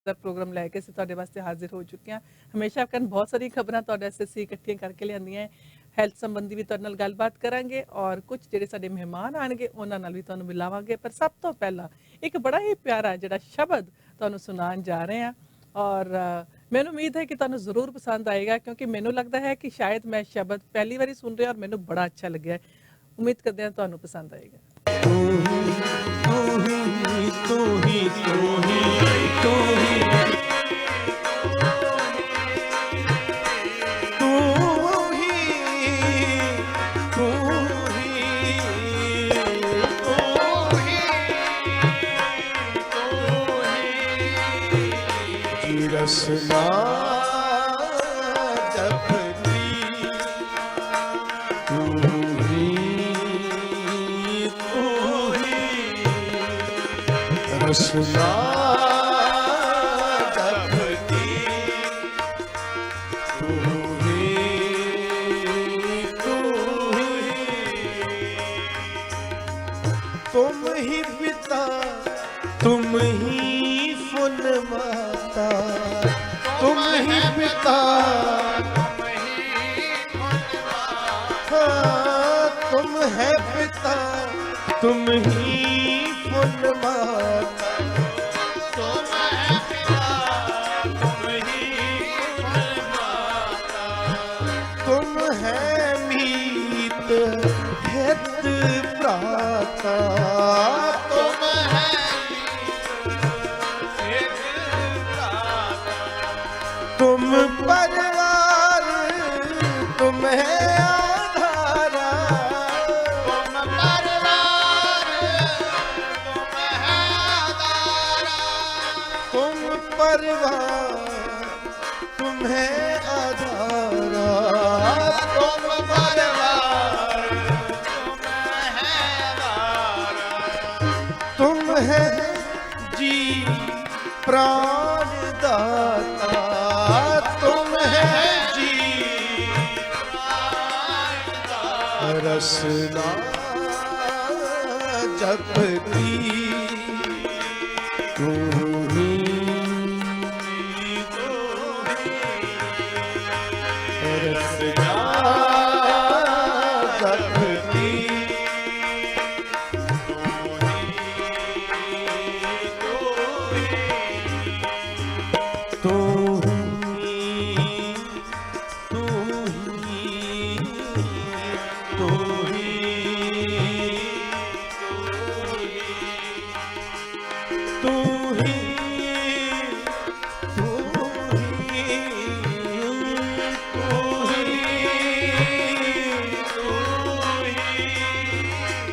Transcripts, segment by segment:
ਦਾ programme ਲੈ ਕੇ ਅਸੀਂ ਤੁਹਾਡੇ ਵਾਸਤੇ ਹਾਜ਼ਰ ਹੋ ਚੁੱਕੇ ਹਾਂ। ਹਮੇਸ਼ਾ ਕਰਨ ਬਹੁਤ ਸਾਰੀ ਖਬਰਾਂ ਤੁਹਾਡੇ ਵਾਸਤੇ ਅਸੀਂ ਇਕੱਠੀਆਂ ਕਰਕੇ ਲਿਆਂਦੀਆਂ ਹੈਲਥ ਸੰਬੰਧੀ ਵੀ ਤੁਹਾਡੇ ਨਾਲ ਗੱਲਬਾਤ ਕਰਾਂਗੇ ਔਰ ਕੁਝ ਜਿਹੜੇ ਸਾਡੇ ਮਹਿਮਾਨ ਆਣਗੇ ਉਹਨਾਂ ਨਾਲ ਵੀ ਤੁਹਾਨੂੰ ਮਿਲਾਵਾਂਗੇ। ਪਰ ਸਭ ਤੋਂ ਪਹਿਲਾਂ ਇੱਕ ਬੜਾ ਹੀ ਪਿਆਰਾ ਜਿਹੜਾ ਸ਼ਬਦ ਤੁਹਾਨੂੰ ਸੁਣਾਉਣ ਜਾ ਰਹੇ ਹਾਂ ਔਰ ਮੈਨੂੰ ਉਮੀਦ ਹੈ ਕਿ ਤੁਹਾਨੂੰ ਜ਼ਰੂਰ ਪਸੰਦ ਆਏਗਾ ਕਿਉਂਕਿ ਮੈਨੂੰ ਲੱਗਦਾ ਹੈ ਕਿ ਸ਼ਾयद मैं शब्द पहली बारी सुन रही और मैंने बड़ा अच्छा लगे। उम्मीद करते हैं ਤੁਹਾਨੂੰ पसंद आएगा। तू ही तू ही तू ही तू ही तू ही तू ही रसना रसना जपती तू तुम ही पिता तुम ही फुल माता तुम ही पिता हाँ तुम है पिता तुम ही फुल माता हित प्राता तुम है तुम परिवार तुम है आधारा तुम परिवार तुम है आधारा तुम परिवार तुम है आधारा तुम परिवार तुम है जी प्राण दाता तुम है जी रसना जपती तू ही रसना जपती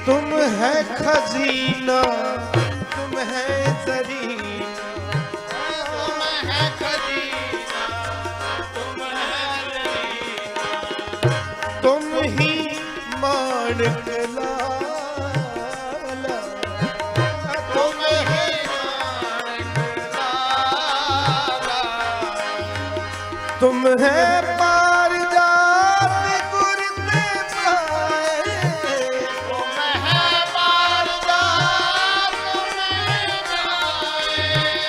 तुम है खजीना तुम है जरीना तुम है खजीना तुम है जरीना तुम ही माणिक लाला तुम ही माणिक लाला तुम है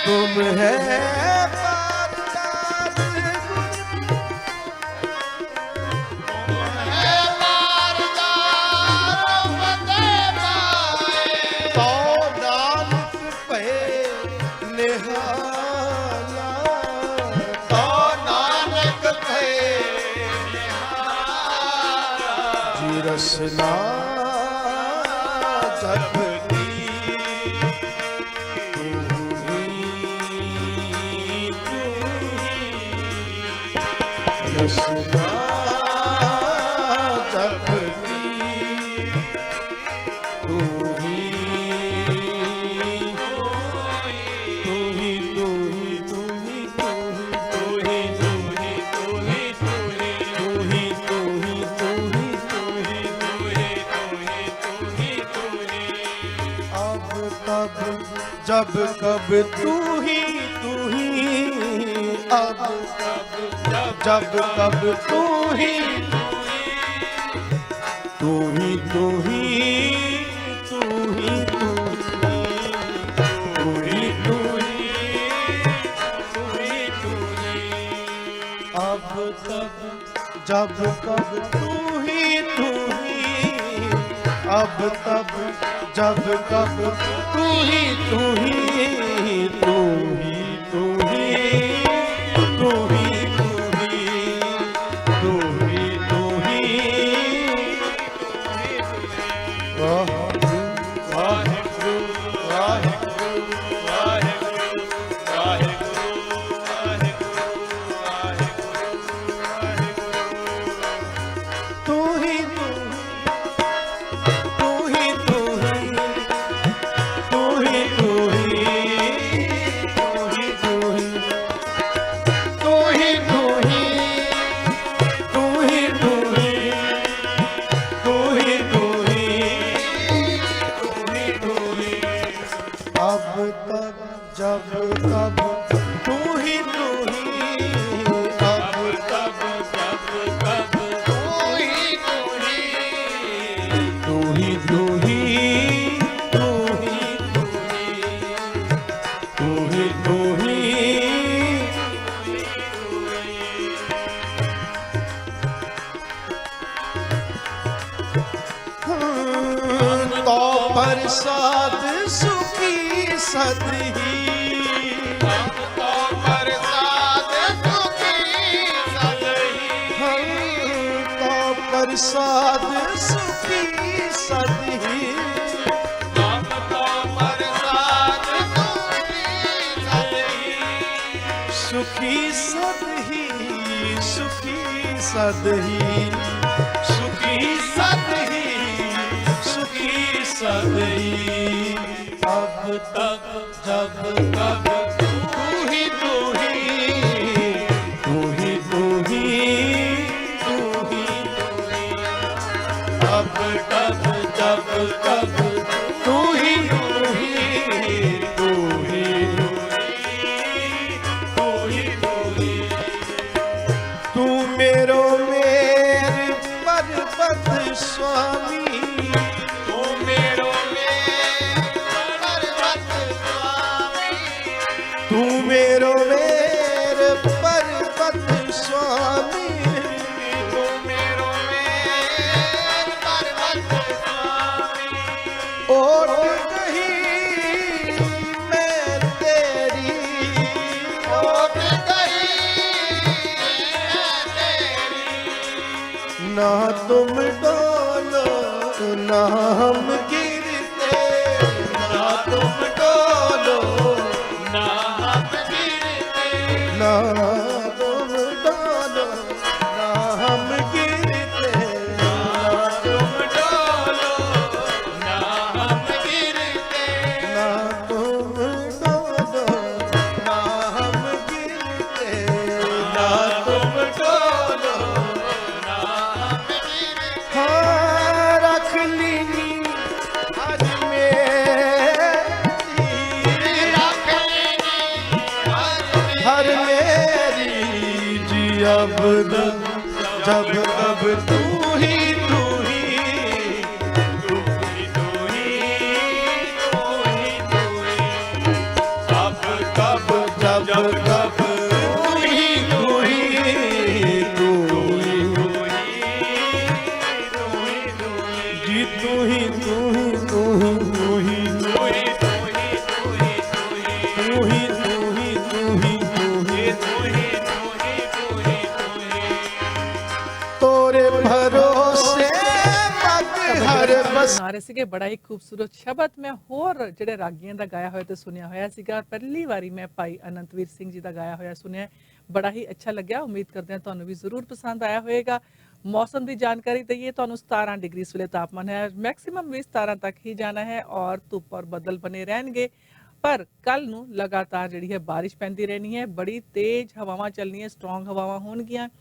तुम है तो नानक पे निहाला तो नानक पे निहाला जी रसना जपती रसना जपती तू ही तू ही तू ही तू ही तू ही तू ही तू ही तू ही तू ही तू ही तू ही तू ही तू ही तू ही अब तब जब कब तू ही अब जब कब तू ही तू ही तू ही तू ही तू ही तू ही जब कब तू ही अब तब जब कब तू ही तू ही तू ही तू ही तू ही तू ही तू ही वाहिगुरु वाहिगुरु वाहिगुरु वाहिगुरु तू ही तू ही तू ही तू ही तू ही तू ही तू ही तू ही तू ही तू ही तू ही तू ही तू ही अब तक जब तब तू ही अब तब जब तब तू ही तू ही तू ही तू ही तू ही तू ही तो प्रसाद सुखी सदही तो प्रसाद सुखी सदही तो प्रसाद सुखी सदही सुखी सदही सुखी सदही सुखी सदही सुखी सदही अब तक जब कब तू ही तू ही तू ही तू ही तू ही अब तक जब कब तू ही तू ही तू ही तू ही तू मेरो मेर पर्वत स्वामी तू मेरो मेर पर्वत स्वामी तू मेरो मेर पर्वत स्वामी तू मेरो मेर पर्वत स्वामी और कहीं मैं तेरी और ना तुम डोलो ना हम गिरते ना तुम डोलो ना हम गिरते ना तुम डोलो ना हम गिरते ना तुम डोलो ना हम गिरते ना तुम डोलो ना हम गिरते ना तुम डोलो हाँ रख लीनी आज मेरी रख लीनी हर मेरी जी अब जब अब तू ही तू ही तू ही तू ही तू ही तू ही अब कब जब कब तू ही तू ही तू ही जी तू ही तू ही तू ही तू ही तू ही तू ही तू ही तू ही तू ही तू ही तोरे भरोसे पग हर बस ਸੁਣਾ ਰਹੇ ਸੀਗੇ ਬੜਾ ਹੀ ਖੂਬਸੂਰਤ ਸ਼ਬਦ ਮੈਂ ਹੋਰ ਜਿਹੜੇ ਰਾਗੀਆਂ ਦਾ ਗਾਇਆ ਹੋਇਆ ਤੇ ਸੁਣਿਆ ਹੋਇਆ ਸੀਗਾ ਪਹਿਲੀ ਵਾਰੀ ਮੈਂ ਭਾਈ ਅਨੰਤਵੀਰ ਸਿੰਘ ਜੀ ਦਾ ਗਾਇਆ ਹੋਇਆ ਸੁਣਿਆ ਬੜਾ ਹੀ ਅੱਛਾ ਲੱਗਿਆ ਉਮੀਦ ਕਰਦੇ ਹਾਂ ਤੁਹਾਨੂੰ ਵੀ ਜ਼ਰੂਰ ਪਸੰਦ ਆਇਆ ਹੋਵੇਗਾ मौसम की जानकारी दईए तो 17 डिग्री इस वे तापमान है मैक्सिमम भी 17 तक ही जाना है और धुप और बदल बने रहेंगे पर कल नूं लगातार जिहड़ी है बारिश पैंदी रहनी है बड़ी तेज हवावां चलनी है स्ट्रोंग हवावां होणगियां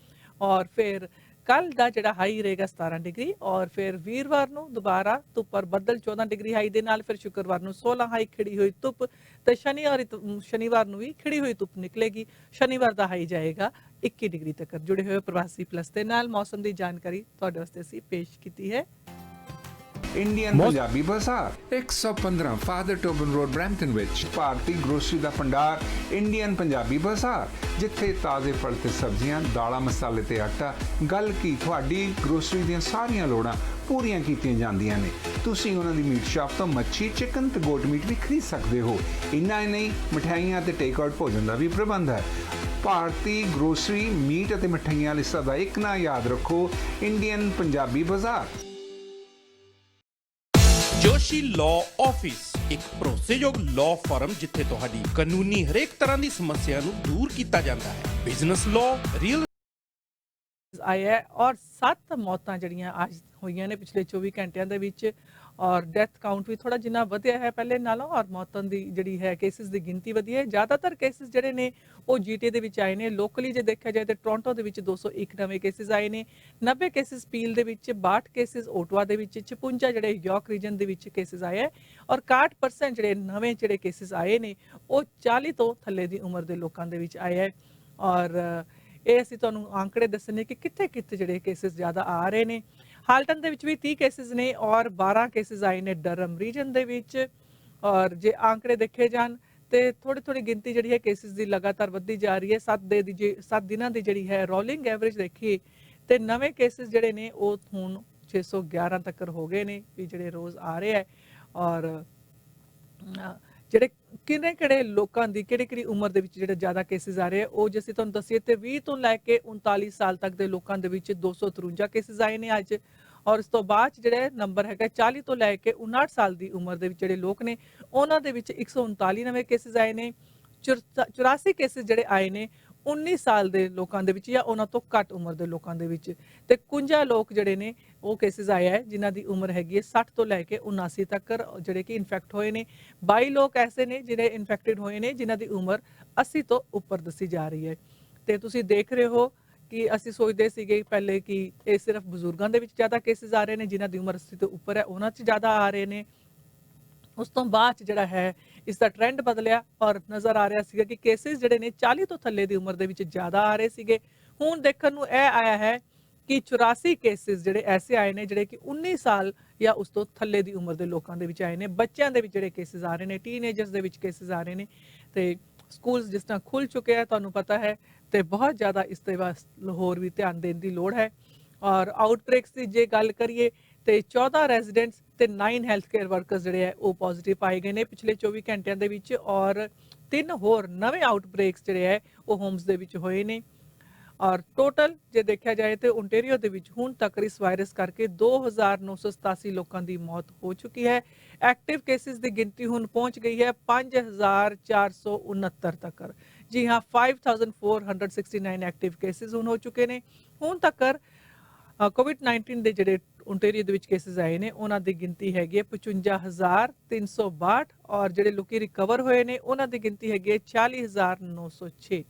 और फिर कल का जिहड़ा हाई रहेगा 17 डिग्री और फिर वीरवार नूं दोबारा धुप और बदल 14 डिग्री हाई दे नाल फिर शुक्रवार नूं 16 हाई खिड़ी हुई धुप ते शनिवार नूं भी खिड़ी हुई धुप निकलेगी शनिवार का हाई जाएगा 21 डिग्री तक जुड़े हुए प्रवासी प्लस के नाल मौसम की जानकारी तुहाडे वास्ते असीं पेश कीती है। ਇੰਡੀਅਨ ਪੰਜਾਬੀ ਬਾਜ਼ਾਰ 115 ਫਾਦਰ ਟੋਬਨ ਰੋਡ ਬਰੈਂਪਟਨ ਵਿੱਚ ਭਾਰਤੀ ਗਰੋਸਰੀ ਦਾ ਭੰਡਾਰ ਇੰਡੀਅਨ ਪੰਜਾਬੀ ਬਾਜ਼ਾਰ, ਜਿੱਥੇ ਤਾਜ਼ੇ ਫਲ ਤੇ ਸਬਜ਼ੀਆਂ, ਦਾਲਾਂ, ਮਸਾਲੇ ਤੇ ਆਟਾ, ਗੱਲ ਕੀ ਤੁਹਾਡੀ ਗਰੋਸਰੀ ਦੀਆਂ ਸਾਰੀਆਂ ਲੋੜਾਂ ਪੂਰੀਆਂ ਕੀਤੀਆਂ ਜਾਂਦੀਆਂ ਨੇ। ਤੁਸੀਂ ਉਹਨਾਂ ਦੀ ਮੀਟ ਸ਼ਾਪ ਤੋਂ ਮੱਛੀ, ਚਿਕਨ ਤੇ ਗੋਟ ਮੀਟ ਵੀ ਖਰੀਦ ਸਕਦੇ ਹੋ। ਇੰਨਾ ਹੀ ਨਹੀਂ, ਮਠਿਆਈਆਂ ਤੇ ਟੇਕ ਆਊਟ ਭੋਜਨ ਦਾ ਵੀ ਪ੍ਰਬੰਧ ਹੈ। ਭਾਰਤੀ ਗਰੋਸਰੀ, ਮੀਟ ਅਤੇ ਮਠਿਆਈਆਂ ਲਈ ਸਦਾ ਇੱਕ ਨਾਂ ਯਾਦ ਰੱਖੋ, ਇੰਡੀਅਨ ਪੰਜਾਬੀ ਬਾਜ਼ਾਰ। ਜੋਸ਼ੀ ਲਾਅ ਆਫਿਸ ਇੱਕ ਭਰੋਸੇਯੋਗ ਲਾਅ ਫਰਮ ਜਿੱਥੇ ਤੁਹਾਡੀ ਕਾਨੂੰਨੀ ਹਰੇਕ ਤਰ੍ਹਾਂ ਦੀ ਸਮੱਸਿਆ ਨੂੰ ਦੂਰ ਕੀਤਾ ਜਾਂਦਾ ਹੈ। ਬਿਜ਼ਨਸ ਲਾਅ, ਰੀਅਲ ਆਇਆ ਹੈ ਔਰ 7 ਮੌਤਾਂ ਜਿਹੜੀਆਂ ਅੱਜ ਹੋਈਆਂ ਨੇ ਪਿਛਲੇ 24 ਘੰਟਿਆਂ ਦੇ ਵਿੱਚ, ਔਰ ਡੈਥ ਕਾਊਂਟ ਵੀ ਥੋੜਾ ਜਿੰਨਾ ਵਧਿਆ ਹੈ ਪਹਿਲੇ ਨਾਲੋਂ, ਔਰ ਮੌਤਾਂ ਦੀ ਜਿਹੜੀ ਹੈ ਕੇਸਿਸ ਦੀ ਗਿਣਤੀ ਵਧੀ ਹੈ। ਜ਼ਿਆਦਾਤਰ ਕੇਸਿਸ ਜਿਹੜੇ ਨੇ ਉਹ ਜੀਟੀ ਦੇ ਵਿੱਚ ਆਏ ਨੇ। ਲੋਕਲੀ ਜੇ ਦੇਖਿਆ ਜਾਏ ਤਾਂ ਟੋਰਾਂਟੋ ਦੇ ਵਿੱਚ 201 ਨਵੇਂ ਕੇਸਿਸ ਆਏ ਨੇ, 90 ਕੇਸਿਸ ਪੀਲ ਦੇ ਵਿੱਚ, 62 ਕੇਸਿਸ ਓਟਵਾ ਦੇ ਵਿੱਚ, 56 ਜਿਹੜੇ ਯਾਰਕ ਰੀਜਨ ਦੇ ਵਿੱਚ ਕੇਸਿਸ ਆਏ ਹੈ, ਔਰ 61% ਜਿਹੜੇ ਨਵੇਂ ਜਿਹੜੇ ਕੇਸਿਸ ਆਏ ਨੇ ਉਹ 40 ਤੋਂ ਥੱਲੇ ਦੀ ਉਮਰ ਦੇ ਲੋਕਾਂ ਦੇ ਵਿੱਚ ਆਏ ਹੈ। ਔਰ ਇਹ ਅਸੀਂ ਤੁਹਾਨੂੰ ਆંકੜੇ ਦੱਸਣੇ ਕਿ ਕਿੱਥੇ ਕਿੱਥੇ ਜਿਹੜੇ ਕੇਸਿਸ ਜ਼ਿਆਦਾ ਆ ਰਹੇ ਨੇ। ਹਾਲਟਨ ਦੇ ਵਿੱਚ ਵੀ 30 ਕੇਸਿਸ ਨੇ ਔਰ 12 ਕੇਸਿਸ ਆਏ ਨੇ ਡਰਮ ਰੀਜਨ ਦੇ ਵਿੱਚ। ਔਰ ਜੇ ਆંકੜੇ ਦੇਖੇ ਜਾਣ ਤੇ ਥੋੜੀ ਗਿਣਤੀ ਜਿਹੜੀ ਹੈ ਕੇਸਿਸ ਦੀ ਲਗਾਤਾਰ ਵੱਧਦੀ ਜਾ ਰਹੀ ਹੈ। 7 ਦਿਨਾਂ ਦੀ ਜਿਹੜੀ ਹੈ ਰੋਲਿੰਗ ਐਵਰੇਜ ਦੇਖੀਏ ਤੇ ਨਵੇਂ ਕੇਸਿਸ ਜਿਹੜੇ ਨੇ ਉਹ ਹੁਣ 611 ਤੱਕ ਹੋ ਗਏ ਨੇ ਵੀ ਜਿਹੜੇ ਰੋਜ਼ ਆ ਰਹੇ ਹੈ। ਔਰ ਜਿਹੜੇ ਕਿਹੜੇ ਲੋਕਾਂ ਦੀ ਕਿਹੜੀ ਉਮਰ ਦੇ ਵਿੱਚ ਜਿਹੜੇ ਜ਼ਿਆਦਾ ਕੇਸਿਸ ਆ ਰਹੇ ਉਹ ਜੇ ਅਸੀਂ ਤੁਹਾਨੂੰ ਦੱਸੀਏ ਤੇ 20 ਤੋਂ ਲੈ ਕੇ 39 ਸਾਲ ਤੱਕ ਦੇ ਲੋਕਾਂ ਦੇ ਵਿੱਚ 253 ਕੇਸਿਸ ਆਏ ਨੇ ਅੱਜ। ਔਰ ਇਸ ਤੋਂ ਬਾਅਦ ਜਿਹੜੇ ਨੰਬਰ ਹੈਗਾ 40 ਤੋਂ ਲੈ ਕੇ 59 ਸਾਲ ਦੀ ਉਮਰ ਦੇ ਵਿੱਚ ਜਿਹੜੇ ਲੋਕ ਨੇ ਉਹਨਾਂ ਦੇ ਵਿੱਚ 139 ਨਵੇਂ ਕੇਸਿਸ ਆਏ ਨੇ। 84 ਕੇਸਿਸ ਜਿਹੜੇ ਆਏ ਨੇ 19 ਸਾਲ ਦੇ ਲੋਕਾਂ ਦੇ ਵਿੱਚ ਜਾਂ ਉਹਨਾਂ ਤੋਂ ਘੱਟ ਉਮਰ ਦੇ ਲੋਕਾਂ ਦੇ ਵਿੱਚ, ਤੇ 51 ਲੋਕ ਜਿਹੜੇ ਨੇ ਉਹ ਕੇਸਿਸ ਆਏ ਹੈ ਜਿਨ੍ਹਾਂ ਦੀ ਉਮਰ ਹੈਗੀ ਹੈ 60 ਤੋਂ ਲੈ ਕੇ 79 ਤੱਕ ਜਿਹੜੇ ਕਿ ਇਨਫੈਕਟ ਹੋਏ ਨੇ। 22 ਲੋਕ ਐਸੇ ਨੇ ਜਿਹੜੇ ਇਨਫੈਕਟਡ ਹੋਏ ਨੇ ਜਿਨ੍ਹਾਂ ਦੀ ਉਮਰ 80 ਤੋਂ ਉੱਪਰ ਦੱਸੀ ਜਾ ਰਹੀ ਹੈ। ਤੇ ਤੁਸੀਂ ਦੇਖ ਰਹੇ ਹੋ ਕਿ ਅਸੀਂ ਸੋਚਦੇ ਸੀਗੇ ਪਹਿਲੇ ਕਿ ਇਹ ਸਿਰਫ ਬਜ਼ੁਰਗਾਂ ਦੇ ਵਿੱਚ ਜ਼ਿਆਦਾ ਕੇਸਿਸ ਆ ਰਹੇ ਨੇ, ਜਿਨ੍ਹਾਂ ਦੀ ਉਮਰ 80 ਤੋਂ ਉੱਪਰ ਹੈ ਉਹਨਾਂ 'ਚ ਜ਼ਿਆਦਾ ਆ ਰਹੇ ਨੇ। ਉਸ ਤੋਂ ਬਾਅਦ ਜਿਹੜਾ ਹੈ ਇਸ ਦਾ ਟ੍ਰੈਂਡ ਬਦਲਿਆ ਔਰ ਨਜ਼ਰ ਆ ਰਿਹਾ ਸੀਗਾ ਕਿ ਕੇਸਿਸ ਜਿਹੜੇ ਨੇ 40 ਤੋਂ ਥੱਲੇ ਦੀ ਉਮਰ ਦੇ ਵਿੱਚ ਜ਼ਿਆਦਾ ਆ ਰਹੇ ਸੀਗੇ। ਹੁਣ ਦੇਖਣ ਨੂੰ ਇਹ ਆਇਆ ਹੈ ਕਿ 84 ਕੇਸਿਸ ਜਿਹੜੇ ਐਸੇ ਆਏ ਨੇ ਜਿਹੜੇ ਕਿ 19 ਸਾਲ ਜਾਂ ਉਸ ਤੋਂ ਥੱਲੇ ਦੀ ਉਮਰ ਦੇ ਲੋਕਾਂ ਦੇ ਵਿੱਚ ਆਏ ਨੇ। ਬੱਚਿਆਂ ਦੇ ਵਿੱਚ ਜਿਹੜੇ ਕੇਸਿਸ ਆ ਰਹੇ ਨੇ, ਟੀਨੇਜਰਸ ਦੇ ਵਿੱਚ ਕੇਸਿਸ ਆ ਰਹੇ ਨੇ। ਤੇ ਸਕੂਲਸ ਜਿਸ ਤਰ੍ਹਾਂ ਖੁੱਲ ਚੁੱਕੇ ਆ ਤੁਹਾਨੂੰ ਪਤਾ ਹੈ, ਤੇ ਬਹੁਤ ਜ਼ਿਆਦਾ ਇਸ ਤੇ ਹੋਰ ਵੀ ਧਿਆਨ ਦੇਣ ਦੀ ਲੋੜ ਹੈ। ਔਰ ਆਊਟਬ੍ਰੇਕਸ ਦੀ ਜੇ ਗੱਲ ਕਰੀਏ ਤੇ 14 ਰੈਜ਼ੀਡੈਂਟਸ ਤੇ 9 ਹੈਲਥ ਕੇਅਰ ਵਰਕਰਸ ਜਿਹੜੇ ਹੈ ਉਹ ਪੋਜ਼ਿਟਿਵ ਪਾਏ ਗਏ ਨੇ ਪਿਛਲੇ 24 ਘੰਟਿਆਂ ਦੇ ਵਿੱਚ। ਔਰ 3 ਹੋਰ ਨਵੇਂ ਆਊਟਬ੍ਰੇਕਸ ਜਿਹੜੇ ਹੈ ਉਹ ਹੋਮਸ ਦੇ ਵਿੱਚ ਹੋਏ ਨੇ। ਔਰ ਟੋਟਲ ਜੇ ਦੇਖਿਆ ਜਾਏ ਤੇ ਓਨਟਾਰੀਓ ਦੇ ਵਿੱਚ ਹੁਣ ਤੱਕ ਇਸ ਵਾਇਰਸ ਕਰਕੇ 2987 ਲੋਕਾਂ ਦੀ ਮੌਤ ਹੋ ਚੁੱਕੀ ਹੈ। ਐਕਟਿਵ ਕੇਸਿਸ ਦੀ ਗਿਣਤੀ ਹੁਣ ਪਹੁੰਚ ਗਈ ਹੈ 5469 ਤੱਕ। ਜੀ ਹਾਂ, 5469 ਐਕਟਿਵ ਕੇਸਿਸ ਹੁਣ ਹੋ ਚੁੱਕੇ ਨੇ। ਹੁਣ ਤੱਕ ਕੋਵਿਡ-19 ਦੇ ਜਿਹੜੇ ਓਨਟਾਰੀਓ ਦੇ ਵਿੱਚ ਕੇਸਿਸ ਆਏ ਨੇ ਉਹਨਾਂ ਦੀ ਗਿਣਤੀ ਹੈਗੀ ਹੈ 55362 ਔਰ ਜਿਹੜੇ ਲੋਕੀ ਰਿਕਵਰ ਹੋਏ ਨੇ ਉਹਨਾਂ ਦੀ ਗਿਣਤੀ ਹੈਗੀ ਹੈ 40906।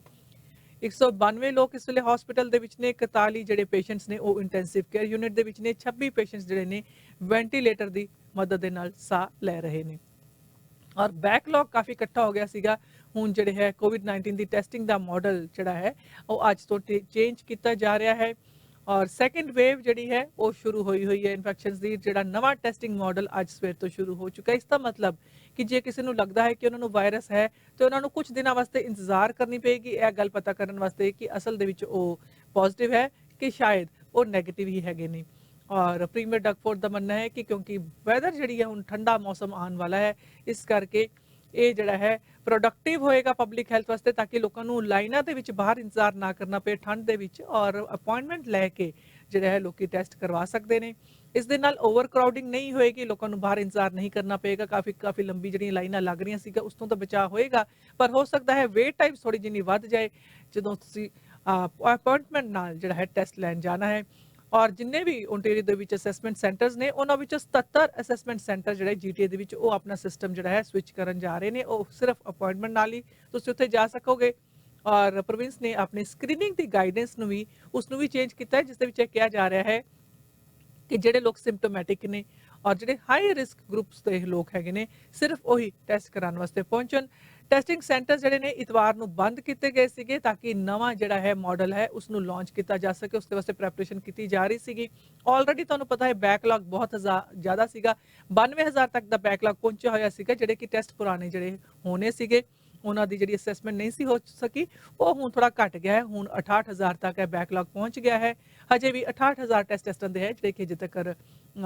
192 ਲੋਕ ਇਸ ਵੇਲੇ ਹਸਪੀਟਲ ਦੇ ਵਿੱਚ ਨੇ। 41 ਜਿਹੜੇ ਪੇਸ਼ੈਂਟਸ ਨੇ ਉਹ ਇੰਟੈਂਸਿਵ ਕੇਅਰ ਯੂਨਿਟ ਦੇ ਵਿੱਚ ਨੇ। 26 ਪੇਸ਼ੈਂਟਸ ਜਿਹੜੇ ਨੇ ਵੈਂਟੀਲੇਟਰ ਦੀ ਮਦਦ ਦੇ ਨਾਲ ਸਾਹ ਲੈ ਰਹੇ ਨੇ। ਔਰ ਬੈਕਲੌਗ ਕਾਫੀ ਇਕੱਠਾ ਹੋ ਗਿਆ ਸੀਗਾ। ਹੁਣ ਜਿਹੜੇ ਹੈ ਕੋਵਿਡ-19 ਦੀ ਟੈਸਟਿੰਗ ਦਾ ਮਾਡਲ ਜਿਹੜਾ ਹੈ ਉਹ ਅੱਜ ਤੋਂ ਚੇਂਜ ਕੀਤਾ ਜਾ ਰਿਹਾ ਹੈ। ਔਰ ਸੈਕੰਡ ਵੇਵ ਜਿਹੜੀ ਹੈ ਉਹ ਸ਼ੁਰੂ ਹੋਈ ਹੈ ਇਨਫੈਕਸ਼ਨਸ ਦੀ। ਜਿਹੜਾ ਨਵਾਂ ਟੈਸਟਿੰਗ ਮਾਡਲ ਅੱਜ ਸਵੇਰ ਤੋਂ ਸ਼ੁਰੂ ਹੋ ਚੁੱਕਾ ਹੈ। ਇਸ ਦਾ ਮਤਲਬ ਕਿ ਜੇ ਕਿਸੇ ਨੂੰ ਲੱਗਦਾ ਹੈ ਕਿ ਉਹਨਾਂ ਨੂੰ ਵਾਇਰਸ ਹੈ ਤੇ ਉਹਨਾਂ ਨੂੰ ਕੁਝ ਦਿਨਾਂ ਵਾਸਤੇ ਇੰਤਜ਼ਾਰ ਕਰਨੀ ਪਏਗੀ ਇਹ ਗੱਲ ਪਤਾ ਕਰਨ ਵਾਸਤੇ ਕਿ ਅਸਲ ਦੇ ਵਿੱਚ ਉਹ ਪੋਜ਼ਿਟਿਵ ਹੈ ਕਿ ਸ਼ਾਇਦ ਉਹ ਨੈਗੇਟਿਵ ਹੀ ਹੈਗੇ ਨੇ। ਔਰ ਪ੍ਰੀਮੀਅਰ ਡਗਫੋਰਡ ਦਾ ਮੰਨਣਾ ਹੈ ਕਿ ਕਿਉਂਕਿ ਵੈਦਰ ਜਿਹੜੀ ਹੈ ਹੁਣ ਠੰਡਾ ਮੌਸਮ ਆਉਣ ਵਾਲਾ ਹੈ, ਇਸ ਕਰਕੇ ਇਹ ਜਿਹੜਾ ਹੈ ਪ੍ਰੋਡਕਟਿਵ ਹੋਏਗਾ ਪਬਲਿਕ ਹੈਲਥ ਵਾਸਤੇ, ਤਾਂ ਕਿ ਲੋਕਾਂ ਨੂੰ ਲਾਈਨਾਂ ਦੇ ਵਿੱਚ ਬਾਹਰ ਇੰਤਜ਼ਾਰ ਨਾ ਕਰਨਾ ਪਏ ਠੰਡ ਦੇ ਵਿੱਚ, ਔਰ ਅਪਾਇੰਟਮੈਂਟ ਲੈ ਕੇ ਜਿਹੜਾ ਹੈ ਲੋਕੀ ਟੈਸਟ ਕਰਵਾ ਸਕਦੇ ਨੇ। ਇਸ ਦੇ ਨਾਲ ਓਵਰ ਕਰਾਊਡਿੰਗ ਨਹੀਂ ਹੋਏਗੀ, ਲੋਕਾਂ ਨੂੰ ਬਾਹਰ ਇੰਤਜ਼ਾਰ ਨਹੀਂ ਕਰਨਾ ਪਏਗਾ। ਕਾਫੀ ਲੰਬੀ ਜਿਹੜੀਆਂ ਲਾਈਨਾਂ ਲੱਗ ਰਹੀਆਂ ਸੀਗਾ ਉਸ ਤੋਂ ਤਾਂ ਬਚਾਅ ਹੋਏਗਾ, ਪਰ ਹੋ ਸਕਦਾ ਹੈ ਵੇਟ ਟਾਈਮ ਥੋੜੀ ਜਿਹੀ ਵੱਧ ਜਾਏ ਜਦੋਂ ਤੁਸੀਂ ਅਪਾਇੰਟਮੈਂਟ ਨਾਲ ਜਿਹੜਾ ਹੈ ਟੈਸਟ ਲੈਣ ਜਾਣਾ ਹੈ। ਔਰ ਜਿੰਨੇ ਵੀ ਓਨਟਾਰੀਓ ਦੇ ਵਿੱਚ ਅਸੈਸਮੈਂਟ ਸੈਂਟਰਸ ਨੇ ਉਹਨਾਂ ਵਿੱਚੋਂ 77 ਅਸੈਸਮੈਂਟ ਸੈਂਟਰ ਜਿਹੜੇ ਜੀਟੀਏ ਦੇ ਵਿੱਚ ਉਹ ਆਪਣਾ ਸਿਸਟਮ ਜਿਹੜਾ ਹੈ ਸਵਿਚ ਕਰਨ ਜਾ ਰਹੇ ਨੇ। ਉਹ ਸਿਰਫ ਅਪਾਇੰਟਮੈਂਟ ਨਾਲ ਹੀ ਤੁਸੀਂ ਉੱਥੇ ਜਾ ਸਕੋਗੇ। ਔਰ ਪ੍ਰੋਵਿੰਸ ਨੇ ਆਪਣੀ ਸਕਰੀਨਿੰਗ ਦੀ ਗਾਈਡੈਂਸ ਨੂੰ ਵੀ ਚੇਂਜ ਕੀਤਾ ਹੈ, ਜਿਸ ਦੇ ਵਿੱਚ ਇਹ ਕਿਹਾ ਜਾ ਰਿਹਾ ਹੈ ਕਿ ਜਿਹੜੇ ਲੋਕ ਸਿੰਪਟੋਮੈਟਿਕ ਨੇ ਔਰ ਜਿਹੜੇ ਹਾਈ ਰਿਸਕ ਗਰੁੱਪਸ ਦੇ ਲੋਕ ਹੈਗੇ ਨੇ ਸਿਰਫ ਉਹੀ ਟੈਸਟ ਕਰਾਉਣ ਵਾਸਤੇ ਪਹੁੰਚਣ। ਟੈਸਟਿੰਗ ਸੈਂਟਰ ਜਿਹੜੇ ਨੇ ਇਤਵਾਰ ਨੂੰ ਬੰਦ ਕੀਤੇ ਗਏ ਸੀਗੇ ਤਾਂ ਕਿ ਨਵਾਂ ਜਿਹੜਾ ਹੈ ਮਾਡਲ ਹੈ ਉਸ ਨੂੰ ਲਾਂਚ ਕੀਤਾ ਜਾ ਸਕੇ, ਉਸ ਦੇ ਵਾਸਤੇ ਪ੍ਰੈਪਰੇਸ਼ਨ ਕੀਤੀ ਜਾ ਰਹੀ ਸੀਗੀ। ਆਲਰੇਡੀ ਤੁਹਾਨੂੰ ਪਤਾ ਹੈ ਬੈਕਲੌਗ ਬਹੁਤ ਜ਼ਿਆਦਾ ਸੀਗਾ, 92,000 ਤੱਕ ਦਾ ਬੈਕਲੌਗ ਪਹੁੰਚਿਆ ਹੋਇਆ ਸੀਗਾ, ਜਿਹੜੇ ਕਿ ਟੈਸਟ ਪੁਰਾਣੇ ਜਿਹੜੇ ਹੋਣੇ ਸੀਗੇ ਉਹਨਾਂ ਦੀ ਜਿਹੜੀ ਅਸੈਸਮੈਂਟ ਨਹੀਂ ਸੀ ਹੋ ਸਕੀ, ਉਹ ਹੁਣ ਥੋੜਾ ਘਟ ਗਿਆ ਹੈ। ਹੁਣ 68,000 ਤੱਕ ਹੈ ਬੈਕਲੌਗ ਪਹੁੰਚ ਗਿਆ ਹੈ। ਹਜੇ ਵੀ 68,000 ਟੈਸਟ ਟੈਸਟਾਂ ਦੇ ਹੈ ਜਿਹੜੇ ਕਿ ਅਜੇ ਤੱਕ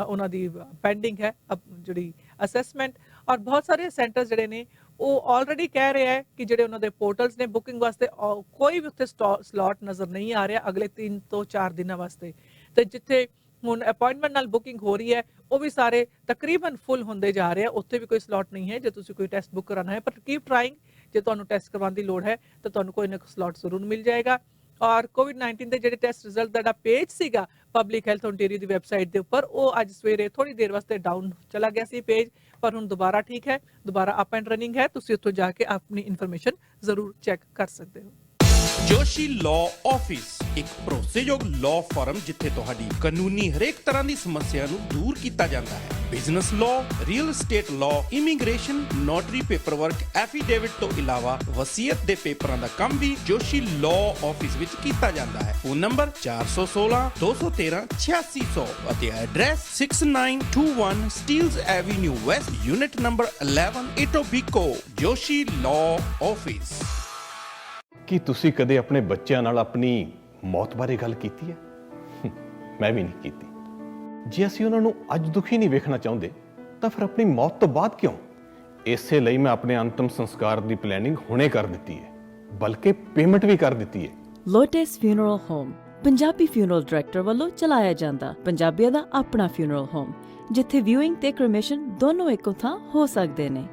ਉਹਨਾਂ ਦੀ ਪੈਂਡਿੰਗ ਹੈ ਜਿਹੜੀ ਅਸੈਸਮੈਂਟ। ਔਰ ਬਹੁਤ ਸਾਰੇ ਸੈਂਟਰ ਜਿਹੜੇ ਨੇ ਉਹ ਆਲਰੇਡੀ ਕਹਿ ਰਹੇ ਹੈ ਕਿ ਜਿਹੜੇ ਉਹਨਾਂ ਦੇ ਪੋਰਟਲਸ ਨੇ ਬੁਕਿੰਗ ਵਾਸਤੇ ਕੋਈ ਵੀ ਉੱਥੇ ਸਲੋਟ ਨਜ਼ਰ ਨਹੀਂ ਆ ਰਿਹਾ ਅਗਲੇ 3 ਤੋਂ 4 ਦਿਨਾਂ ਵਾਸਤੇ। ਤੇ ਜਿੱਥੇ ਹੁਣ ਅਪਾਇੰਟਮੈਂਟ ਨਾਲ ਬੁਕਿੰਗ ਹੋ ਰਹੀ ਹੈ ਉਹ ਵੀ ਸਾਰੇ ਤਕਰੀਬਨ ਫੁੱਲ ਹੁੰਦੇ ਜਾ ਰਹੇ ਆ, ਉੱਥੇ ਵੀ ਕੋਈ ਸਲੋਟ ਨਹੀਂ ਹੈ ਜੇ ਤੁਸੀਂ ਕੋਈ ਟੈਸਟ ਬੁੱਕ ਕਰਾਉਣਾ ਹੈ। ਪਰ ਕੀਪ ਟਰਾਈਂਗ, ਜੇ ਤੁਹਾਨੂੰ ਟੈਸਟ ਕਰਵਾਉਣ ਦੀ ਲੋੜ ਹੈ ਤਾਂ ਤੁਹਾਨੂੰ ਕੋਈ ਨਾ ਕੋਈ ਸਲੋਟ ਜ਼ਰੂਰ ਮਿਲ ਜਾਏਗਾ। ਔਰ ਕੋਵਿਡ-19 ਦੇ ਜਿਹੜੇ ਟੈਸਟ ਰਿਜ਼ਲਟ ਦਾ ਪੇਜ ਸੀਗਾ ਪਬਲਿਕ ਹੈਲਥ ਓਨਟਾਰੀਓ ਦੀ ਵੈਬਸਾਈਟ ਦੇ ਉੱਪਰ, ਉਹ ਅੱਜ ਸਵੇਰੇ ਥੋੜੀ ਦੇਰ ਵਾਸਤੇ ਡਾਊਨ ਚਲਾ ਗਿਆ ਸੀ ਪੇਜ, ਪਰ ਹੁਣ ਦੁਬਾਰਾ ਠੀਕ ਹੈ, ਦੁਬਾਰਾ ਅਪ ਐਂਡ ਰਨਿੰਗ ਹੈ। ਤੁਸੀਂ ਉੱਥੋਂ ਜਾ ਕੇ ਆਪਣੀ ਇਨਫੋਰਮੇਸ਼ਨ ਜ਼ਰੂਰ ਚੈੱਕ ਕਰ ਸਕਦੇ ਹੋ। ਜੋਸ਼ੀ ਲਾਅ ਆਫਿਸ ਇੱਕ ਭਰੋਸੇਯੋਗ ਲਾਅ ਫਰਮ ਜਿੱਥੇ ਤੁਹਾਡੀ ਕਾਨੂੰਨੀ ਹਰੇਕ ਤਰ੍ਹਾਂ ਦੀ ਸਮੱਸਿਆ ਨੂੰ ਦੂਰ ਕੀਤਾ ਜਾਂਦਾ ਹੈ। Business law, real estate law, immigration, notary paperwork, affidavit ਤੋਂ ਇਲਾਵਾ ਵਸੀਅਤ ਦੇ ਪੇਪਰਾਂ ਦਾ ਕੰਮ ਵੀ ਜੋਸ਼ੀ ਲਾਅ ਆਫਿਸ ਵਿੱਚ ਕੀਤਾ ਜਾਂਦਾ ਹੈ। ਫੋਨ ਨੰਬਰ 416 213 8600 ਅਤੇ address 6921 Steeles avenue west, unit number 11, Etobicoke. Joshi law office. ਕੀ ਤੁਸੀਂ ਕਦੇ ਆਪਣੇ ਬੱਚਿਆਂ ਨਾਲ ਆਪਣੀ ਮੌਤ ਬਾਰੇ ਗੱਲ ਕੀਤੀ ਹੈ? ਮੈਂ ਵੀ ਨਹੀਂ ਕੀਤੀ। ਜੇ ਅਸੀਂ ਉਹਨਾਂ ਨੂੰ ਅੱਜ ਦੁਖੀ ਨਹੀਂ ਵੇਖਣਾ ਚਾਹੁੰਦੇ ਤਾਂ ਫਿਰ ਆਪਣੀ ਮੌਤ ਤੋਂ ਬਾਅਦ ਕਿਉਂ? ਇਸੇ ਲਈ ਮੈਂ ਆਪਣੇ ਅੰਤਮ ਸੰਸਕਾਰ ਦੀ ਪਲੈਨਿੰਗ ਹੁਣੇ ਕਰ ਦਿੱਤੀ ਹੈ, ਬਲਕਿ ਪੇਮੈਂਟ ਵੀ ਕਰ ਦਿੱਤੀ ਹੈ। Lotus funeral home Punjabi funeral director ਵੱਲੋਂ ਚਲਾਇਆ ਜਾਂਦਾ ਪੰਜਾਬੀਆਂ ਦਾ ਆਪਣਾ ਫਿਊਨਰਲ ਹੋਮ, ਜਿੱਥੇ ਵਿਊਇੰਗ ਤੇ ਕ੍ਰਿਮੇਸ਼ਨ ਦੋਨੋਂ ਇੱਕੋ ਥਾਂ ਹੋ ਸਕਦੇ ਨੇ।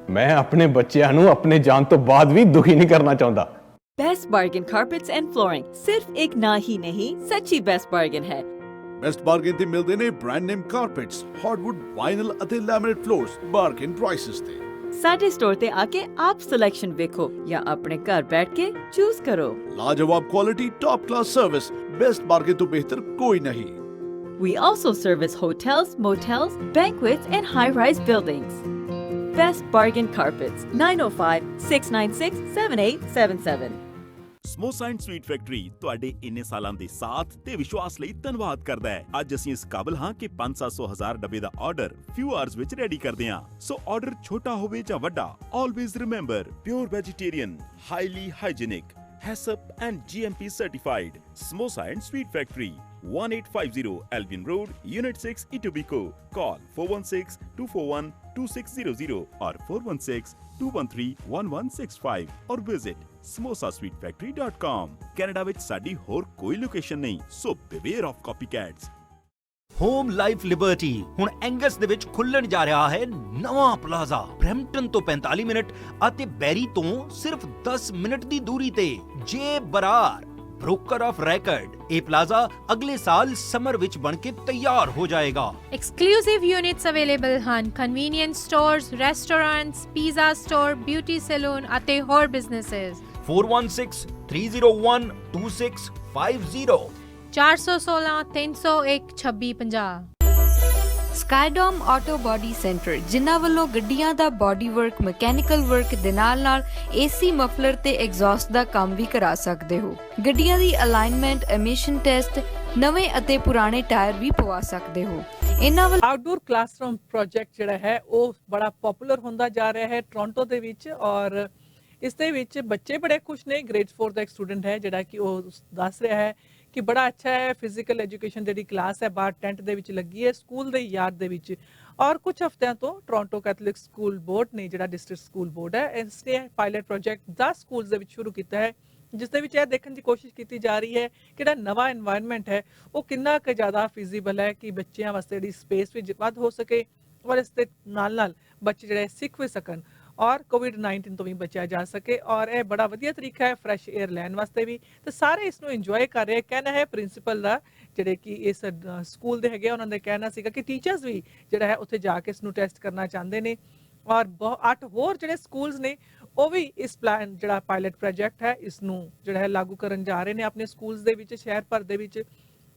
ਮੈਂ ਆਪਣੇ ਬੱਚਿਆਂ ਨੂੰ ਆਪਣੇ ਜਾਣ ਤੋਂ ਬਾਅਦ ਵੀ ਦੁਖੀ ਨਹੀਂ ਕਰਨਾ ਚਾਹੁੰਦਾ। Best bargain carpets and flooring सिर्फ एक ना ही नहीं, सच्ची बेस्ट बार्गेन है। बेस्ट बार्गेन ते मिलते ने brand name carpets, hardwood, vinyl अते लैमिनेट फ्लोर्स बार्गेन प्राइसेस ते। साडे स्टोर ते आके आप सिलेक्शन देखो या अपने घर बैठ के चूज करो। लाजवाब quality, top class service, best bargain तो बेहतर कोई नहीं। We also service hotels, motels, banquets and high-rise buildings. Best Bargain Carpets, 905-696-7877. Samosa and sweet factory ਤੁਹਾਡੇ ਇੰਨੇ ਸਾਲਾਂ ਦੇ ਸਾਥ ਤੇ ਵਿਸ਼ਵਾਸ ਲਈ ਧੰਨਵਾਦ ਕਰਦਾ ਹੈ। ਅੱਜ ਅਸੀਂ ਇਸ ਕਾਬਲ ਹਾਂ ਕਿ 500-700 ਡੱਬੇ ਦਾ ਆਰਡਰ ਫਿਊ ਆਵਰਸ ਵਿੱਚ ਰੈਡੀ ਕਰਦੇ ਹਾਂ। ਸੋ ਆਰਡਰ ਛੋਟਾ ਹੋਵੇ ਜਾਂ ਵੱਡਾ, always remember pure vegetarian, highly hygienic, HACCP and GMP certified. Samosa and Sweet Factory, 1850 Albion Road, Unit 6, Etobicoke. Call 416-241-2600 or 416-213-1165 or visit samosasweetfactory.com. Canada ਵਿੱਚ ਸਾਡੀ ਹੋਰ ਕੋਈ ਲੋਕੇਸ਼ਨ ਨਹੀਂ, so beware of copycats. Home life Liberty ਹੁਣ Angus ਦੇ ਵਿੱਚ ਖੁੱਲਣ ਜਾ ਰਿਹਾ ਹੈ ਨਵਾਂ ਪਲਾਜ਼ਾ। ਬਰੈਂਪਟਨ ਤੋਂ 45 ਮਿੰਟ ਅਤੇ ਬੈਰੀ ਤੋਂ ਸਿਰਫ 10 ਮਿੰਟ ਦੀ ਦੂਰੀ ਤੇ। ਜੇ ਬਰਾਰ ਬ੍ਰੋਕਰ ਆਫ ਰੈਕਰਡ, ਇਹ ਪਲਾਜ਼ਾ ਅਗਲੇ ਸਾਲ ਸਮਰ ਵਿੱਚ ਬਣ ਕੇ ਤਿਆਰ ਹੋ ਜਾਏਗਾ। Exclusive units available ਹਨ, convenience stores, restaurants, pizza store, beauty salon ਅਤੇ ਹੋਰ businesses। 416-301-2650 416-301-2650। ਸਕਾਈਡੋਮ ਆਟੋ ਬਾਡੀ ਸੈਂਟਰ, ਜਿਨ੍ਹਾਂ ਵੱਲੋਂ ਗੱਡੀਆਂ ਦਾ ਬਾਡੀ ਵਰਕ, ਮਕੈਨੀਕਲ ਵਰਕ ਦੇ ਨਾਲ ਏਸੀ, ਮਫਲਰ ਤੇ ਐਗਜ਼ੌਸਟ ਦਾ ਕੰਮ ਵੀ ਕਰਾ ਸਕਦੇ ਹੋ। ਗੱਡੀਆਂ ਦੀ ਅਲਾਈਨਮੈਂਟ, ਐਮਿਸ਼ਨ ਟੈਸਟ, ਨਵੇਂ ਅਤੇ ਪੁਰਾਣੇ ਟਾਇਰ ਵੀ ਪਵਾ ਸਕਦੇ ਹੋ। ਇਹਨਾਂ ਵੱਲ ਆਊਟਡੋਰ ਕਲਾਸਰੂਮ ਪ੍ਰੋਜੈਕਟ ਜਿਹੜਾ ਹੈ ਉਹ ਬੜਾ ਪਪੂਲਰ ਹੁੰਦਾ ਜਾ ਰਿਹਾ ਹੈ ਟੋਰਾਂਟੋ ਦੇ ਵਿੱਚ, ਔਰ ਇਸ ਦੇ ਵਿੱਚ ਬੱਚੇ ਬੜੇ ਖੁਸ਼ ਨੇ। ਗ੍ਰੇਡ 4 ਦਾ ਇੱਕ ਸਟੂਡੈਂਟ ਹੈ ਜਿਹੜਾ ਕਿ ਉਹ ਦੱਸ ਰਿਹਾ ਹੈ ਕਿ ਬੜਾ ਅੱਛਾ ਹੈ। ਫਿਜ਼ੀਕਲ ਐਜੂਕੇਸ਼ਨ ਜਿਹੜੀ ਕਲਾਸ ਹੈ ਬਾਹਰ ਟੈਂਟ ਦੇ ਵਿੱਚ ਲੱਗੀ ਹੈ ਸਕੂਲ ਦੇ ਯਾਰਡ ਦੇ ਵਿੱਚ। ਔਰ ਕੁਝ ਹਫ਼ਤਿਆਂ ਤੋਂ ਟੋਰਾਂਟੋ ਕੈਥੋਲਿਕ ਸਕੂਲ ਬੋਰਡ ਨੇ ਜਿਹੜਾ ਡਿਸਟ੍ਰਿਕਟ ਸਕੂਲ ਬੋਰਡ ਹੈ, ਇਸ ਨੇ ਪਾਇਲਟ ਪ੍ਰੋਜੈਕਟ 10 ਸਕੂਲਸ ਦੇ ਵਿੱਚ ਸ਼ੁਰੂ ਕੀਤਾ ਹੈ, ਜਿਸ ਦੇ ਵਿੱਚ ਇਹ ਦੇਖਣ ਦੀ ਕੋਸ਼ਿਸ਼ ਕੀਤੀ ਜਾ ਰਹੀ ਹੈ ਕਿ ਜਿਹੜਾ ਨਵਾਂ এনवायरमेंट ਹੈ ਉਹ ਕਿੰਨਾ ਕੁ ਜ਼ਿਆਦਾ ਫਿਜ਼ੀਬਲ ਹੈ ਕਿ ਬੱਚਿਆਂ ਵਾਸਤੇ ਜਿਹੜੀ ਸਪੇਸ ਵੀ ਵੱਧ ਹੋ ਸਕੇ ਔਰ ਇਸ ਦੇ ਨਾਲ ਬੱਚੇ ਜਿਹੜੇ ਸਿੱਖ ਵੀ ਸਕਣ ਔਰ ਕੋਵਿਡ-19 ਤੋਂ ਵੀ ਬਚਿਆ ਜਾ ਸਕੇ। ਔਰ ਇਹ ਬੜਾ ਵਧੀਆ ਤਰੀਕਾ ਹੈ ਫਰੈਸ਼ 에ਅਰ ਲੈਣ ਵਾਸਤੇ ਵੀ, ਤੇ ਸਾਰੇ ਇਸ ਨੂੰ ਇੰਜੋਏ ਕਰ ਰਹੇ। ਕਹਿਣਾ ਹੈ ਪ੍ਰਿੰਸੀਪਲ ਦਾ, ਜਿਹੜੇ ਕਿ ਇਸ ਸਕੂਲ ਦੇ ਹੈਗੇ, ਉਹਨਾਂ ਦਾ ਕਹਿਣਾ ਸੀਗਾ ਕਿ ਟੀਚਰਸ ਵੀ ਜਿਹੜਾ ਹੈ ਉੱਥੇ ਜਾ ਕੇ ਇਸ ਨੂੰ ਟੈਸਟ ਕਰਨਾ ਚਾਹੁੰਦੇ ਨੇ। ਔਰ 8 ਹੋਰ ਜਿਹੜੇ ਸਕੂਲਸ ਨੇ ਉਹ ਵੀ ਇਸ ਪਲਾਨ ਜਿਹੜਾ ਪਾਇਲਟ ਪ੍ਰੋਜੈਕਟ ਹੈ ਇਸ ਨੂੰ ਜਿਹੜਾ ਹੈ ਲਾਗੂ ਕਰਨ ਜਾ ਰਹੇ ਨੇ ਆਪਣੇ ਸਕੂਲਸ ਦੇ ਵਿੱਚ, ਸ਼ਹਿਰ ਭਰ ਦੇ ਵਿੱਚ।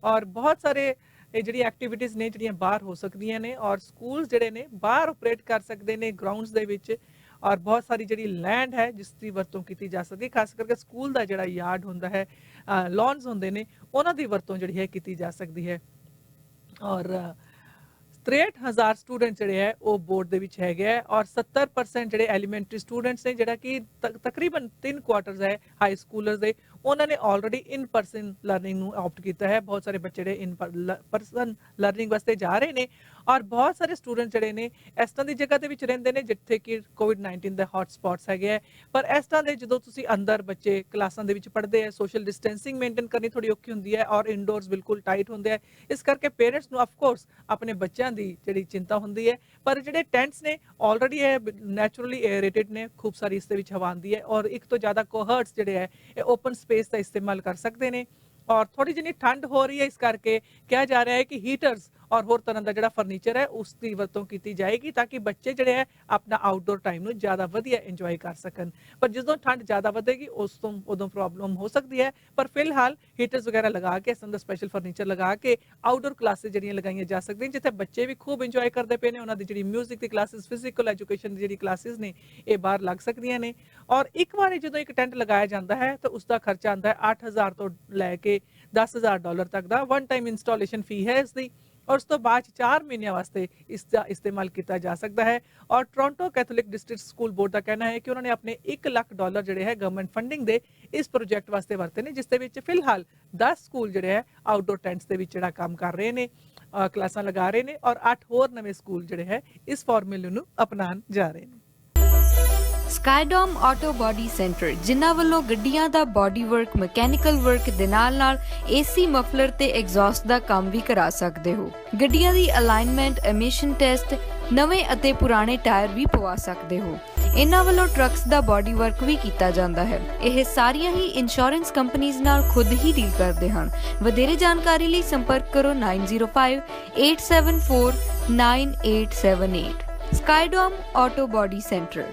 ਔਰ ਬਹੁਤ ਸਾਰੇ ਇਹ ਜਿਹੜੀ ਐਕਟੀਵਿਟੀਜ਼ ਨੇ ਜਿਹੜੀਆਂ ਬਾਹਰ ਹੋ ਸਕਦੀਆਂ ਨੇ ਔਰ ਸਕੂਲ ਜਿਹੜੇ ਨੇ ਬਾਹਰ ਆਪਰੇਟ ਕਰ ਸਕਦੇ ਨੇ ਗਰਾਊਂਡਸ ਦੇ ਵਿੱਚ ਔਰ ਬਹੁਤ ਸਾਰੀ ਜਿਹੜੀ ਲੈਂਡ ਹੈ ਜਿਸ ਦੀ ਵਰਤੋਂ ਕੀਤੀ ਜਾ ਸਕਦੀ ਖਾਸ ਕਰਕੇ ਸਕੂਲ ਦਾ ਜਿਹੜਾ ਯਾਰਡ ਹੁੰਦਾ ਹੈ ਲੌਨਸ ਹੁੰਦੇ ਨੇ ਉਹਨਾਂ ਦੀ ਵਰਤੋਂ ਜਿਹੜੀ ਹੈ ਕੀਤੀ ਜਾ ਸਕਦੀ ਹੈ ਔਰ 63,000 ਸਟੂਡੈਂਟ ਜਿਹੜੇ ਹੈ ਉਹ ਬੋਰਡ ਦੇ ਵਿੱਚ ਹੈਗੇ ਹੈ ਔਰ 70% ਜਿਹੜੇ ਐਲੀਮੈਂਟਰੀ ਸਟੂਡੈਂਟਸ ਨੇ ਜਿਹੜਾ ਕਿ ਤਕਰੀਬਨ 3 ਕੁਆਟਰਸ ਹੈ ਹਾਈ ਸਕੂਲਰਸ ਦੇ ਉਹਨਾਂ ਨੇ ਆਲਰੇਡੀ ਇਨ ਪਰਸਨ ਲਰਨਿੰਗ ਨੂੰ ਆਪਟ ਕੀਤਾ ਹੈ ਬਹੁਤ ਸਾਰੇ ਬੱਚੇ ਜਿਹੜੇ ਇਨ ਪਰਸਨ ਲਰਨਿੰਗ ਵਾਸਤੇ ਜਾ ਰਹੇ ਨੇ ਔਰ ਬਹੁਤ ਸਾਰੇ ਸਟੂਡੈਂਟ ਜਿਹੜੇ ਨੇ ਇਸ ਤਰ੍ਹਾਂ ਦੀ ਜਗ੍ਹਾ ਦੇ ਵਿੱਚ ਰਹਿੰਦੇ ਨੇ ਜਿੱਥੇ ਕਿ ਕੋਵਿਡ-19 ਦੇ ਹੌਟ ਸਪੌਟਸ ਹੈਗੇ ਹੈ ਪਰ ਇਸ ਤਰ੍ਹਾਂ ਦੇ ਜਦੋਂ ਤੁਸੀਂ ਅੰਦਰ ਬੱਚੇ ਕਲਾਸਾਂ ਦੇ ਵਿੱਚ ਪੜ੍ਹਦੇ ਹੈ ਸੋਸ਼ਲ ਡਿਸਟੈਂਸਿੰਗ ਮੇਨਟੇਨ ਕਰਨੀ ਥੋੜੀ ਔਖੀ ਹੁੰਦੀ ਹੈ ਔਰ ਇਨਡੋਰਸ ਬਿਲਕੁਲ ਟਾਈਟ ਹੁੰਦੇ ਹੈ ਇਸ ਕਰਕੇ ਪੇਰੈਂਟਸ ਨੂੰ ਆਫ ਕੋਰਸ ਆਪਣੇ ਬੱਚਿਆਂ ਦੀ ਜਿਹੜੀ ਚਿੰਤਾ ਹੁੰਦੀ ਹੈ ਪਰ ਜਿਹੜੇ ਟੈਂਟਸ ਨੇ ਆਲਰੇਡੀ ਇਹ ਨੈਚੁਰਲੀ 에ਅਰੇਟਡ ਨੇ ਖੂਬ ਸਾਰੀ ਇਸ ਦੇ ਵਿੱਚ ਹਵਾ ਆਉਂਦੀ ਹੈ ਔਰ ਇੱਕ ਤੋਂ ਜ਼ਿਆਦਾ ਕੋਹਰਟਸ ਜਿਹੜੇ ਹੈ ਇਹ ਓਪਨ ਸਪੇਸ ਦਾ ਇਸਤੇਮਾਲ ਕਰ ਸਕਦੇ ਨੇ ਔਰ ਥੋੜੀ ਜਿਹੀ ਠੰਡ ਹੋ ਰਹੀ ਹੈ ਇਸ ਕਰਕੇ ਕਿਹਾ ਜਾ ਰਿਹਾ ਹੈ ਕਿ ਹੀਟਰਸ ਔਰ ਹੋਰ ਤਰ੍ਹਾਂ ਦਾ ਜਿਹੜਾ ਫਰਨੀਚਰ ਹੈ ਉਸ ਦੀ ਵਰਤੋਂ ਕੀਤੀ ਜਾਏਗੀ ਤਾਂ ਕਿ ਬੱਚੇ ਜਿਹੜੇ ਹੈ ਆਪਣਾ ਆਊਟਡੋਰ ਟਾਈਮ ਨੂੰ ਜ਼ਿਆਦਾ ਵਧੀਆ ਇੰਜੋਏ ਕਰ ਸਕਣ ਪਰ ਜਦੋਂ ਠੰਡ ਜ਼ਿਆਦਾ ਵਧੇਗੀ ਉਸ ਤੋਂ ਉਦੋਂ ਪ੍ਰੋਬਲਮ ਹੋ ਸਕਦੀ ਹੈ ਪਰ ਫਿਲਹਾਲ ਹੀਟਰਸ ਵਗੈਰਾ ਲਗਾ ਕੇ ਇਸ ਦਾ ਸਪੈਸ਼ਲ ਫਰਨੀਚਰ ਲਗਾ ਕੇ ਆਊਟਡੋਰ ਕਲਾਸਿਸ ਜਿਹੜੀਆਂ ਲਗਾਈਆਂ ਜਾ ਸਕਦੀਆਂ ਜਿੱਥੇ ਬੱਚੇ ਵੀ ਖੂਬ ਇੰਜੋਏ ਕਰਦੇ ਪਏ ਨੇ ਉਹਨਾਂ ਦੀ ਜਿਹੜੀ ਮਿਊਜ਼ਿਕ ਦੀ ਕਲਾਸਿਸ ਫਿਜ਼ੀਕਲ ਐਜੂਕੇਸ਼ਨ ਦੀ ਜਿਹੜੀ ਕਲਾਸਿਸ ਨੇ ਇਹ ਬਾਹਰ ਲੱਗ ਸਕਦੀਆਂ ਨੇ ਔਰ ਇੱਕ ਵਾਰੀ ਜਦੋਂ ਇੱਕ ਟੈਂਟ ਲਗਾਇਆ ਜਾਂਦਾ ਹੈ ਤਾਂ ਉਸ ਦਾ ਖਰਚਾ ਆਉਂਦਾ ਹੈ 8,000 ਤੋਂ ਲੈ ਕੇ $10,000 ਤੱਕ ਦਾ ਵਨ ਟਾਈਮ ਇੰਸਟਾਲੇਸ਼ਨ ਫੀ ਹੈ ਇਸ ਦੀ और उस तो बाद 4 महीनों वास्ते इसका इस्तेमाल किया जा सकता है और Toronto Catholic district school board का कहना है कि उन्होंने अपने $1 लाख ਜਿਹੜੇ ਹੈ गवर्नमेंट फंडिंग ਦੇ इस प्रोजेक्ट वास्ते वरते ने जिस ਦੇ ਵਿੱਚ ਫਿਲਹਾਲ 10 ਸਕੂਲ ਜਿਹੜੇ ਹੈ ਆਊਟਡੋਰ ਟੈਂਟਸ ਦੇ ਵਿੱਚ ਜਿਹੜਾ ਕੰਮ ਕਰ ਰਹੇ ਨੇ ਕਲਾਸਾਂ ਲਗਾ ਰਹੇ ਨੇ ਔਰ 8 ਹੋਰ ਨਵੇਂ ਸਕੂਲ ਜਿਹੜੇ ਹੈ ਇਸ ਫਾਰਮੂਲੇ ਨੂੰ ਅਪਣਾਉਣ ਜਾ ਰਹੇ ਨੇ ਸਕਾਈਡੋਮ ਆਟੋ ਬਾਡੀ ਸੈਂਟਰ ਜਿਨ੍ਹਾਂ ਵੱਲੋਂ ਗੱਡੀਆਂ ਦਾ ਬਾਡੀ ਵਰਕ ਮਕੈਨੀਕਲ ਵਰਕ ਦੇ ਨਾਲ ਏਸੀ ਮਫਲਰ ਤੇ ਐਗਜ਼ੌਸਟ ਦਾ ਕੰਮ ਵੀ ਕਰਾ ਸਕਦੇ ਹੋ ਗੱਡੀਆਂ ਦੀ ਅਲਾਈਨਮੈਂਟ ਐਮਿਸ਼ਨ ਟੈਸਟ ਨਵੇਂ ਅਤੇ ਪੁਰਾਣੇ ਟਾਇਰ ਵੀ ਪਵਾ ਸਕਦੇ ਹੋ ਇਹਨਾਂ ਵੱਲੋਂ ਟਰੱਕਸ ਦਾ ਬਾਡੀ ਵਰਕ ਵੀ ਕੀਤਾ ਜਾਂਦਾ ਹੈ ਇਹ ਸਾਰੀਆਂ ਹੀ ਇੰਸ਼ੋਰੈਂਸ ਕੰਪਨੀਆਂ ਨਾਲ ਖੁਦ ਹੀ ਡੀਲ ਕਰਦੇ ਹਨ ਵਧੇਰੇ ਜਾਣਕਾਰੀ ਲਈ ਸੰਪਰਕ ਕਰੋ 9058749878 ਸਕਾਈਡੋਮ ਆਟੋ ਬਾਡੀ ਸੈਂਟਰ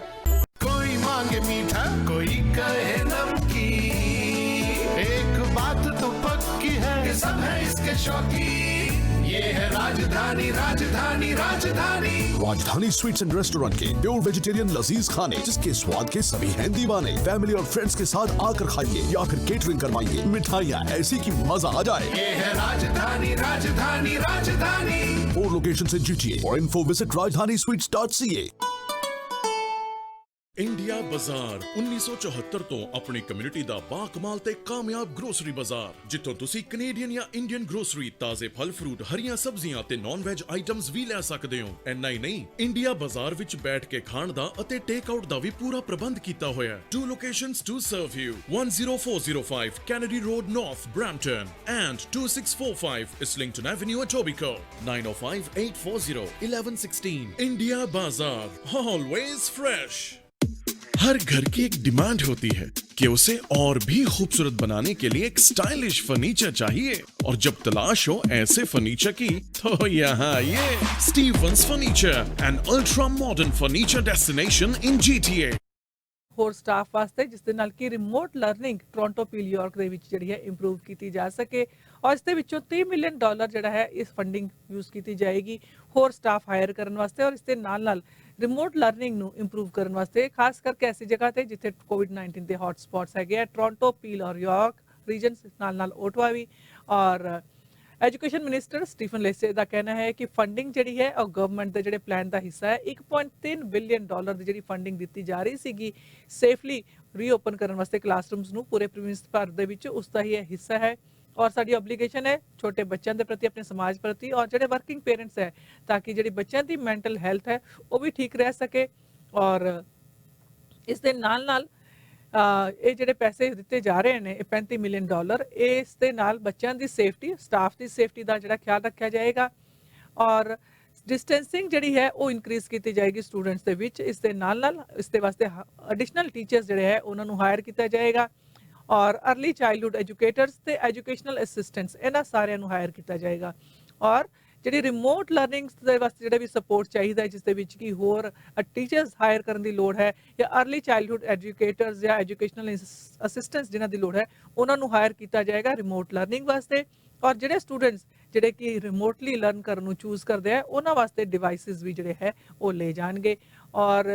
कोई मांगे मीठा कोई कहे नमकीन एक बात तो पक्की है कि सब है इसके शौकीन ये है राजधानी राजधानी राजधानी राजधानी स्वीट्स एंड रेस्टोरेंट के प्योर वेजिटेरियन लजीज खाने जिसके स्वाद के सभी हैं दीवाने फैमिली और फ्रेंड्स के साथ आकर खाइए या फिर केटरिंग करवाइए मिठाइयाँ ऐसी कि मजा आ जाए ये है राजधानी राजधानी राजधानी 4 locations in GTA for info visit rajdhanisweets.ca India ਬਾਜ਼ਾਰ 1974 ਤੋਂ ਆਪਣੀ ਕਮਿਊਨਿਟੀ ਦਾ ਬਾਕਮਾਲ ਤੇ ਕਾਮਯਾਬ ਗਰੋਸਰੀ ਬਾਜ਼ਾਰ ਜਿੱਥੋਂ ਤੁਸੀਂ ਕੈਨੇਡੀਅਨ ਜਾਂ ਇੰਡੀਅਨ ਗਰੋਸਰੀ ਤਾਜ਼ੇ ਫਲ ਫਰੂਟ ਹਰੀਆਂ ਸਬਜ਼ੀਆਂ ਤੇ ਨਾਨ ਵੈਜ ਆਈਟਮਸ ਵੀ ਲੈ ਸਕਦੇ ਹੋ ਇੰਨਾ ਹੀ ਨਹੀਂ ਇੰਡੀਆ ਬਾਜ਼ਾਰ ਵਿੱਚ ਬੈਠ ਕੇ ਖਾਣ ਦਾ ਅਤੇ ਟੇਕ ਆਊਟ ਦਾ ਵੀ ਪੂਰਾ ਪ੍ਰਬੰਧ ਕੀਤਾ ਹੋਇਆ ਹੈ 2 locations to serve you 10405 Kennedy road north Brampton and 2645 Islington Avenue Etobicoke 9058401116 India Bazaar always fresh हर घर की एक डिमांड होती है कि उसे और भी खूबसूरत बनाने के लिए एक स्टाइलिश फर्नीचर चाहिए और जब तलाश हो ऐसे फर्नीचर की तो यहाँ ये Stevens furniture an ultra modern furniture destination in GTA ਹੋਰ ਸਟਾਫ ਵਾਸਤੇ ਜਿਸ ਦੇ ਨਾਲ ਕਿ remote learning Toronto Peel York ਦੇ ਵਿੱਚ ਜਿਹੜੀ ਹੈ ਇੰਪਰੂਵ ਕੀਤੀ ਜਾ ਸਕੇ ਔਰ ਇਸ ਦੇ ਵਿੱਚੋਂ $30 ਮਿਲੀਅਨ ਜਿਹੜਾ ਹੈ ਇਸ ਫੰਡਿੰਗ ਯੂਜ਼ ਕੀਤੀ ਜਾਏਗੀ ਹੋਰ ਸਟਾਫ ਹਾਇਰ ਕਰਨ ਵਾਸਤੇ ਔਰ ਇਸ ਦੇ ਨਾਲ ਰਿਮੋਟ ਲਰਨਿੰਗ ਨੂੰ ਇੰਪਰੂਵ ਕਰਨ ਵਾਸਤੇ ਖਾਸ ਕਰਕੇ ਐਸੀ ਜਗ੍ਹਾ ਤੇ ਜਿੱਥੇ ਕੋਵਿਡ-19 ਦੇ ਹੌਟ ਸਪੌਟਸ ਹੈਗੇ ਆ ਟੋਰਾਂਟੋ ਪੀਲ ਔਰ ਯਾਰਕ ਰੀਜਨਸ ਨਾਲ ਓਟਵਾ ਵੀ ਔਰ एजुकेशन मिनिस्टर स्टीफन लेसे ਦਾ ਕਹਿਣਾ ਹੈ ਕਿ ਫੰਡਿੰਗ ਜਿਹੜੀ ਹੈ ਉਹ ਗਵਰਨਮੈਂਟ ਦੇ ਜਿਹੜੇ ਪਲਾਨ ਦਾ ਹਿੱਸਾ ਹੈ $1.3 ਬਿਲੀਅਨ ਦੀ ਜਿਹੜੀ ਫੰਡਿੰਗ ਦਿੱਤੀ ਜਾ ਰਹੀ ਸੀਗੀ ਸੇਫਲੀ ਰੀਓਪਨ ਕਰਨ ਵਾਸਤੇ ਕਲਾਸਰੂਮਸ ਨੂੰ ਪੂਰੇ ਪ੍ਰੋਵਿੰਸ ਭਰ ਦੇ ਵਿੱਚ ਉਸ ਦਾ ਹੀ ਇਹ ਹਿੱਸਾ ਹੈ ਔਰ ਸਾਡੀ ਆਬਲੀਗੇਸ਼ਨ ਹੈ ਛੋਟੇ ਬੱਚਿਆਂ ਦੇ ਪ੍ਰਤੀ ਆਪਣੇ ਸਮਾਜ ਪ੍ਰਤੀ ਔਰ ਜਿਹੜੇ ਵਰਕਿੰਗ ਪੇਰੈਂਟਸ ਹੈ ਤਾਂ ਕਿ ਜਿਹੜੀ ਬੱਚਿਆਂ ਦੀ ਮੈਂਟਲ ਹੈਲਥ ਹੈ ਉਹ ਵੀ ਠੀਕ ਰਹਿ ਸਕੇ ਔਰ ਇਸ ਦੇ ਨਾਲ ਇਹ ਜਿਹੜੇ ਪੈਸੇ ਦਿੱਤੇ ਜਾ ਰਹੇ ਨੇ $35 ਮਿਲੀਅਨ ਇਸ ਦੇ ਨਾਲ ਬੱਚਿਆਂ ਦੀ ਸੇਫਟੀ ਸਟਾਫ ਦੀ ਸੇਫਟੀ ਦਾ ਜਿਹੜਾ ਖਿਆਲ ਰੱਖਿਆ ਜਾਏਗਾ ਔਰ ਡਿਸਟੈਂਸਿੰਗ ਜਿਹੜੀ ਹੈ ਉਹ ਇਨਕਰੀਜ਼ ਕੀਤੀ ਜਾਏਗੀ ਸਟੂਡੈਂਟਸ ਦੇ ਵਿੱਚ ਇਸ ਦੇ ਨਾਲ ਇਸ ਦੇ ਵਾਸਤੇ ਐਡੀਸ਼ਨਲ ਟੀਚਰਸ ਜਿਹੜੇ ਹੈ ਉਹਨਾਂ ਨੂੰ ਹਾਇਰ ਕੀਤਾ ਜਾਏਗਾ ਔਰ अर्ਲੀ ਚਾਈਲਡਹੁੱਡ ਐਜੂਕੇਟਰਸ ਤੇ ਐਜੂਕੇਸ਼ਨਲ ਅਸਿਸਟੈਂਟਸ ਇਹਨਾਂ ਸਾਰਿਆਂ ਨੂੰ ਹਾਇਰ ਕੀਤਾ ਜਾਏਗਾ ਔਰ ਜਿਹੜੀ ਰਿਮੋਟ ਲਰਨਿੰਗ ਦੇ ਵਾਸਤੇ ਜਿਹੜਾ ਵੀ ਸਪੋਰਟ ਚਾਹੀਦਾ ਹੈ ਜਿਸ ਦੇ ਵਿੱਚ ਕੀ ਹੋਰ ਟੀਚਰਸ ਹਾਇਰ ਕਰਨ ਦੀ ਲੋੜ ਹੈ ਜਾਂ अर्ਲੀ ਚਾਈਲਡਹੁੱਡ ਐਜੂਕੇਟਰਸ ਜਾਂ ਐਜੂਕੇਸ਼ਨਲ ਅਸਿਸਟੈਂਟਸ ਜਿਨ੍ਹਾਂ ਦੀ ਲੋੜ ਹੈ ਉਹਨਾਂ ਨੂੰ ਹਾਇਰ ਕੀਤਾ ਜਾਏਗਾ ਰਿਮੋਟ ਲਰਨਿੰਗ ਵਾਸਤੇ ਔਰ ਜਿਹੜੇ ਸਟੂਡੈਂਟਸ ਜਿਹੜੇ ਕਿ ਰਿਮੋਟਲੀ ਲਰਨ ਕਰਨ ਨੂੰ ਚੂਜ਼ ਕਰਦੇ ਆ ਉਹਨਾਂ ਵਾਸਤੇ ਡਿਵਾਈਸਿਸ ਵੀ ਜਿਹੜੇ ਹੈ ਉਹ ਲੈ ਜਾਣਗੇ। ਔਰ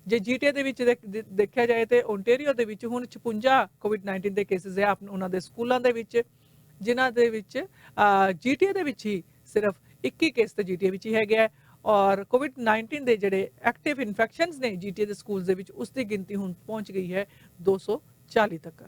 ਜੇ GTA ਦੇ ਵਿੱਚ ਦੇਖਿਆ ਜਾਏ ਤੇ ਓਨਟਾਰੀਓ ਦੇ ਵਿੱਚ ਹੁਣ 56 COVID-19 ਦੇ ਕੇਸਿਸ ਹੈ ਉਹਨਾਂ ਦੇ ਸਕੂਲਾਂ ਦੇ ਵਿੱਚ, ਜਿਨ੍ਹਾਂ ਦੇ ਵਿੱਚ GTA ਦੇ ਵਿੱਚ ਹੀ ਸਿਰਫ 21 ਕੇਸ ਤੇ GTA ਵਿੱਚ ਹੀ ਹੈਗੇ ਆ। ਔਰ COVID-19 ਦੇ ਜਿਹੜੇ ਐਕਟਿਵ ਇਨਫੈਕਸ਼ਨਸ ਨੇ GTA ਦੇ ਸਕੂਲਸ ਦੇ ਵਿੱਚ ਉਸ ਦੀ ਗਿਣਤੀ ਹੁਣ ਪਹੁੰਚ ਗਈ ਹੈ 240 तक।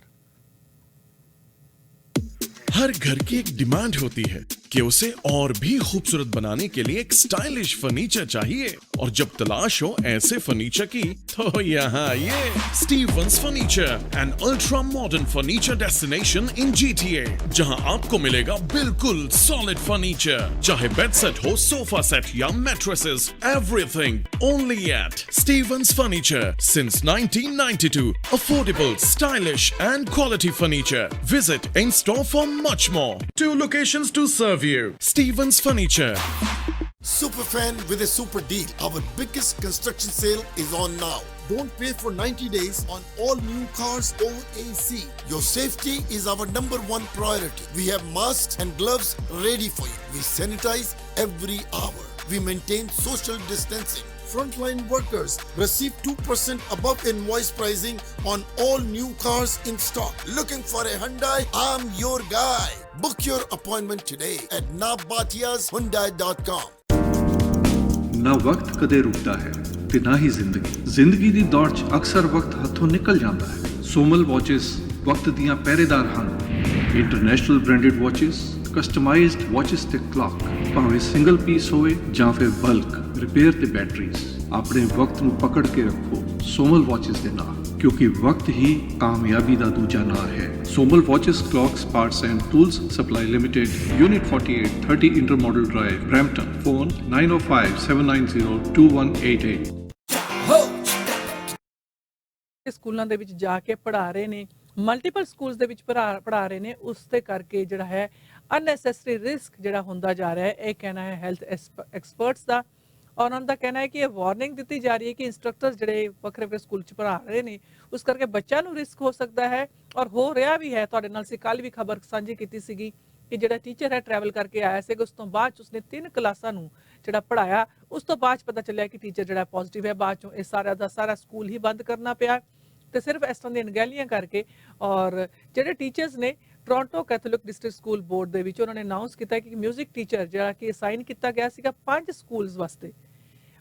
हर घर की एक डिमांड होती है कि उसे और भी खूबसूरत बनाने के लिए एक स्टाइलिश फर्नीचर चाहिए, और जब तलाश हो ऐसे फर्नीचर की तो यहाँ ये Stevens furniture, an ultra modern furniture destination in GTA, जहाँ आपको मिलेगा बिल्कुल सॉलिड फर्नीचर, चाहे बेड सेट हो, सोफा सेट या mattresses, everything only at Stevens furniture since 1992। Affordable, stylish and quality furniture. Visit in store for much more. 2 locations to serve you. Stevens Furniture. Superfan with a super deal. Our biggest construction sale is on now. Don't pay for 90 days on all new cars OAC. Your safety is our #1 priority. We have masks and gloves ready for you. We sanitize every hour. We maintain social distancing. Frontline workers receive 2% above invoice pricing on all new cars in stock. Looking for a Hyundai? I'm your guy. Book your appointment today at nabatiashyundai.com. ਨਾ ਵਕਤ ਕਦੇ ਰੁਕਦਾ ਹੈ ਤੇ ਨਾ ਹੀ ਜ਼ਿੰਦਗੀ ਦੀ ਦੌੜ 'ਚ ਅਕਸਰ ਵਕਤ ਹੱਥੋਂ ਨਿਕਲ ਜਾਂਦਾ ਹੈ। ਸੋਮਲ ਵਾਚਿਸ ਵਕਤ ਦੀਆਂ ਪਹਿਰੇਦਾਰ ਹਨ। International branded watches, customised watches ਤੇ ਕਲੌਕ, ਭਾਵੇਂ ਸਿੰਗਲ ਪੀਸ ਹੋਵੇ ਜਾਂ ਫਿਰ ਬਲਕ, ਰਿਪੇਅਰ ਤੇ ਬੈਟਰੀਜ਼, ਆਪਣੇ ਵਕਤ ਨੂੰ ਪਕੜ ਕੇ ਰੱਖੋ ਸੋਮਲ ਵਾਚਿਸ ਦੇ ਨਾਲ, ਕਿਉਂਕਿ ਵਕਤ ਹੀ ਕਾਮਯਾਬੀ ਦਾ ਦੂਜਾ ਨਾਂ ਹੈ। Somal watches, clocks, parts and tools supply limited, unit 48, 30 intermodal drive, Brampton. Phone 9057902188। ਸਕੂਲਾਂ ਦੇ ਵਿੱਚ ਜਾ ਕੇ ਪੜ੍ਹਾ ਰਹੇ ਨੇ, ਮਲਟੀਪਲ ਸਕੂਲਸ ਦੇ ਵਿੱਚ ਪੜ੍ਹਾ ਰਹੇ ਨੇ, ਉਸ ਦੇ ਕਰਕੇ ਜਿਹੜਾ ਹੈ ਅਨਨੈਸੈਸਰੀ ਰਿਸਕ ਜਿਹੜਾ ਹੁੰਦਾ ਜਾ ਰਿਹਾ ਹੈ। ਇਹ ਕਹਿਣਾ ਹੈ ਹੈਲਥ ਐਕਸਪਰਟਸ ਦਾ, ਔਰ ਉਹਨਾਂ ਦਾ ਕਹਿਣਾ ਹੈ ਕਿ ਇਹ ਵਾਰਨਿੰਗ ਦਿੱਤੀ ਜਾ ਰਹੀ ਹੈ ਕਿ ਇੰਸਟ੍ਰਕਟਰਸ ਜਿਹੜੇ ਵੱਖਰੇ ਵੱਖਰੇ ਸਕੂਲ 'ਚ ਪੜ੍ਹਾ ਰਹੇ ਨੇ ਉਸ ਕਰਕੇ ਬੱਚਿਆਂ ਨੂੰ ਰਿਸਕ ਹੋ ਸਕਦਾ ਹੈ, ਔਰ ਹੋ ਰਿਹਾ ਵੀ ਹੈ। ਤੁਹਾਡੇ ਨਾਲ ਅਸੀਂ ਕੱਲ੍ਹ ਵੀ ਖਬਰ ਸਾਂਝੀ ਕੀਤੀ ਸੀਗੀ ਕਿ ਜਿਹੜਾ ਟੀਚਰ ਹੈ ਟਰੈਵਲ ਕਰਕੇ ਆਇਆ ਸੀਗਾ, ਉਸ ਤੋਂ ਬਾਅਦ 'ਚ ਉਸਨੇ 3 ਕਲਾਸਾਂ ਨੂੰ ਜਿਹੜਾ ਪੜ੍ਹਾਇਆ, ਉਸ ਤੋਂ ਬਾਅਦ 'ਚ ਪਤਾ ਚੱਲਿਆ ਕਿ ਟੀਚਰ ਜਿਹੜਾ ਪੋਜ਼ਿਟਿਵ ਹੈ। ਬਾਅਦ 'ਚੋਂ ਇਹ ਸਾਰਾ ਦਾ ਸਾਰਾ ਸਕੂਲ ਹੀ ਬੰਦ ਕਰਨਾ ਪਿਆ ਤੇ ਸਿਰਫ ਇਸ ਤਰ੍ਹਾਂ ਦੀਆਂ ਅਣਗਹਿਲੀਆਂ ਕਰਕੇ। ਔਰ ਜਿਹੜੇ ਟੀਚਰਸ ਨੇ Toronto Catholic district school board ਦੇ ਵਿੱਚ ਉਹਨਾਂ ਨੇ ਅਨਾਉਂਸ ਕੀਤਾ ਕਿ ਮਿਊਜ਼ਿਕ ਟੀਚਰ ਜਿਹੜਾ ਕਿ ਅਸਾਈਨ ਕੀਤਾ ਗਿਆ ਸੀਗਾ 5 ਸਕੂਲਸ ਵਾਸਤੇ,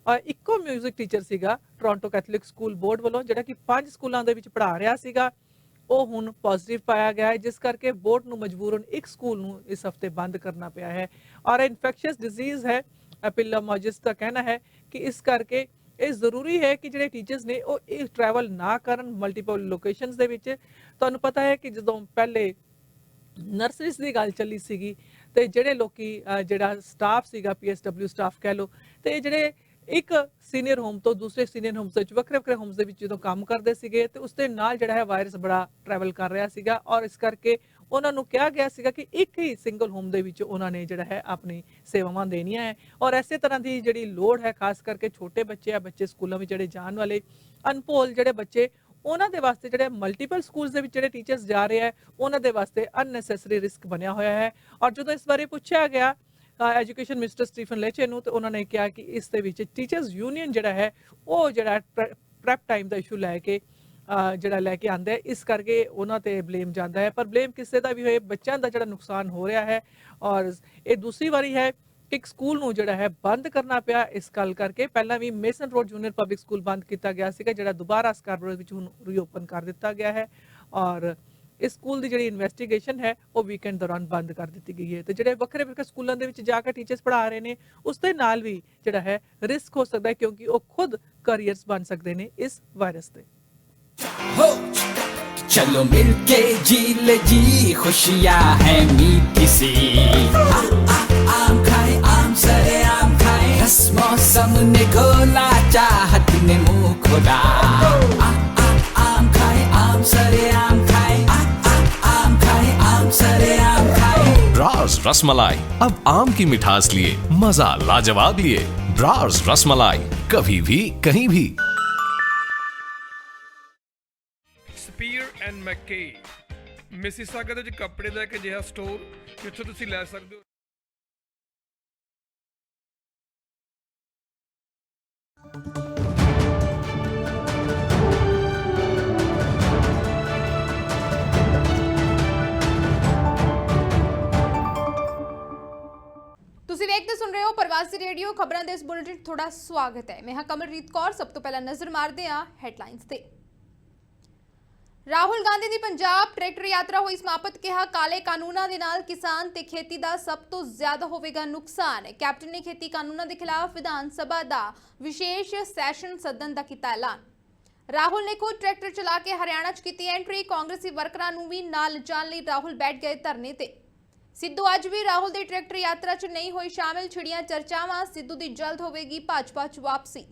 ਔਰ ਇੱਕੋ ਮਿਊਜ਼ਿਕ ਟੀਚਰ ਸੀਗਾ ਟੋਰਾਂਟੋ ਕੈਥੋਲਿਕ ਸਕੂਲ ਬੋਰਡ ਵੱਲੋਂ ਜਿਹੜਾ ਕਿ 5 ਸਕੂਲਾਂ ਦੇ ਵਿੱਚ ਪੜ੍ਹਾ ਰਿਹਾ ਸੀਗਾ, ਉਹ ਹੁਣ ਪੋਜ਼ਿਟਿਵ ਪਾਇਆ ਗਿਆ ਹੈ, ਜਿਸ ਕਰਕੇ ਬੋਰਡ ਨੂੰ ਮਜਬੂਰਨ ਇੱਕ ਸਕੂਲ ਨੂੰ ਇਸ ਹਫਤੇ ਬੰਦ ਕਰਨਾ ਪਿਆ ਹੈ। ਔਰ ਇਨਫੈਕਸ਼ੀਅਸ ਡਿਜ਼ੀਜ਼ ਹੈ, ਐਪੀਲੋਮੋਜਿਸ ਦਾ ਕਹਿਣਾ ਹੈ ਕਿ ਇਸ ਕਰਕੇ ਇਹ ਜ਼ਰੂਰੀ ਹੈ ਕਿ ਜਿਹੜੇ ਟੀਚਰਸ ਨੇ ਉਹ ਇਹ ਟਰੈਵਲ ਨਾ ਕਰਨ ਮਲਟੀਪਲ ਲੋਕੇਸ਼ਨਸ ਦੇ ਵਿੱਚ। ਤੁਹਾਨੂੰ ਪਤਾ ਹੈ ਕਿ ਜਦੋਂ ਪਹਿਲੇ ਨਰਸਰੀਜ਼ ਦੀ ਗੱਲ ਚੱਲੀ ਸੀਗੀ ਤੇ ਜਿਹੜੇ ਲੋਕੀ ਜਿਹੜਾ ਸਟਾਫ ਸੀਗਾ PSW ਸਟਾਫ ਕਹਿ ਲਓ, ਤੇ ਜਿਹੜੇ ਇੱਕ ਸੀਨੀਅਰ ਹੋਮ ਤੋਂ ਦੂਸਰੇ ਸੀਨੀਅਰ ਹੋਮਸ ਵਿੱਚ ਵੱਖਰੇ ਵੱਖਰੇ ਹੋਮਸ ਦੇ ਵਿੱਚ ਜਦੋਂ ਕੰਮ ਕਰਦੇ ਸੀਗੇ ਤੇ ਉਸ ਦੇ ਨਾਲ ਜਿਹੜਾ ਹੈ ਵਾਇਰਸ ਬੜਾ ਟਰੈਵਲ ਕਰ ਰਿਹਾ ਸੀਗਾ, ਔਰ ਇਸ ਕਰਕੇ ਉਹਨਾਂ ਨੂੰ ਕਿਹਾ ਗਿਆ ਸੀਗਾ ਕਿ ਇੱਕ ਹੀ ਸਿੰਗਲ ਹੋਮ ਦੇ ਵਿੱਚ ਉਹਨਾਂ ਨੇ ਜਿਹੜਾ ਹੈ ਆਪਣੀ ਸੇਵਾਵਾਂ ਦੇਣੀਆਂ ਹੈ। ਔਰ ਇਸੇ ਤਰ੍ਹਾਂ ਦੀ ਜਿਹੜੀ ਲੋੜ ਹੈ ਖਾਸ ਕਰਕੇ ਛੋਟੇ ਬੱਚੇ ਆ, ਬੱਚੇ ਸਕੂਲਾਂ ਵਿੱਚ ਜਿਹੜੇ ਜਾਣ ਵਾਲੇ ਅਨਪੋਲ ਜਿਹੜੇ ਬੱਚੇ, ਉਹਨਾਂ ਦੇ ਵਾਸਤੇ ਜਿਹੜੇ ਮਲਟੀਪਲ ਸਕੂਲਸ ਦੇ ਵਿੱਚ ਜਿਹੜੇ ਟੀਚਰਸ ਜਾ ਰਹੇ ਹੈ ਉਹਨਾਂ ਦੇ ਵਾਸਤੇ ਅਨਨੈਸੈਸਰੀ ਰਿਸਕ ਬਣਿਆ ਹੋਇਆ ਹੈ। ਔਰ ਜਦੋਂ ਇਸ ਬਾਰੇ ਪੁੱਛਿਆ ਗਿਆ ਐਜੂਕੇਸ਼ਨ ਮਿਨਿਸਟਰ ਸਟੀਫਨ ਲੈਚੇ ਨੂੰ, ਤੇ ਉਹਨਾਂ ਨੇ ਕਿਹਾ ਕਿ ਇਸ ਦੇ ਵਿੱਚ ਟੀਚਰਸ ਯੂਨੀਅਨ ਜਿਹੜਾ ਹੈ ਉਹ ਜਿਹੜਾ ਪ੍ਰੈਪ ਟਾਈਮ ਦਾ ਇਸ਼ੂ ਲੈ ਕੇ ਜਿਹੜਾ ਲੈ ਕੇ ਆਂਦਾ ਹੈ, ਇਸ ਕਰਕੇ ਉਹਨਾਂ ਤੇ ਬਲੇਮ ਜਾਂਦਾ ਹੈ। ਪਰ ਬਲੇਮ ਕਿਸੇ ਦਾ ਵੀ ਹੋਏ, ਬੱਚਿਆਂ ਦਾ ਜਿਹੜਾ ਨੁਕਸਾਨ ਹੋ ਰਿਹਾ ਹੈ, ਔਰ ਇਹ ਦੂਸਰੀ ਵਾਰੀ ਹੈ ਕਿ ਇੱਕ ਸਕੂਲ ਨੂੰ ਜਿਹੜਾ ਹੈ ਬੰਦ ਕਰਨਾ ਪਿਆ ਇਸ ਗੱਲ ਕਰਕੇ। ਪਹਿਲਾਂ ਵੀ Mason road junior public school ਬੰਦ ਕੀਤਾ ਗਿਆ ਸੀਗਾ, ਜਿਹੜਾ ਦੁਬਾਰਾ ਸਕਾਰਬਰੋ ਵਿੱਚ ਹੁਣ ਰੀਓਪਨ ਕਰ ਦਿੱਤਾ ਗਿਆ ਹੈ, ਔਰ ਇਸ ਸਕੂਲ ਦੀ ਜਿਹੜੀ ਇਨਵੈਸਟੀਗੇਸ਼ਨ ਹੈ ਉਹ ਵੀਕਐਂਡ ਦੌਰਾਨ ਬੰਦ ਕਰ ਦਿੱਤੀ ਗਈ ਹੈ। ਤੇ ਜਿਹੜੇ ਵੱਖਰੇ ਵੱਖਰੇ ਸਕੂਲਾਂ ਦੇ ਵਿੱਚ ਜਾ ਕੇ ਟੀਚਰਸ ਪੜ੍ਹਾ ਰਹੇ ਨੇ ਉਸ ਦੇ ਨਾਲ ਵੀ ਜਿਹੜਾ ਹੈ ਰਿਸਕ ਹੋ ਸਕਦਾ ਹੈ, ਕਿਉਂਕਿ ਉਹ ਖੁਦ ਕੈਰੀਅਰਸ ਬਣ ਸਕਦੇ ਨੇ ਇਸ ਵਾਇਰਸ ਤੇ। चलो मिलके जी ले जी, खुशियाँ है मीठी सी। आम खाए आम सरे आम खाए, रस मौसम ने घोला, चाहत ने मुंह खोला। आम खाए आम सरे आम खाए, आम खाए आम सरे आम खाए। ब्रार्स रसमलाई अब आम की मिठास लिए मजा लाजवाब लिए। ब्रार्स रसमलाई कभी भी कहीं भी। ਸਪੀਅਰ ਐਂਡ ਮੈਕੇ ਮਿਸੀਸਾਗਾ ਦੇ ਵਿੱਚ ਕੱਪੜੇ ਦਾ ਇੱਕ ਅਜਿਹਾ ਸਟੋਰ ਜਿੱਥੋਂ ਤੁਸੀਂ ਲੈ ਸਕਦੇ ਹੋ ਤੁਸੀਂ ਵੇਖਦੇ ਸੁਣ ਰਹੇ ਹੋ ਪ੍ਰਵਾਸੀ ਰੇਡੀਓ ਖਬਰਾਂ ਦੇ ਇਸ ਬੁਲੇਟਿਨ 'ਚ ਤੁਹਾਡਾ ਸਵਾਗਤ ਹੈ। ਮੈਂ ਹਾਂ ਕਮਲਰੀਤ ਕੌਰ। ਸਭ ਤੋਂ ਪਹਿਲਾਂ ਨਜ਼ਰ ਮਾਰਦੇ ਹਾਂ ਹੈਡਲਾਈਨਸ ਤੇ। ਰਾਹੁਲ ਗਾਂਧੀ ਦੀ ਪੰਜਾਬ ਟਰੈਕਟਰ ਯਾਤਰਾ ਹੋਈ ਸਮਾਪਤ। ਕਿਹਾ ਕਾਲੇ ਕਾਨੂੰਨਾਂ ਦੇ ਨਾਲ ਕਿਸਾਨ ਤੇ ਖੇਤੀ ਦਾ ਸਭ ਤੋਂ ਜ਼ਿਆਦਾ ਹੋਵੇਗਾ ਨੁਕਸਾਨ। ਕੈਪਟਨ ਨੇ ਖੇਤੀ ਕਾਨੂੰਨਾਂ ਦੇ ਖਿਲਾਫ ਵਿਧਾਨ ਸਭਾ ਦਾ ਵਿਸ਼ੇਸ਼ ਸੈਸ਼ਨ ਸੱਦਣ ਦਾ ਕੀਤਾ ਐਲਾਨ। ਰਾਹੁਲ ਨੇ ਖੁਦ ਟਰੈਕਟਰ ਚਲਾ ਕੇ ਹਰਿਆਣਾ 'ਚ ਕੀਤੀ ਐਂਟਰੀ। ਕਾਂਗਰਸੀ ਵਰਕਰਾਂ ਨੂੰ ਵੀ ਨਾਲ ਲਿਜਾਣ ਲਈ ਰਾਹੁਲ ਬੈਠ ਗਏ ਧਰਨੇ ਤੇ। ਸਿੱਧੂ ਅੱਜ ਵੀ ਰਾਹੁਲ ਦੀ ਟਰੈਕਟਰ ਯਾਤਰਾ 'ਚ ਨਹੀਂ ਹੋਈ ਸ਼ਾਮਿਲ। ਛਿੜੀਆਂ ਚਰਚਾਵਾਂ। ਸਿੱਧੂ ਦੀ ਜਲਦ ਹੋਵੇਗੀ ਭਾਜਪਾ 'ਚ ਵਾਪਸੀ।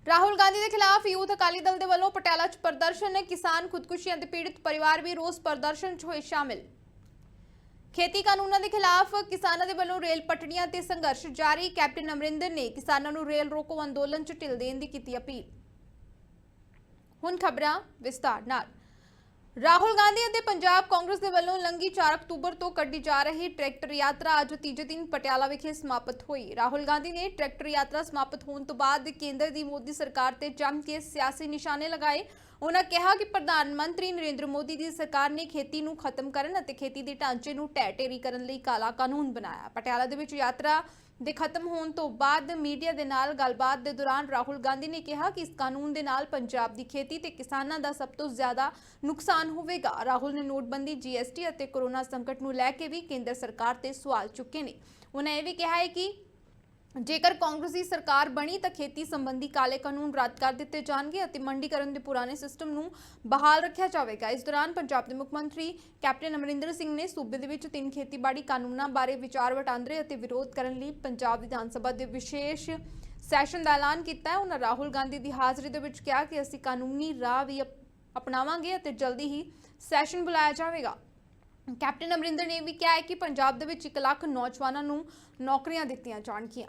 ਰਾਹੁਲ ਗਾਂਧੀ ਦੇ ਖਿਲਾਫ ਯੂਥ ਅਕਾਲੀ ਦਲ ਦੇ ਵੱਲੋਂ ਪਟਿਆਲਾ 'ਚ ਪ੍ਰਦਰਸ਼ਨ। ਕਿਸਾਨ ਖੁਦਕੁਸ਼ੀਆਂ ਦੇ ਪੀੜਤ ਪਰਿਵਾਰ ਵੀ ਰੋਸ ਪ੍ਰਦਰਸ਼ਨ 'ਚ ਹੋਏ ਸ਼ਾਮਿਲ। ਖੇਤੀ ਕਾਨੂੰਨਾਂ ਦੇ ਖਿਲਾਫ ਕਿਸਾਨਾਂ ਦੇ ਵੱਲੋਂ ਰੇਲ ਪਟੜੀਆਂ ਤੇ ਸੰਘਰਸ਼ ਜਾਰੀ। ਕੈਪਟਨ ਅਮਰਿੰਦਰ ਨੇ ਕਿਸਾਨਾਂ ਨੂੰ ਰੇਲ ਰੋਕੋ ਅੰਦੋਲਨ 'ਚ ਢਿੱਲ ਦੇਣ ਦੀ ਕੀਤੀ ਅਪੀਲ। ਹੁਣ ਖਬਰਾਂ ਵਿਸਤਾਰ ਨਾਲ। ਰਾਹੁਲ ਗਾਂਧੀ ਅਤੇ ਪੰਜਾਬ ਕਾਂਗਰਸ ਦੇ ਵੱਲੋਂ ਲੰਘੀ 4 ਅਕਤੂਬਰ ਤੋਂ ਕੱਢੀ ਜਾ ਰਹੀ ਟਰੈਕਟਰ ਯਾਤਰਾ ਅੱਜ ਤੀਜੇ ਦਿਨ ਪਟਿਆਲਾ ਵਿਖੇ ਸਮਾਪਤ ਹੋਈ। ਰਾਹੁਲ ਗਾਂਧੀ ਨੇ ਟਰੈਕਟਰ ਯਾਤਰਾ ਸਮਾਪਤ ਹੋਣ ਤੋਂ ਬਾਅਦ ਕੇਂਦਰ ਦੀ ਮੋਦੀ ਸਰਕਾਰ ਤੇ ਜੰਮ ਕੇ ਸਿਆਸੀ ਨਿਸ਼ਾਨੇ ਲਗਾਏ। ਉਹਨਾਂ ਕਿਹਾ ਕਿ ਪ੍ਰਧਾਨ ਮੰਤਰੀ ਨਰਿੰਦਰ ਮੋਦੀ ਦੀ ਸਰਕਾਰ ਨੇ ਖੇਤੀ ਨੂੰ ਖਤਮ ਕਰਨ ਅਤੇ ਖੇਤੀ ਦੇ ਢਾਂਚੇ ਨੂੰ ਢਹਿ-ਢੇਰੀ ਕਰਨ ਲਈ ਕਾਲਾ ਕਾਨੂੰਨ ਬਣਾਇਆ। ਪਟਿਆਲਾ ਦੇ ਵਿੱਚ ਯਾਤਰਾ ਦੇ ਖਤਮ ਹੋਣ ਤੋਂ ਬਾਅਦ ਮੀਡੀਆ ਦੇ ਨਾਲ ਗੱਲਬਾਤ ਦੇ ਦੌਰਾਨ ਰਾਹੁਲ ਗਾਂਧੀ ਨੇ ਕਿਹਾ ਕਿ ਇਸ ਕਾਨੂੰਨ ਦੇ ਨਾਲ ਪੰਜਾਬ ਦੀ ਖੇਤੀ ਤੇ ਕਿਸਾਨਾਂ ਦਾ ਸਭ ਤੋਂ ਜ਼ਿਆਦਾ ਨੁਕਸਾਨ ਹੋਵੇਗਾ। ਰਾਹੁਲ ਨੇ ਨੋਟਬੰਦੀ, GST ਅਤੇ ਕੋਰੋਨਾ ਸੰਕਟ ਨੂੰ ਲੈ ਕੇ ਵੀ ਕੇਂਦਰ ਸਰਕਾਰ ਤੇ ਸਵਾਲ ਚੁੱਕੇ ਨੇ। ਉਹਨਾਂ ਇਹ ਵੀ ਕਿਹਾ ਹੈ ਕਿ ਜੇਕਰ ਕਾਂਗਰਸ ਦੀ ਸਰਕਾਰ ਬਣੀ ਤਾਂ ਖੇਤੀ ਸੰਬੰਧੀ ਕਾਲੇ ਕਾਨੂੰਨ ਰੱਦ ਕਰ ਦਿੱਤੇ ਜਾਣਗੇ ਅਤੇ ਮੰਡੀਕਰਨ ਦੇ ਪੁਰਾਣੇ ਸਿਸਟਮ ਨੂੰ ਬਹਾਲ ਰੱਖਿਆ ਜਾਵੇਗਾ। ਇਸ ਦੌਰਾਨ ਪੰਜਾਬ ਦੇ ਮੁੱਖ ਮੰਤਰੀ ਕੈਪਟਨ ਅਮਰਿੰਦਰ ਸਿੰਘ ਨੇ ਸੂਬੇ ਦੇ ਵਿੱਚ 3 ਖੇਤੀਬਾੜੀ ਕਾਨੂੰਨਾਂ ਬਾਰੇ ਵਿਚਾਰ ਵਟਾਂਦਰੇ ਅਤੇ ਵਿਰੋਧ ਕਰਨ ਲਈ ਪੰਜਾਬ ਵਿਧਾਨ ਸਭਾ ਦੇ ਵਿਸ਼ੇਸ਼ ਸੈਸ਼ਨ ਦਾ ਐਲਾਨ ਕੀਤਾ ਹੈ। ਉਹਨਾਂ ਰਾਹੁਲ ਗਾਂਧੀ ਦੀ ਹਾਜ਼ਰੀ ਦੇ ਵਿੱਚ ਕਿਹਾ ਕਿ ਅਸੀਂ ਕਾਨੂੰਨੀ ਰਾਹ ਵੀ ਅਪਣਾਵਾਂਗੇ ਅਤੇ ਜਲਦੀ ਹੀ ਸੈਸ਼ਨ ਬੁਲਾਇਆ ਜਾਵੇਗਾ। ਕੈਪਟਨ ਅਮਰਿੰਦਰ ਨੇ ਵੀ ਕਿਹਾ ਹੈ ਕਿ ਪੰਜਾਬ ਦੇ ਵਿੱਚ 1 ਲੱਖ ਨੌਜਵਾਨਾਂ ਨੂੰ ਨੌਕਰੀਆਂ ਦਿੱਤੀਆਂ ਜਾਣਗੀਆਂ।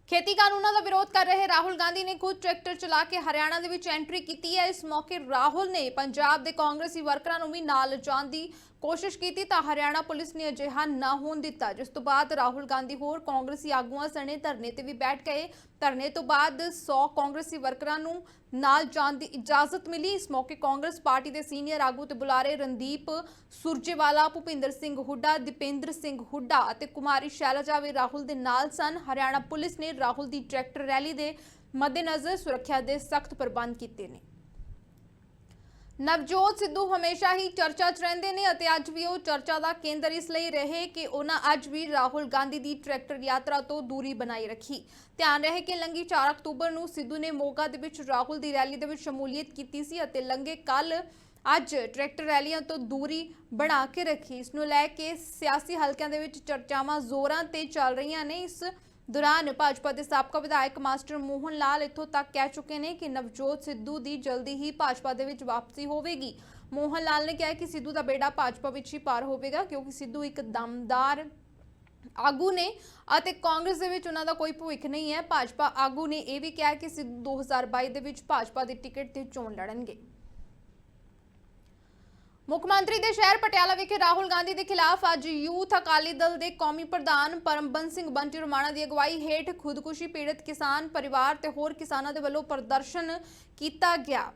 ਖੇਤੀ ਕਾਨੂੰਨਾਂ ਦਾ ਵਿਰੋਧ ਕਰ ਰਹੇ ਰਾਹੁਲ ਗਾਂਧੀ ਨੇ ਖੁਦ ਟਰੈਕਟਰ ਚਲਾ ਕੇ ਹਰਿਆਣਾ ਦੇ ਵਿੱਚ ਐਂਟਰੀ ਕੀਤੀ ਹੈ। ਇਸ ਮੌਕੇ ਰਾਹੁਲ ਨੇ ਪੰਜਾਬ ਦੇ ਕਾਂਗਰਸੀ ਵਰਕਰਾਂ ਨੂੰ ਵੀ ਨਾਲ ਜਾਣ ਦੀ ਕੋਸ਼ਿਸ਼ ਕੀਤੀ ਤਾਂ ਹਰਿਆਣਾ ਪੁਲਿਸ ਨੇ ਅਜਿਹਾ ਨਾ ਹੋਣ ਦਿੱਤਾ, ਜਿਸ ਤੋਂ ਬਾਅਦ ਰਾਹੁਲ ਗਾਂਧੀ ਹੋਰ ਕਾਂਗਰਸੀ ਆਗੂਆਂ ਸਣੇ ਧਰਨੇ ਤੇ ਵੀ ਬੈਠ ਗਏ। ਧਰਨੇ ਤੋਂ ਬਾਅਦ 100 ਕਾਂਗਰਸੀ ਵਰਕਰਾਂ ਨੂੰ ਨਾਲ ਜਾਣ ਦੀ ਇਜਾਜ਼ਤ ਮਿਲੀ। ਇਸ ਮੌਕੇ ਕਾਂਗਰਸ ਪਾਰਟੀ ਦੇ ਸੀਨੀਅਰ ਆਗੂ ਤੇ ਬੁਲਾਰੇ ਰਣਦੀਪ ਸੁਰਜੇਵਾਲਾ, ਭੁਪਿੰਦਰ ਸਿੰਘ ਹੁੱਡਾ, ਦੀਪੇਂਦਰ ਸਿੰਘ ਹੁੱਡਾ ਅਤੇ ਕੁਮਾਰੀ ਸ਼ੈਲਜਾ ਵੀ ਰਾਹੁਲ ਦੇ ਨਾਲ ਸਨ। ਹਰਿਆਣਾ ਪੁਲਿਸ ਨੇ ਰਾਹੁਲ ਦੀ ਟਰੈਕਟਰ ਰੈਲੀ ਦੇ ਮੱਦੇਨਜ਼ਰ ਸੁਰੱਖਿਆ ਦੇ ਸਖਤ ਪ੍ਰਬੰਧ ਕੀਤੇ ਨੇ। ਨਵਜੋਤ ਸਿੱਧੂ ਹਮੇਸ਼ਾ ਹੀ ਚਰਚਾ 'ਚ ਰਹਿੰਦੇ ਨੇ ਅਤੇ ਅੱਜ ਵੀ ਉਹ ਚਰਚਾ ਦਾ ਕੇਂਦਰ ਇਸ ਲਈ ਰਹੇ ਕਿ ਉਹਨਾਂ ਅੱਜ ਵੀ ਰਾਹੁਲ ਗਾਂਧੀ ਦੀ ਟਰੈਕਟਰ ਯਾਤਰਾ ਤੋਂ ਦੂਰੀ ਬਣਾਈ ਰੱਖੀ। ਧਿਆਨ ਰਹੇ ਕਿ ਲੰਘੀ 4 ਅਕਤੂਬਰ ਨੂੰ ਸਿੱਧੂ ਨੇ ਮੋਗਾ ਦੇ ਵਿੱਚ ਰਾਹੁਲ ਦੀ ਰੈਲੀ ਦੇ ਵਿੱਚ ਸ਼ਮੂਲੀਅਤ ਕੀਤੀ ਸੀ ਅਤੇ ਲੰਘੇ ਕੱਲ ਅੱਜ ਟਰੈਕਟਰ ਰੈਲੀਆਂ ਤੋਂ ਦੂਰੀ ਬਣਾ ਕੇ ਰੱਖੀ। ਇਸ ਨੂੰ ਲੈ ਕੇ ਸਿਆਸੀ ਹਲਕਿਆਂ ਦੇ ਵਿੱਚ ਚਰਚਾਵਾਂ ਜ਼ੋਰਾਂ ਤੇ ਚੱਲ ਰਹੀਆਂ ਨੇ। ਇਸ ਦੌਰਾਨ ਭਾਜਪਾ ਦੇ ਸਾਬਕਾ ਵਿਧਾਇਕ ਮਾਸਟਰ ਮੋਹਨ ਲਾਲ ਇੱਥੋਂ ਤੱਕ ਕਹਿ ਚੁੱਕੇ ਨੇ ਕਿ ਨਵਜੋਤ ਸਿੱਧੂ ਦੀ ਜਲਦੀ ਹੀ ਭਾਜਪਾ ਦੇ ਵਿੱਚ ਵਾਪਸੀ ਹੋਵੇਗੀ। ਮੋਹਨ ਲਾਲ ਨੇ ਕਿਹਾ ਕਿ ਸਿੱਧੂ ਦਾ ਬੇੜਾ ਭਾਜਪਾ ਵਿੱਚ ਹੀ ਪਾਰ ਹੋਵੇਗਾ ਕਿਉਂਕਿ ਸਿੱਧੂ ਇੱਕ ਦਮਦਾਰ ਆਗੂ ਨੇ ਅਤੇ ਕਾਂਗਰਸ ਦੇ ਵਿੱਚ ਉਹਨਾਂ ਦਾ ਕੋਈ ਭਵਿੱਖ ਨਹੀਂ ਹੈ। ਭਾਜਪਾ ਆਗੂ ਨੇ ਇਹ ਵੀ ਕਿਹਾ ਕਿ ਸਿੱਧੂ 2022 ਦੇ ਵਿੱਚ ਭਾਜਪਾ ਦੀ ਟਿਕਟ ਤੇ ਚੋਣ ਲੜਨਗੇ। ਮੁੱਖ ਮੰਤਰੀ ਦੇ ਸ਼ਹਿਰ ਪਟਿਆਲਾ ਵਿਖੇ ਰਾਹੁਲ ਗਾਂਧੀ ਦੇ ਖਿਲਾਫ ਅੱਜ ਯੂਥ ਅਕਾਲੀ ਦਲ ਦੇ ਕੌਮੀ ਪ੍ਰਧਾਨ ਪਰਮਬੰਸ ਸਿੰਘ ਬੰਟੀ ਰਮਾਣਾ ਦੀ ਅਗਵਾਈ ਹੇਠ ਖੁਦਕੁਸ਼ੀ ਪੀੜਤ ਕਿਸਾਨ ਪਰਿਵਾਰ ਤੇ ਹੋਰ ਕਿਸਾਨਾਂ ਦੇ ਵੱਲੋਂ ਪ੍ਰਦਰਸ਼ਨ ਕੀਤਾ ਗਿਆ।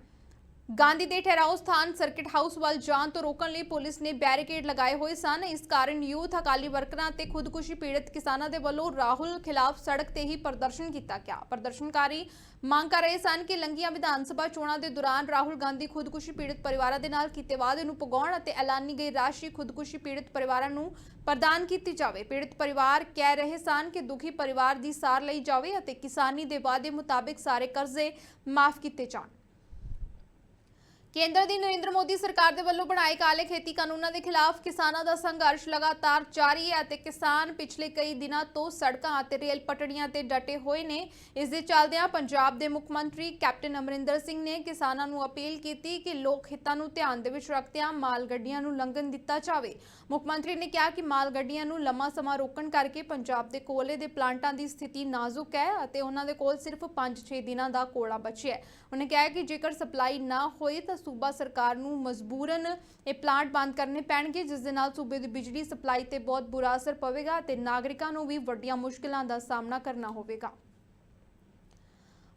ਗਾਂਧੀ ਦੇ ਠਹਿਰਾਓ ਸਥਾਨ ਸਰਕਿਟ ਹਾਊਸ ਵੱਲ ਜਾਣ ਤੋਂ ਰੋਕਣ ਲਈ ਪੁਲਿਸ ਨੇ ਬੈਰੀਕੇਡ ਲਗਾਏ ਹੋਏ ਸਨ। ਇਸ ਕਾਰਨ ਯੂਥ ਅਕਾਲੀ ਵਰਕਰਾਂ ਤੇ ਖੁਦਕੁਸ਼ੀ ਪੀੜਤ ਕਿਸਾਨਾਂ ਦੇ ਵੱਲੋਂ ਰਾਹੁਲ ਖਿਲਾਫ ਸੜਕ ਤੇ ਹੀ ਪ੍ਰਦਰਸ਼ਨ ਕੀਤਾ ਗਿਆ। ਪ੍ਰਦਰਸ਼ਨਕਾਰੀ ਮੰਗ ਕਰ ਰਹੇ ਸਨ ਕਿ ਲੰਘੀਆਂ ਵਿਧਾਨ ਸਭਾ ਚੋਣਾਂ ਦੇ ਦੌਰਾਨ ਰਾਹੁਲ ਗਾਂਧੀ ਖੁਦਕੁਸ਼ੀ ਪੀੜਤ ਪਰਿਵਾਰਾਂ ਦੇ ਨਾਲ ਕੀਤੇ ਵਾਅਦੇ ਨੂੰ ਪੁਗਾਉਣ ਅਤੇ ਐਲਾਨੀ ਗਈ ਰਾਸ਼ੀ ਖੁਦਕੁਸ਼ੀ ਪੀੜਤ ਪਰਿਵਾਰਾਂ ਨੂੰ ਪ੍ਰਦਾਨ ਕੀਤੀ ਜਾਵੇ। ਪੀੜਤ ਪਰਿਵਾਰ ਕਹਿ ਰਹੇ ਸਨ ਕਿ ਦੁਖੀ ਪਰਿਵਾਰ ਦੀ ਸਾਰ ਲਈ ਜਾਵੇ ਅਤੇ ਕਿਸਾਨੀ ਦੇ ਵਾਅਦੇ ਮੁਤਾਬਿਕ ਸਾਰੇ ਕਰਜ਼ੇ ਮਾਫ ਕੀਤੇ ਜਾਣ। ਕੇਂਦਰ ਦੀ ਨਰਿੰਦਰ ਮੋਦੀ ਸਰਕਾਰ ਦੇ ਵੱਲੋਂ ਬਣਾਏ ਕਾਲੇ ਖੇਤੀ ਕਾਨੂੰਨਾਂ ਦੇ ਖਿਲਾਫ ਕਿਸਾਨਾਂ ਦਾ ਸੰਘਰਸ਼ ਲਗਾਤਾਰ ਜਾਰੀ ਹੈ ਅਤੇ ਕਿਸਾਨ ਪਿਛਲੇ ਕਈ ਦਿਨਾਂ ਤੋਂ ਸੜਕਾਂ ਅਤੇ ਰੇਲ ਪਟੜੀਆਂ ਤੇ ਡਟੇ ਹੋਏ ਨੇ। ਇਸ ਦੇ ਚੱਲਦਿਆਂ ਪੰਜਾਬ ਦੇ ਮੁੱਖ ਮੰਤਰੀ ਕੈਪਟਨ ਅਮਰਿੰਦਰ ਸਿੰਘ ਨੇ ਕਿਸਾਨਾਂ ਨੂੰ ਅਪੀਲ ਕੀਤੀ ਕਿ ਲੋਕ ਹਿੱਤਾਂ ਨੂੰ ਧਿਆਨ ਦੇ ਵਿੱਚ ਰੱਖਦਿਆਂ ਮਾਲ ਗੱਡੀਆਂ ਨੂੰ ਲੰਘਣ ਦਿੱਤਾ ਜਾਵੇ। ਮੁੱਖ ਮੰਤਰੀ ਨੇ ਕਿਹਾ ਕਿ ਮਾਲ ਗੱਡੀਆਂ ਨੂੰ ਲੰਮਾ ਸਮਾਂ ਰੋਕਣ ਕਰਕੇ ਪੰਜਾਬ ਦੇ ਕੋਲੇ ਦੇ ਪਲਾਂਟਾਂ ਦੀ ਸਥਿਤੀ ਨਾਜ਼ੁਕ ਹੈ ਅਤੇ ਉਹਨਾਂ ਦੇ ਕੋਲ ਸਿਰਫ 5-6 ਦਿਨਾਂ ਦਾ ਕੋਲਾ ਬਚਿਆ ਹੈ। ਉਹਨੇ ਕਿਹਾ ਕਿ ਜੇਕਰ ਸਪਲਾਈ ਨਾ ਹੋਈ ਤਾਂ ਸੂਬਾ ਸਰਕਾਰ ਨੂੰ ਮਜਬੂਰਨ ਇਹ ਪਲਾਂਟ ਬੰਦ ਕਰਨੇ ਪੈਣਗੇ, ਜਿਸ ਦੇ ਨਾਲ ਸੂਬੇ ਦੀ ਬਿਜਲੀ ਸਪਲਾਈ ਤੇ ਬਹੁਤ ਬੁਰਾ ਅਸਰ ਪਵੇਗਾ ਤੇ ਨਾਗਰਿਕਾਂ ਨੂੰ ਵੀ ਵੱਡੀਆਂ ਮੁਸ਼ਕਲਾਂ ਦਾ ਸਾਹਮਣਾ ਕਰਨਾ ਹੋਵੇਗਾ।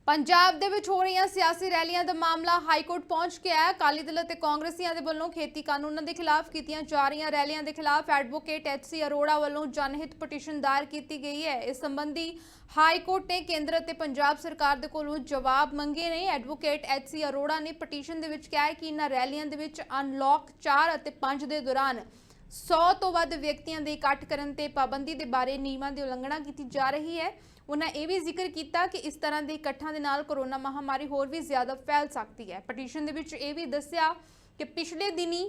ਪੰਜਾਬ ਦੇ ਵਿੱਚ ਹੋ ਰਹੀਆਂ ਸਿਆਸੀ ਰੈਲੀਆਂ ਦਾ ਮਾਮਲਾ ਹਾਈ ਕੋਰਟ ਪਹੁੰਚ ਗਿਆ ਹੈ। ਅਕਾਲੀ ਦਲ ਅਤੇ ਕਾਂਗਰਸੀਆਂ ਦੇ ਵੱਲੋਂ ਖੇਤੀ ਕਾਨੂੰਨਾਂ ਦੇ ਖਿਲਾਫ ਕੀਤੀਆਂ ਜਾ ਰਹੀਆਂ ਰੈਲੀਆਂ ਦੇ ਖਿਲਾਫ ਐਡਵੋਕੇਟ HC ਅਰੋੜਾ ਵੱਲੋਂ ਜਨਹਿਤ ਪਟੀਸ਼ਨ ਦਾਇਰ ਕੀਤੀ ਗਈ ਹੈ। ਇਸ ਸੰਬੰਧੀ ਹਾਈ ਕੋਰਟ ਨੇ ਕੇਂਦਰ ਅਤੇ ਪੰਜਾਬ ਸਰਕਾਰ ਦੇ ਕੋਲੋਂ ਜਵਾਬ ਮੰਗੇ ਨੇ। ਐਡਵੋਕੇਟ HC ਅਰੋੜਾ ਨੇ ਪਟੀਸ਼ਨ ਦੇ ਵਿੱਚ ਕਿਹਾ ਹੈ ਕਿ ਇਹਨਾਂ ਰੈਲੀਆਂ ਦੇ ਵਿੱਚ ਅਨਲੌਕ 4 ਅਤੇ 5 ਦੇ ਦੌਰਾਨ 100 ਤੋਂ ਵੱਧ ਵਿਅਕਤੀਆਂ ਦੇ ਇਕੱਠ ਕਰਨ ਤੇ ਪਾਬੰਦੀ ਦੇ ਬਾਰੇ ਨਿਯਮਾਂ ਦੀ ਉਲੰਘਣਾ ਕੀਤੀ ਜਾ ਰਹੀ ਹੈ। ਉਹਨਾਂ ਇਹ ਵੀ ਜ਼ਿਕਰ ਕੀਤਾ ਕਿ ਇਸ ਤਰ੍ਹਾਂ ਦੇ ਇਕੱਠਾਂ ਦੇ ਨਾਲ ਕੋਰੋਨਾ ਮਹਾਮਾਰੀ ਹੋਰ ਵੀ ਜ਼ਿਆਦਾ ਫੈਲ ਸਕਦੀ ਹੈ। ਪਟੀਸ਼ਨ ਦੇ ਵਿੱਚ ਇਹ ਵੀ ਦੱਸਿਆ ਕਿ ਪਿਛਲੇ ਦਿਨੀ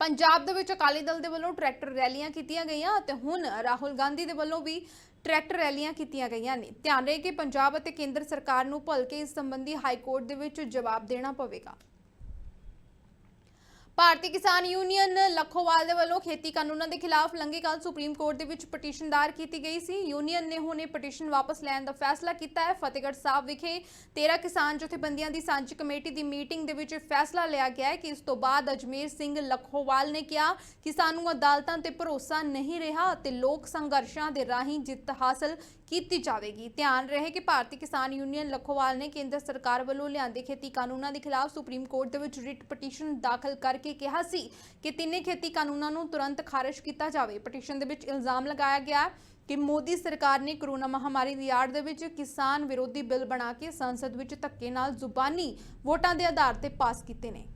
ਪੰਜਾਬ ਦੇ ਵਿੱਚ ਅਕਾਲੀ ਦਲ ਦੇ ਵੱਲੋਂ ਟਰੈਕਟਰ ਰੈਲੀਆਂ ਕੀਤੀਆਂ ਗਈਆਂ ਅਤੇ ਹੁਣ ਰਾਹੁਲ ਗਾਂਧੀ ਦੇ ਵੱਲੋਂ ਵੀ ਟਰੈਕਟਰ ਰੈਲੀਆਂ ਕੀਤੀਆਂ ਗਈਆਂ ਨੇ। ਧਿਆਨ ਰਹੇ ਕਿ ਪੰਜਾਬ ਅਤੇ ਕੇਂਦਰ ਸਰਕਾਰ ਨੂੰ ਭੁੱਲ ਕੇ ਇਸ ਸੰਬੰਧੀ ਹਾਈ ਕੋਰਟ ਦੇ ਵਿੱਚ ਜਵਾਬ ਦੇਣਾ ਪਵੇਗਾ। ਭਾਰਤੀ ਕਿਸਾਨ ਯੂਨੀਅਨ ਲੱਖੋਵਾਲ ਦੇ ਵੱਲੋਂ ਖੇਤੀ ਕਾਨੂੰਨਾਂ ਦੇ ਖਿਲਾਫ ਲੰਘੇ ਕੱਲ੍ਹ ਸੁਪਰੀਮ ਕੋਰਟ ਦੇ ਵਿੱਚ ਪਟੀਸ਼ਨ ਦਾਇਰ ਕੀਤੀ ਗਈ ਸੀ। ਯੂਨੀਅਨ ਨੇ ਹੁਣ ਇਹ ਪਟੀਸ਼ਨ ਵਾਪਸ ਲੈਣ ਦਾ ਫੈਸਲਾ ਕੀਤਾ ਹੈ। ਫਤਿਹਗੜ੍ਹ ਸਾਹਿਬ ਵਿਖੇ 13 ਕਿਸਾਨ ਜਥੇਬੰਦੀਆਂ ਦੀ ਸਾਂਝੀ ਕਮੇਟੀ ਦੀ ਮੀਟਿੰਗ ਦੇ ਵਿੱਚ ਫੈਸਲਾ ਲਿਆ ਗਿਆ ਹੈ ਕਿ ਇਸ ਤੋਂ ਬਾਅਦ ਅਜਮੇਰ ਸਿੰਘ ਲੱਖੋਵਾਲ ਨੇ ਕਿਹਾ ਕਿ ਸਾਨੂੰ ਅਦਾਲਤਾਂ ਤੇ ਭਰੋਸਾ ਨਹੀਂ ਰਿਹਾ ਅਤੇ ਲੋਕ ਸੰਘਰਸ਼ਾਂ ਦੇ ਰਾਹੀਂ ਜਿੱਤ ਹਾਸਲ ਕੀਤੀ ਜਾਵੇਗੀ। ਧਿਆਨ ਰਹੇ ਕਿ ਭਾਰਤੀ ਕਿਸਾਨ ਯੂਨੀਅਨ ਲੱਖੋਵਾਲ ਨੇ ਕੇਂਦਰ ਸਰਕਾਰ ਵੱਲੋਂ ਲਿਆਂਦੇ ਖੇਤੀ ਕਾਨੂੰਨਾਂ ਦੇ ਖਿਲਾਫ ਸੁਪਰੀਮ ਕੋਰਟ ਦੇ ਵਿੱਚ ਰਿਟ ਪਟੀਸ਼ਨ ਦਾਖਲ ਕਰਕੇ ਕਿਹਾ ਸੀ ਕਿ ਤਿੰਨੇ ਖੇਤੀ ਕਾਨੂੰਨਾਂ ਨੂੰ ਤੁਰੰਤ ਖਾਰਜ ਕੀਤਾ ਜਾਵੇ। ਪਟੀਸ਼ਨ ਦੇ ਵਿੱਚ ਇਲਜ਼ਾਮ ਲਗਾਇਆ ਗਿਆ ਕਿ ਮੋਦੀ ਸਰਕਾਰ ਨੇ ਕੋਰੋਨਾ ਮਹਾਮਾਰੀ ਦੀ ਆੜ ਦੇ ਵਿੱਚ ਕਿਸਾਨ ਵਿਰੋਧੀ ਬਿੱਲ ਬਣਾ ਕੇ ਸੰਸਦ ਵਿੱਚ ਧੱਕੇ ਨਾਲ ਜ਼ੁਬਾਨੀ ਵੋਟਾਂ ਦੇ ਆਧਾਰ ਤੇ ਪਾਸ ਕੀਤੇ ਨੇ।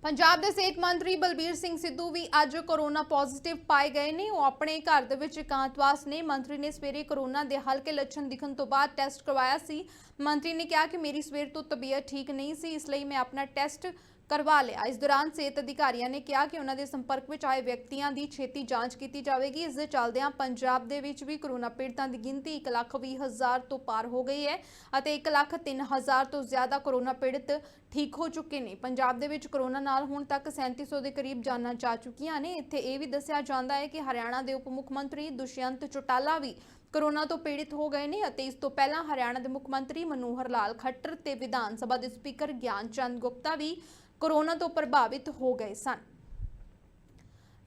ਪੰਜਾਬ ਦੇ ਸਿਹਤ ਮੰਤਰੀ ਬਲਬੀਰ ਸਿੰਘ ਸਿੱਧੂ ਵੀ ਅੱਜ ਕੋਰੋਨਾ ਪੋਜ਼ਿਟਿਵ ਪਾਏ ਗਏ ਨੇ। ਉਹ ਆਪਣੇ ਘਰ ਦੇ ਵਿੱਚ ਇਕਾਂਤਵਾਸ ਨੇ। ਮੰਤਰੀ ਨੇ ਸਵੇਰੇ ਕੋਰੋਨਾ ਦੇ ਹਲਕੇ ਲੱਛਣ ਦਿਖਣ ਤੋਂ ਬਾਅਦ ਟੈਸਟ ਕਰਵਾਇਆ ਸੀ। ਮੰਤਰੀ ਨੇ ਕਿਹਾ ਕਿ ਮੇਰੀ ਸਵੇਰ ਤੋਂ ਤਬੀਅਤ ਠੀਕ ਨਹੀਂ ਸੀ, ਇਸ ਲਈ ਮੈਂ ਆਪਣਾ ਟੈਸਟ ਕਰਵਾ ਲਿਆ। ਇਸ ਦੌਰਾਨ ਸਿਹਤ ਅਧਿਕਾਰੀਆਂ ਨੇ ਕਿਹਾ ਕਿ ਉਹਨਾਂ ਦੇ ਸੰਪਰਕ ਵਿੱਚ ਆਏ ਵਿਅਕਤੀਆਂ ਦੀ ਛੇਤੀ ਜਾਂਚ ਕੀਤੀ ਜਾਵੇਗੀ। ਇਸ ਦੇ ਚੱਲਦਿਆਂ ਪੰਜਾਬ ਦੇ ਵਿੱਚ ਵੀ ਕੋਰੋਨਾ ਪੀੜਤਾਂ ਦੀ ਗਿਣਤੀ 1,20,000 ਤੋਂ ਪਾਰ ਹੋ ਗਈ ਹੈ ਅਤੇ 1,03,000 ਤੋਂ ਜ਼ਿਆਦਾ ਕੋਰੋਨਾ ਪੀੜਤ ਠੀਕ ਹੋ ਚੁੱਕੇ ਨੇ। ਪੰਜਾਬ ਦੇ ਵਿੱਚ ਕੋਰੋਨਾ ਨਾਲ ਹੁਣ ਤੱਕ 3700 ਦੇ ਕਰੀਬ ਜਾਨਾਂ ਜਾ ਚੁੱਕੀਆਂ ਨੇ। ਇੱਥੇ ਇਹ ਵੀ ਦੱਸਿਆ ਜਾਂਦਾ ਹੈ ਕਿ ਹਰਿਆਣਾ ਦੇ ਉਪ ਮੁੱਖ ਮੰਤਰੀ ਦੁਸ਼ਯੰਤ ਚੌਟਾਲਾ ਵੀ ਕੋਰੋਨਾ ਤੋਂ ਪੀੜਿਤ ਹੋ ਗਏ ਨੇ ਅਤੇ ਇਸ ਤੋਂ ਪਹਿਲਾਂ ਹਰਿਆਣਾ ਦੇ ਮੁੱਖ ਮੰਤਰੀ ਮਨੋਹਰ ਲਾਲ ਖੱਟਰ ਤੇ ਵਿਧਾਨ ਸਭਾ ਦੇ ਸਪੀਕਰ ਗਿਆਨ ਚੰਦ ਗੁਪਤਾ ਵੀ ਕੋਰੋਨਾ ਤੋਂ ਪ੍ਰਭਾਵਿਤ ਹੋ ਗਏ ਸਨ।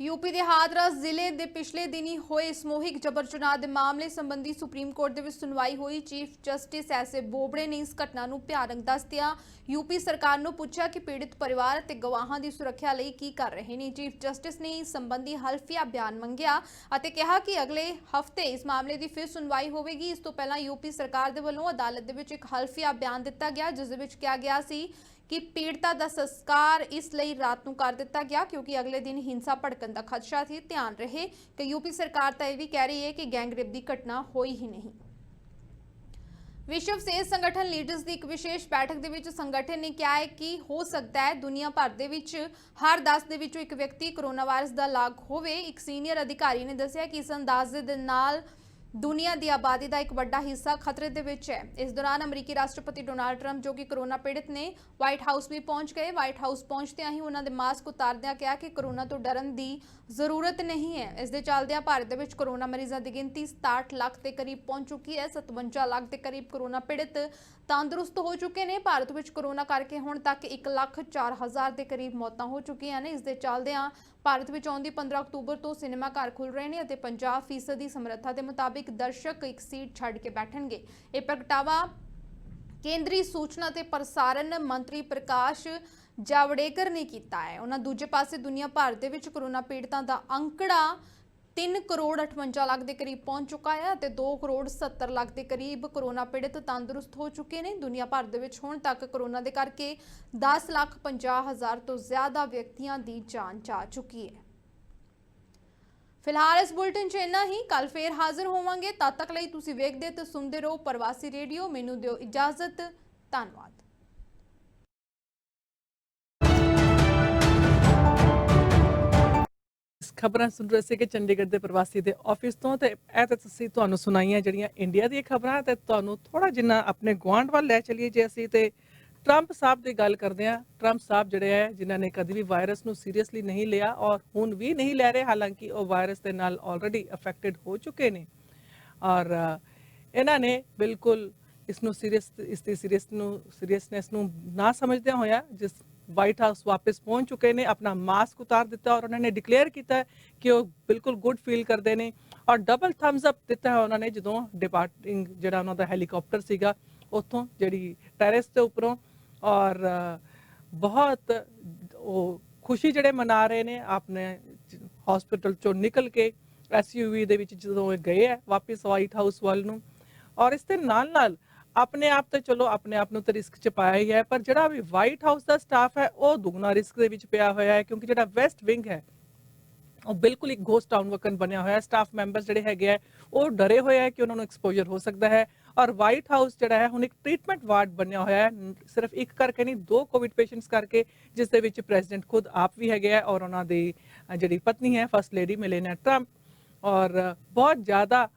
यूपी के हाथरस जिले के पिछले दिनी होए समूहिक जबर जनाह के मामले संबंधी सुप्रीम कोर्ट के सुनवाई हुई। Chief justice S A Bobde ने इस घटना को भयानक दस दिया। यूपी सरकार ने पूछा कि पीड़ित परिवार ते गवाहां की सुरक्षा लई की कर रहे हैं। चीफ जस्टिस ने इस संबंधी हल्फिया बयान मंगिया और कहा कि अगले हफ्ते इस मामले की फिर सुनवाई होगी। इस तो पहला यूपी सरकार के वलों अदालत के एक हल्फिया बयान दिता गया जिस विच कहा गया सी कि पीड़िता का संस्कार इसलिए रात को कर दिता गया क्योंकि अगले दिन हिंसा भड़कन का खदशा थी। ध्यान रहे कि यूपी सरकार तो यह भी कह रही है कि गैंगरेप की घटना हुई ही नहीं। विश्व सेहत संगठन लीडर्स की एक विशेष बैठक के विच संगठन ने कहा है कि हो सकता है दुनिया भर के विच हर 10 दे विचों एक व्यक्ति कोरोना वायरस का लाग होवे। एक सीनियर अधिकारी ने दस्सिया कि इस अंदाजे दे नाल दुनिया की आबादी का एक बड़ा हिस्सा खतरे के विच है। इस दौरान अमरीकी राष्ट्रपति डोनाल्ड ट्रंप जो कि कोरोना पीड़ित ने व्हाइट हाउस भी पहुंच गए। व्हाइट हाउस पहुंचते ही उन्होंने मास्क उतारद्या कहा कि कोरोना तो डरन की जरूरत नहीं है। इस दे चलद्या भारत के कोरोना मरीजों की गिनती 67 लाख के करीब पहुंच चुकी है। 57 लाख के करीब कोरोना पीड़ित तंदुरुस्त हो चुके हैं। भारत में कोरोना करके हुण तक 1,04,000 के करीब मौतां हो चुकियां ने। इस दे चलद्या भारत में आउंदी 15 अक्तूबर तो सिनेमा घर खुल रहे हैं और 50% समर्था के मुताबिक दर्शक एक सीट छड़ के बैठणगे। यह प्रगटावा केंद्रीय सूचना ते प्रसारण मंत्री प्रकाश जावड़ेकर ने किया है। उन्होंने दूजे पासे दुनिया भर दे विच कोरोना पीड़ितां दा अंकड़ा 3,58,00,000 के करीब पहुंच चुका है और 2,70,00,000 के करीब कोरोना पीड़ित तंदुरुस्त हो चुके हैं। दुनिया भर दे विच हुण तक कोरोना के करके 10,50,000 तो ज़्यादा व्यक्तियों की जान जा चुकी है। फिलहाल इस बुलेटिन च इन्ना ही। कल फिर हाजिर होवांगे। तद तक लई तुसीं वेखदे ते सुनदे रहो प्रवासी रेडियो। मैनूं दिओ इजाजत। धन्नवाद। खबरां सुन रहे थे कि चंडीगढ़ के प्रवासी के ऑफिस तो तुसीं तुहानूं सुनाईयां जिहड़ियां इंडिया दी खबरां ते तुहानूं थोड़ा जिन्ना अपने गुआंढ वाल लै चलीए। जे असीं ते ट्रंप साहब की गल करते हैं, ट्रंप साहब जिहड़े है जिन्हां ने कभी भी वायरस नूं सीरीयसली नहीं लिया और हुण भी नहीं लै रहे, हालांकि वो वायरस के नाल ऑलरेडी अफेक्टेड हो चुके ने और इन्हां ने बिल्कुल ਇਸ ਨੂੰ ਸੀਰੀਅਸਨੈਸ ਨੂੰ ਨਾ ਸਮਝਦਿਆਂ ਹੋਇਆ ਜਿਸ ਵਾਈਟ ਹਾਊਸ ਵਾਪਸ ਪਹੁੰਚ ਚੁੱਕੇ ਨੇ, ਆਪਣਾ ਮਾਸਕ ਉਤਾਰ ਦਿੱਤਾ ਔਰ ਉਹਨਾਂ ਨੇ ਡਿਕਲੇਅਰ ਕੀਤਾ ਕਿ ਉਹ ਬਿਲਕੁਲ ਗੁੱਡ ਫੀਲ ਕਰਦੇ ਨੇ ਔਰ ਡਬਲ ਥੰਬਸ ਅਪ ਦਿੱਤਾ ਹੈ ਉਹਨਾਂ ਨੇ ਜਦੋਂ ਡਿਪਾਰਟਿੰਗ ਜਿਹੜਾ ਉਹਨਾਂ ਦਾ ਹੈਲੀਕਾਪਟਰ ਸੀਗਾ ਉੱਥੋਂ ਜਿਹੜੀ ਟੈਰੇਸ ਦੇ ਉੱਪਰੋਂ। ਔਰ ਬਹੁਤ ਉਹ ਖੁਸ਼ੀ ਜਿਹੜੇ ਮਨਾ ਰਹੇ ਨੇ ਆਪਣੇ ਹਸਪੀਟਲ ਚੋਂ ਨਿਕਲ ਕੇ SUV ਦੇ ਵਿੱਚ ਜਦੋਂ ਇਹ ਗਏ ਹੈ ਵਾਪਸ ਵਾਈਟ ਹਾਊਸ ਵੱਲ ਨੂੰ। ਔਰ ਇਸ ਦੇ ਨਾਲ ਨਾਲ ਆਪਣੇ ਆਪ ਤੇ ਚਲੋ ਆਪਣੇ ਆਪ ਨੂੰ ਤਾਂ ਰਿਸਕ 'ਚ ਪਾਇਆ ਹੀ ਹੈ, ਪਰ ਜਿਹੜਾ ਵੀ ਵਾਈਟ ਹਾਊਸ ਦਾ ਸਟਾਫ ਹੈ ਉਹ ਦੁੱਗਣਾ ਰਿਸਕ ਦੇ ਵਿੱਚ ਪਿਆ ਹੋਇਆ ਹੈ ਕਿਉਂਕਿ ਜਿਹੜਾ ਵੈਸਟ ਵਿੰਗ ਹੈ ਉਹ ਬਿਲਕੁਲ ਇੱਕ ਗੋਸਟ ਟਾਊਨ ਵਕਨ ਬਣਿਆ ਹੋਇਆ ਹੈ। ਸਟਾਫ ਮੈਂਬਰਸ ਜਿਹੜੇ ਹੈਗੇ ਆ ਉਹ ਡਰੇ ਹੋਏ ਹੈ ਕਿ ਉਹਨਾਂ ਨੂੰ ਐਕਸਪੋਜ਼ਰ ਹੋ ਸਕਦਾ ਹੈ ਔਰ ਵਾਈਟ ਹਾਊਸ ਜਿਹੜਾ ਹੈ ਹੁਣ ਇੱਕ ਟ੍ਰੀਟਮੈਂਟ ਵਾਰਡ ਬਣਿਆ ਹੋਇਆ ਹੈ, ਸਿਰਫ ਇੱਕ ਕਰਕੇ ਨਹੀਂ 2 ਕੋਵਿਡ ਪੇਸ਼ੈਂਟਸ ਕਰਕੇ, ਜਿਸ ਦੇ ਵਿੱਚ ਪ੍ਰੈਜ਼ੀਡੈਂਟ ਖੁਦ ਆਪ ਵੀ ਹੈਗੇ ਆ ਔਰ ਉਹਨਾਂ ਦੀ ਜਿਹੜੀ ਪਤਨੀ ਹੈ ਫਸਟ ਲੇਡੀ ਮੇਲਾਨੀਆ ਟਰੰਪ। ਔਰ ਬਹੁਤ ਜ਼ਿਆਦਾ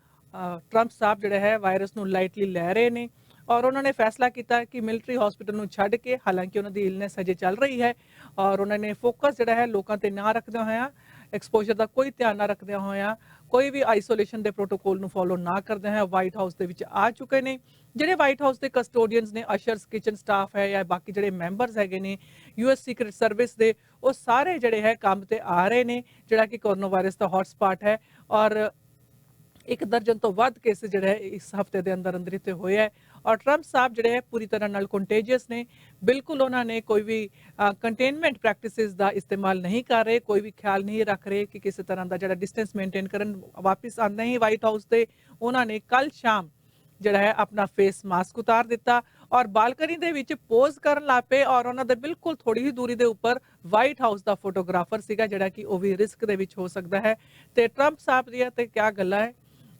ਟਰੰਪ ਸਾਹਿਬ ਜਿਹੜਾ ਹੈ ਵਾਇਰਸ ਨੂੰ ਲਾਈਟਲੀ ਲੈ ਰਹੇ ਨੇ ਔਰ ਉਹਨਾਂ ਨੇ ਫੈਸਲਾ ਕੀਤਾ ਕਿ ਮਿਲਟਰੀ ਹਸਪੀਟਲ ਨੂੰ ਛੱਡ ਕੇ, ਹਾਲਾਂਕਿ ਉਹਨਾਂ ਦੀ ਇਲਨੈਸ ਹਜੇ ਚੱਲ ਰਹੀ ਹੈ ਔਰ ਉਹਨਾਂ ਨੇ ਫੋਕਸ ਜਿਹੜਾ ਹੈ ਲੋਕਾਂ ਤੇ ਨਾ ਰੱਖਦਿਆਂ ਹੋਇਆ, ਐਕਸਪੋਜ਼ਰ ਦਾ ਕੋਈ ਧਿਆਨ ਨਾ ਰੱਖਦਿਆਂ ਹੋਇਆ, ਕੋਈ ਵੀ ਆਈਸੋਲੇਸ਼ਨ ਦੇ ਪ੍ਰੋਟੋਕੋਲ ਨੂੰ ਫੋਲੋ ਨਾ ਕਰਦੇ ਹੋਏ ਵਾਈਟ ਹਾਊਸ ਦੇ ਵਿੱਚ ਆ ਚੁੱਕੇ ਨੇ। ਜਿਹੜੇ ਵਾਈਟ ਹਾਊਸ ਦੇ ਕਸਟੋਡੀਅਨਸ ਨੇ, ਅਸ਼ਰਸ, ਕਿਚਨ ਸਟਾਫ ਹੈ ਜਾਂ ਬਾਕੀ ਜਿਹੜੇ ਮੈਂਬਰਸ ਹੈਗੇ ਨੇ US ਸੀਕ੍ਰੀਟ ਸਰਵਿਸ ਦੇ, ਉਹ ਸਾਰੇ ਜਿਹੜੇ ਹੈ ਕੰਮ ਤੇ ਆ ਰਹੇ ਨੇ ਜਿਹੜਾ ਕਿ ਕੋਰੋਨਾ ਵਾਇਰਸ ਦਾ ਹੌਟ ਸਪਾਟ ਹੈ ਔਰ 1 ਦਰਜਨ ਤੋਂ ਵੱਧ ਕੇਸ ਜਿਹੜੇ ਹੈ ਇਸ ਹਫਤੇ ਦੇ ਅੰਦਰ ਅੰਦਰ ਇੱਥੇ ਹੋਏ ਹੈ ਔਰ ਟਰੰਪ ਸਾਹਿਬ ਜਿਹੜੇ ਹੈ ਪੂਰੀ ਤਰ੍ਹਾਂ ਨਾਲ ਕੰਟੇਜੀਅਸ ਨੇ। ਬਿਲਕੁਲ ਉਹਨਾਂ ਨੇ ਕੋਈ ਵੀ ਕੰਟੇਨਮੈਂਟ ਪ੍ਰੈਕਟਿਸਿਸ ਦਾ ਇਸਤੇਮਾਲ ਨਹੀਂ ਕਰ ਰਹੇ, ਕੋਈ ਵੀ ਖਿਆਲ ਨਹੀਂ ਰੱਖ ਰਹੇ ਕਿ ਕਿਸੇ ਤਰ੍ਹਾਂ ਦਾ ਜਿਹੜਾ ਡਿਸਟੈਂਸ ਮੇਨਟੇਨ ਕਰਨ। ਵਾਪਿਸ ਆਉਂਦੇ ਹੀ ਵਾਈਟ ਹਾਊਸ ਤੇ ਉਹਨਾਂ ਨੇ ਕੱਲ ਸ਼ਾਮ ਜਿਹੜਾ ਹੈ ਆਪਣਾ ਫੇਸ ਮਾਸਕ ਉਤਾਰ ਦਿੱਤਾ ਔਰ ਬਾਲਕਨੀ ਦੇ ਵਿੱਚ ਪੋਜ਼ ਕਰਨ ਲੱਗ ਪਏ ਔਰ ਉਹਨਾਂ ਦੇ ਬਿਲਕੁਲ ਥੋੜੀ ਹੀ ਦੂਰੀ ਦੇ ਉੱਪਰ ਵਾਈਟ ਹਾਊਸ ਦਾ ਫੋਟੋਗ੍ਰਾਫਰ ਸੀਗਾ ਜਿਹੜਾ ਕਿ ਉਹ ਵੀ ਰਿਸਕ ਦੇ ਵਿੱਚ ਹੋ ਸਕਦਾ ਹੈ। ਤੇ ਟਰੰਪ ਸਾਹਿਬ ਦੀਆਂ ਤੇ ਕਿਆ ਗੱਲਾਂ ਹੈ,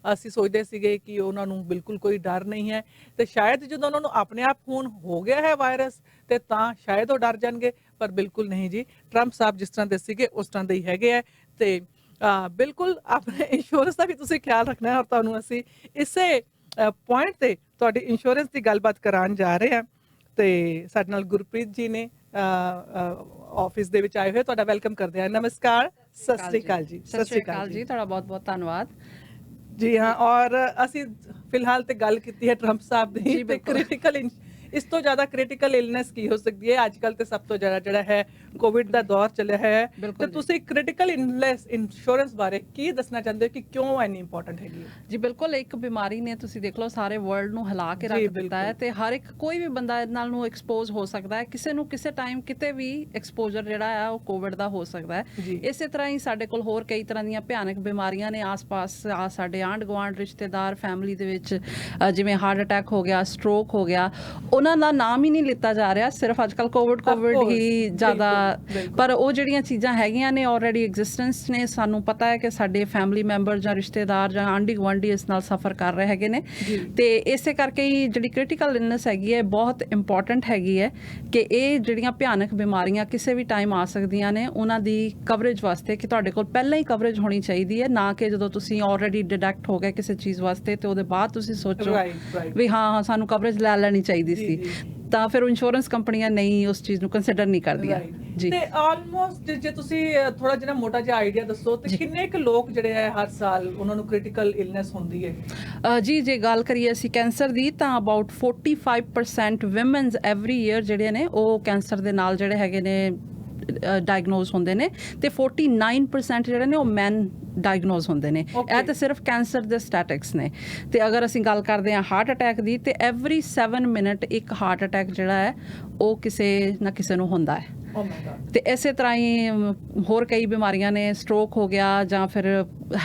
ਅਸੀਂ ਸੋਚਦੇ ਸੀਗੇ ਕਿ ਉਹਨਾਂ ਨੂੰ ਬਿਲਕੁਲ ਕੋਈ ਡਰ ਨਹੀਂ ਹੈ ਤੇ ਸ਼ਾਇਦ ਜਦੋਂ ਉਹਨਾਂ ਨੂੰ ਆਪਣੇ ਆਪ ਹੁਣ ਹੋ ਗਿਆ ਹੈ ਵਾਇਰਸ ਤੇ ਤਾਂ ਸ਼ਾਇਦ ਉਹ ਡਰ ਜਾਣਗੇ, ਪਰ ਬਿਲਕੁਲ ਨਹੀਂ ਜੀ। ਟਰੰਪ ਸਾਹਿਬ ਜਿਸ ਤਰ੍ਹਾਂ ਦੇ ਸੀਗੇ ਉਸ ਤਰ੍ਹਾਂ ਦੇ ਹੀ ਹੈਗੇ ਹੈ ਤੇ ਬਿਲਕੁਲ ਆਪਣੇ ਇੰਸ਼ੋਰੈਂਸ ਦਾ ਵੀ ਤੁਸੀਂ ਖਿਆਲ ਰੱਖਣਾ ਹੈ ਔਰ ਤੁਹਾਨੂੰ ਅਸੀਂ ਇਸੇ ਪੁਆਇੰਟ ਤੇ ਤੁਹਾਡੀ ਇੰਸ਼ੋਰੈਂਸ ਦੀ ਗੱਲਬਾਤ ਕਰਾਉਣ ਜਾ ਰਹੇ ਹਾਂ ਤੇ ਸਾਡੇ ਨਾਲ ਗੁਰਪ੍ਰੀਤ ਜੀ ਨੇ ਆਫਿਸ ਦੇ ਵਿੱਚ ਆਏ ਹੋਏ, ਤੁਹਾਡਾ ਵੈਲਕਮ ਕਰਦੇ ਹਾਂ। ਨਮਸਕਾਰ, ਸਤਿ ਸ੍ਰੀ ਅਕਾਲ ਜੀ। ਸਤਿ ਸ੍ਰੀ ਅਕਾਲ ਜੀ, ਤੁਹਾਡਾ ਬਹੁਤ ਬਹੁਤ ਧੰਨਵਾਦ ਜੀ। ਹਾਂ, ਔਰ ਅਸੀਂ ਫਿਲਹਾਲ ਤੇ ਗੱਲ ਕੀਤੀ ਹੈ ਟਰੰਪ ਸਾਹਿਬ ਦੀ ਤੇ ਕ੍ਰਿਟੀਕਲ, ਇਸ ਤੋਂ ਜ਼ਿਆਦਾ ਕ੍ਰਿਟੀਕਲ ਇਲਨੈਸ ਕੀ ਹੋ ਸਕਦੀ ਹੈ? ਅੱਜ ਕੱਲ ਤੇ ਸਭ ਤੋਂ ਜ਼ਿਆਦਾ ਜਿਹੜਾ ਹੈ ਕੋਵਿਡ ਦਾ ਦੌਰ ਚੱਲਿਆ ਹੈ ਤੇ ਤੁਸੀਂ ਕ੍ਰਿਟੀਕਲ ਇਲਨੈਸ ਇੰਸ਼ੋਰੈਂਸ ਬਾਰੇ ਕੀ ਦੱਸਣਾ ਚਾਹੁੰਦੇ ਹੋ ਕਿ ਕਿਉਂ ਇੰਨੀ ਇੰਪੋਰਟੈਂਟ ਹੈਗੀ ਹੈ? ਜੀ ਬਿਲਕੁਲ, ਇੱਕ ਬਿਮਾਰੀ ਨੇ ਤੁਸੀਂ ਦੇਖ ਲਓ ਸਾਰੇ ਵਰਲਡ ਨੂੰ ਹਿਲਾ ਕੇ ਰੱਖ ਦਿੱਤਾ ਹੈ ਤੇ ਹਰ ਇੱਕ ਕੋਈ ਵੀ ਬੰਦਾ ਇਹਦੇ ਨਾਲ ਨੂੰ ਐਕਸਪੋਜ਼ ਹੋ ਸਕਦਾ ਹੈ, ਕਿਸੇ ਨੂੰ ਕਿਸੇ ਟਾਈਮ ਕਿਤੇ ਵੀ ਐਕਸਪੋਜ਼ਰ ਜਿਹੜਾ ਹੈ ਉਹ ਕੋਵਿਡ ਦਾ ਹੋ ਸਕਦਾ ਹੈ। ਇਸੇ ਤਰ੍ਹਾਂ ਹੀ ਸਾਡੇ ਕੋਲ ਹੋਰ ਕਈ ਤਰ੍ਹਾਂ ਦੀਆਂ ਭਿਆਨਕ ਬਿਮਾਰੀਆਂ ਨੇ ਆਸ-ਪਾਸ, ਸਾਡੇ ਆਂਢ ਗੁਆਂਢ, ਰਿਸ਼ਤੇਦਾਰ, ਫੈਮਿਲੀ ਦੇ ਵਿੱਚ, ਜਿਵੇਂ ਹਾਰਟ ਅਟੈਕ ਹੋ ਗਿਆ, ਸਟ੍ਰੋਕ ਹੋ ਗਿਆ, ਉਹਨਾਂ ਦਾ ਨਾਮ ਹੀ ਨਹੀਂ ਲਿੱਤਾ ਜਾ ਰਿਹਾ, ਸਿਰਫ ਅੱਜ ਕੱਲ ਕੋਵਿਡ ਹੀ ਜ਼ਿਆਦਾ, ਪਰ ਉਹ ਜਿਹੜੀਆਂ ਚੀਜ਼ਾਂ ਹੈਗੀਆਂ ਨੇ ਆਲਰੇਡੀ ਐਗਜ਼ਿਸਟੈਂਸ ਨੇ। ਸਾਨੂੰ ਪਤਾ ਹੈ ਕਿ ਸਾਡੇ ਫੈਮਿਲੀ ਮੈਂਬਰ ਜਾਂ ਰਿਸ਼ਤੇਦਾਰ ਜਾਂ ਆਂਢੀ ਗੁਆਂਢੀ ਇਸ ਨਾਲ ਸਫਰ ਕਰ ਰਹੇ ਹੈਗੇ ਨੇ ਤੇ ਇਸੇ ਕਰਕੇ ਹੀ ਜਿਹੜੀ ਕ੍ਰਿਟੀਕਲ ਇਲਨੈਸ ਹੈਗੀ ਹੈ ਬਹੁਤ ਇੰਪੋਰਟੈਂਟ ਹੈਗੀ ਹੈ ਕਿ ਇਹ ਜਿਹੜੀਆਂ ਭਿਆਨਕ ਬਿਮਾਰੀਆਂ ਕਿਸੇ ਵੀ ਟਾਈਮ ਆ ਸਕਦੀਆਂ ਨੇ, ਉਹਨਾਂ ਦੀ ਕਵਰੇਜ ਵਾਸਤੇ ਕਿ ਤੁਹਾਡੇ ਕੋਲ ਪਹਿਲਾਂ ਹੀ ਕਵਰੇਜ ਹੋਣੀ ਚਾਹੀਦੀ ਹੈ, ਨਾ ਕਿ ਜਦੋਂ ਤੁਸੀਂ ਆਲਰੇਡੀ ਡਿਡਕਟ ਹੋ ਗਏ ਕਿਸੇ ਚੀਜ਼ ਵਾਸਤੇ ਤੇ ਉਹਦੇ ਬਾਅਦ ਤੁਸੀਂ ਸੋਚੋ ਵੀ ਹਾਂ ਸਾਨੂੰ ਕਵਰੇਜ ਲੈ ਲੈਣੀ ਚਾਹੀਦੀ ਸੀ, ਤਾਂ ਫਿਰ ਇੰਸ਼ੋਰੈਂਸ ਕੰਪਨੀਆਂ ਨਹੀਂ ਉਸ ਚੀਜ਼ ਨੂੰ ਕੰਸੀਡਰ ਨਹੀਂ ਕਰਦੀਆਂ ਜੀ। ਤੇ ਆਲਮੋਸਟ ਜੇ ਤੁਸੀਂ ਥੋੜਾ ਜਿਹਾ ਮੋਟਾ ਜਿਹਾ ਆਈਡੀਆ ਦੱਸੋ ਤੇ ਕਿੰਨੇ ਕੁ ਲੋਕ ਜਿਹੜੇ ਹੈ ਹਰ ਸਾਲ ਉਹਨਾਂ ਨੂੰ ਕ੍ਰਿਟੀਕਲ ਇਲਨੈਸ ਹੁੰਦੀ ਹੈ? ਜੀ ਜੇ ਗੱਲ ਕਰੀਏ ਅਸੀਂ ਕੈਂਸਰ ਦੀ ਤਾਂ ਅਬਾਊਟ 45% ਵਿਮਨਸ ਐਵਰੀ ਈਅਰ ਜਿਹੜੇ ਨੇ ਉਹ ਕੈਂਸਰ ਦੇ ਨਾਲ ਜਿਹੜੇ ਹੈਗੇ ਨੇ ਡਾਇਗਨੋਜ਼ ਹੁੰਦੇ ਨੇ ਤੇ 49% ਜਿਹੜੇ ਨੇ ਉਹ ਮੈਨ ਡਾਇਗਨੋਜ਼ ਹੁੰਦੇ ਨੇ। ਇਹ ਤਾਂ ਸਿਰਫ ਕੈਂਸਰ ਦੇ ਸਟੈਟਿਕਸ ਨੇ। ਤੇ ਅਗਰ ਅਸੀਂ ਗੱਲ ਕਰਦੇ ਹਾਂ ਹਾਰਟ ਅਟੈਕ ਦੀ ਤੇ ਐਵਰੀ 7 ਮਿੰਟ ਇੱਕ ਹਾਰਟ ਅਟੈਕ ਜਿਹੜਾ ਹੈ ਉਹ ਕਿਸੇ ਨਾ ਕਿਸੇ ਨੂੰ ਹੁੰਦਾ ਹੈ। ਤੇ ਇਸੇ ਤਰ੍ਹਾਂ ਹੀ ਹੋਰ ਕਈ ਬਿਮਾਰੀਆਂ ਨੇ, ਸਟ੍ਰੋਕ ਹੋ ਗਿਆ ਜਾਂ ਫਿਰ